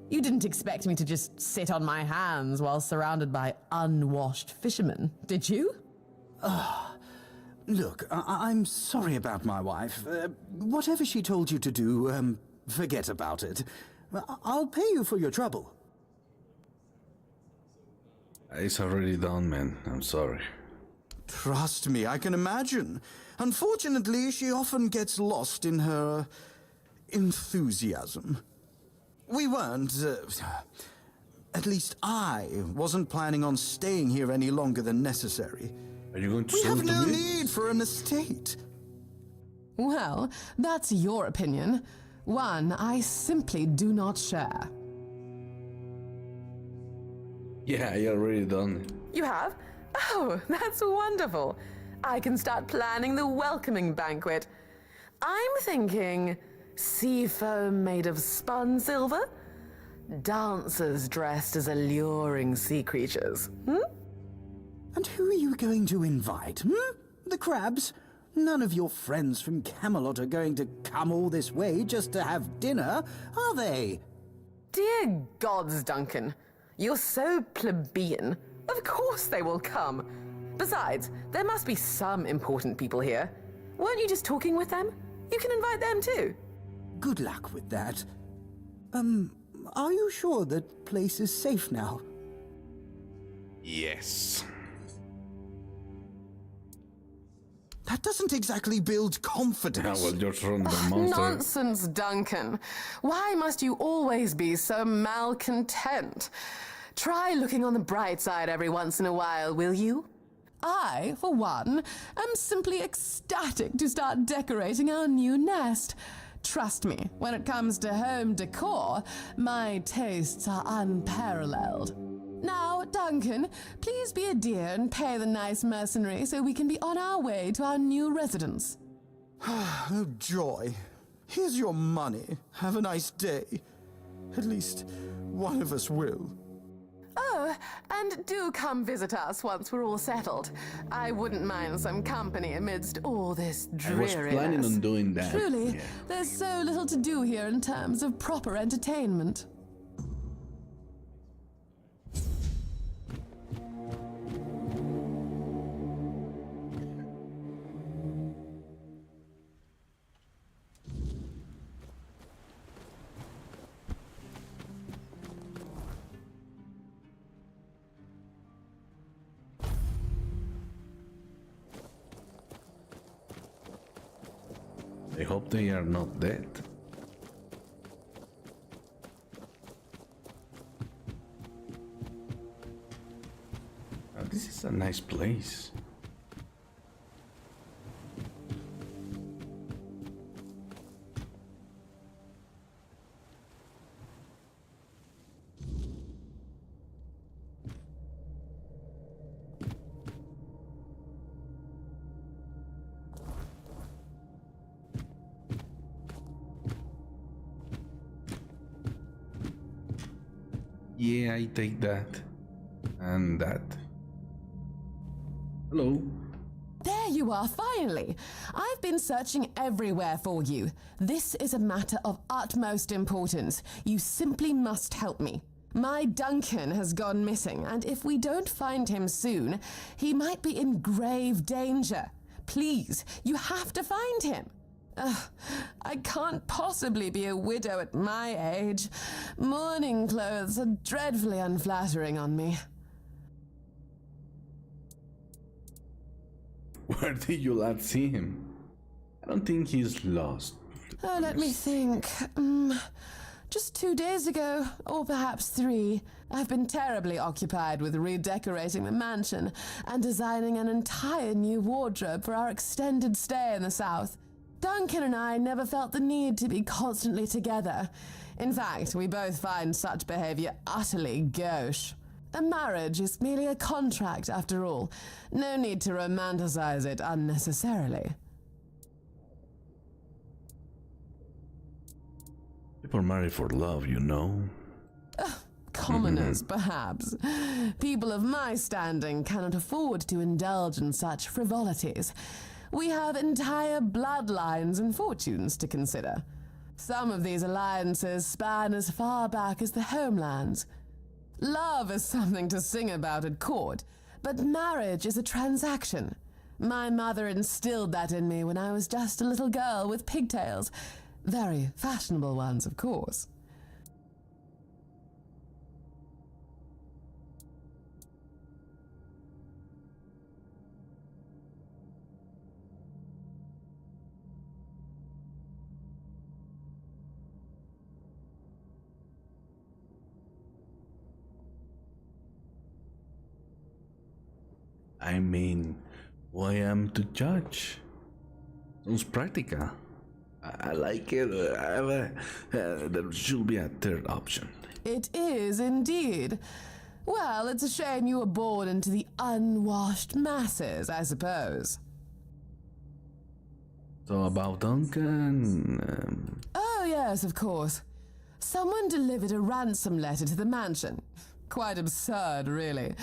You didn't expect me to just sit on my hands while surrounded by unwashed fishermen, did you? Look, I'm sorry about my wife. Whatever she told you to do, forget about it. I'll pay you for your trouble. It's already done, man. I'm sorry. Trust me, I can imagine. Unfortunately, she often gets lost in her enthusiasm. We weren't, at least I wasn't planning on staying here any longer than necessary. Are you going to We sell have to no me? need for an estate. Well, that's your opinion. One I simply do not share. Yeah, I already done. You have? Oh, that's wonderful. I can start planning the welcoming banquet. I'm thinking sea foam made of spun silver, dancers dressed as alluring sea creatures. And who are you going to invite, The crabs? None of your friends from Camelot are going to come all this way just to have dinner, are they? Dear gods, Duncan. You're so plebeian. Of course they will come. Besides, there must be some important people here. Weren't you just talking with them? You can invite them too. Good luck with that. Are you sure that place is safe now? Yes. That doesn't exactly build confidence. Yeah, well, you're surrounded by monsters. Nonsense, Duncan. Why must you always be so malcontent? Try looking on the bright side every once in a while, will you? I, for one, am simply ecstatic to start decorating our new nest. Trust me, when it comes to home decor, my tastes are unparalleled. Now, Duncan, please be a dear and pay the nice mercenary so we can be on our way to our new residence. Oh, joy. Here's your money. Have a nice day. At least one of us will. Oh, and do come visit us once we're all settled. I wouldn't mind some company amidst all this dreariness. I was planning on doing that. Truly, there's so little to do here in terms of proper entertainment. I hope they are not dead. This is a nice place. Yeah, I take that. And that. Hello. There you are, finally. I've been searching everywhere for you. This is a matter of utmost importance. You simply must help me. My Duncan has gone missing, and if we don't find him soon, he might be in grave danger. Please, you have to find him. I can't possibly be a widow at my age. Mourning clothes are dreadfully unflattering on me. Where did you last see him? I don't think he's lost. Oh, let me think. Just 2 days ago, or perhaps 3. I've been terribly occupied with redecorating the mansion and designing an entire new wardrobe for our extended stay in the south. Duncan and I never felt the need to be constantly together. In fact, we both find such behavior utterly gauche. A marriage is merely a contract, after all. No need to romanticize it unnecessarily. People marry for love, you know. Commoners, perhaps. People of my standing cannot afford to indulge in such frivolities. We have entire bloodlines and fortunes to consider. Some of these alliances span as far back as the homelands. Love is something to sing about at court, but marriage is a transaction. My mother instilled that in me when I was just a little girl with pigtails. Very fashionable ones, of course. I mean, who I am to judge? Sounds practical. I like it. There should be a third option. It is indeed. Well, it's a shame you were born into the unwashed masses, I suppose. So about Duncan... Oh, yes, of course. Someone delivered a ransom letter to the mansion. Quite absurd, really.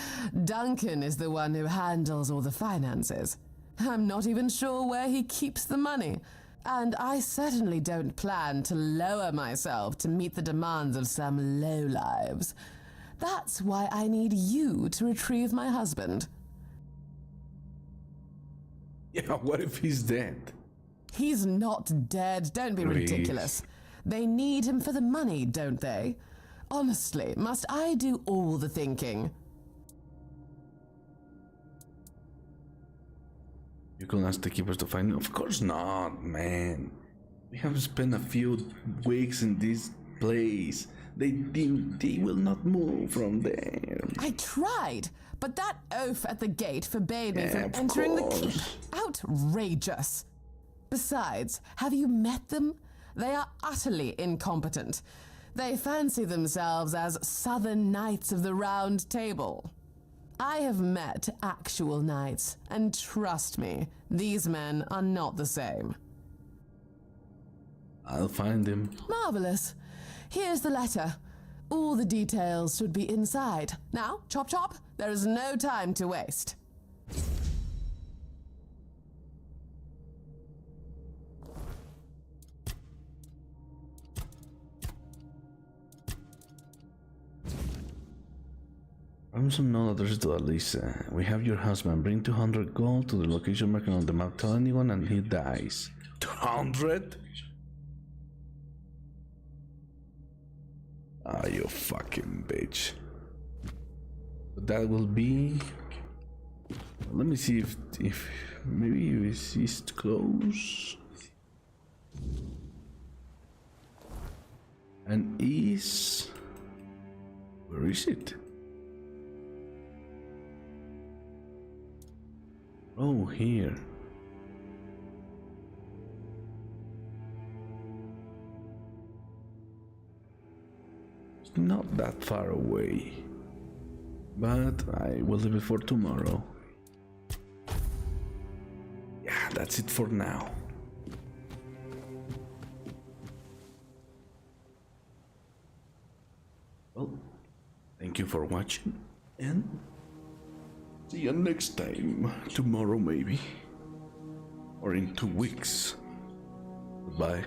Duncan is the one who handles all the finances. I'm not even sure where he keeps the money. And I certainly don't plan to lower myself to meet the demands of some lowlives. That's why I need you to retrieve my husband. Yeah, what if he's dead? He's not dead. Don't be ridiculous. They need him for the money, don't they? Honestly, must I do all the thinking? You can ask the keepers to find him? Of course not, man. We have spent a few weeks in this place. They will not move from there. I tried, but that oaf at the gate forbade me from entering the keep. Outrageous. Besides, have you met them? They are utterly incompetent. They fancy themselves as Southern Knights of the Round Table. I have met actual knights, and trust me, these men are not the same. I'll find him. Marvelous. Here's the letter. All the details should be inside. Now, chop chop, there is no time to waste. Ransom no address to Alisa. We have your husband. Bring 200 gold to the location marked on the map. Tell anyone and he dies. 200? Ah, you fucking bitch. That will be... Let me see if maybe it's close. And is... Where is it? Oh, here. It's not that far away. But I will leave it for tomorrow. Yeah, that's it for now. Well, thank you for watching, and see you next time. Tomorrow maybe. Or in 2 weeks. Goodbye.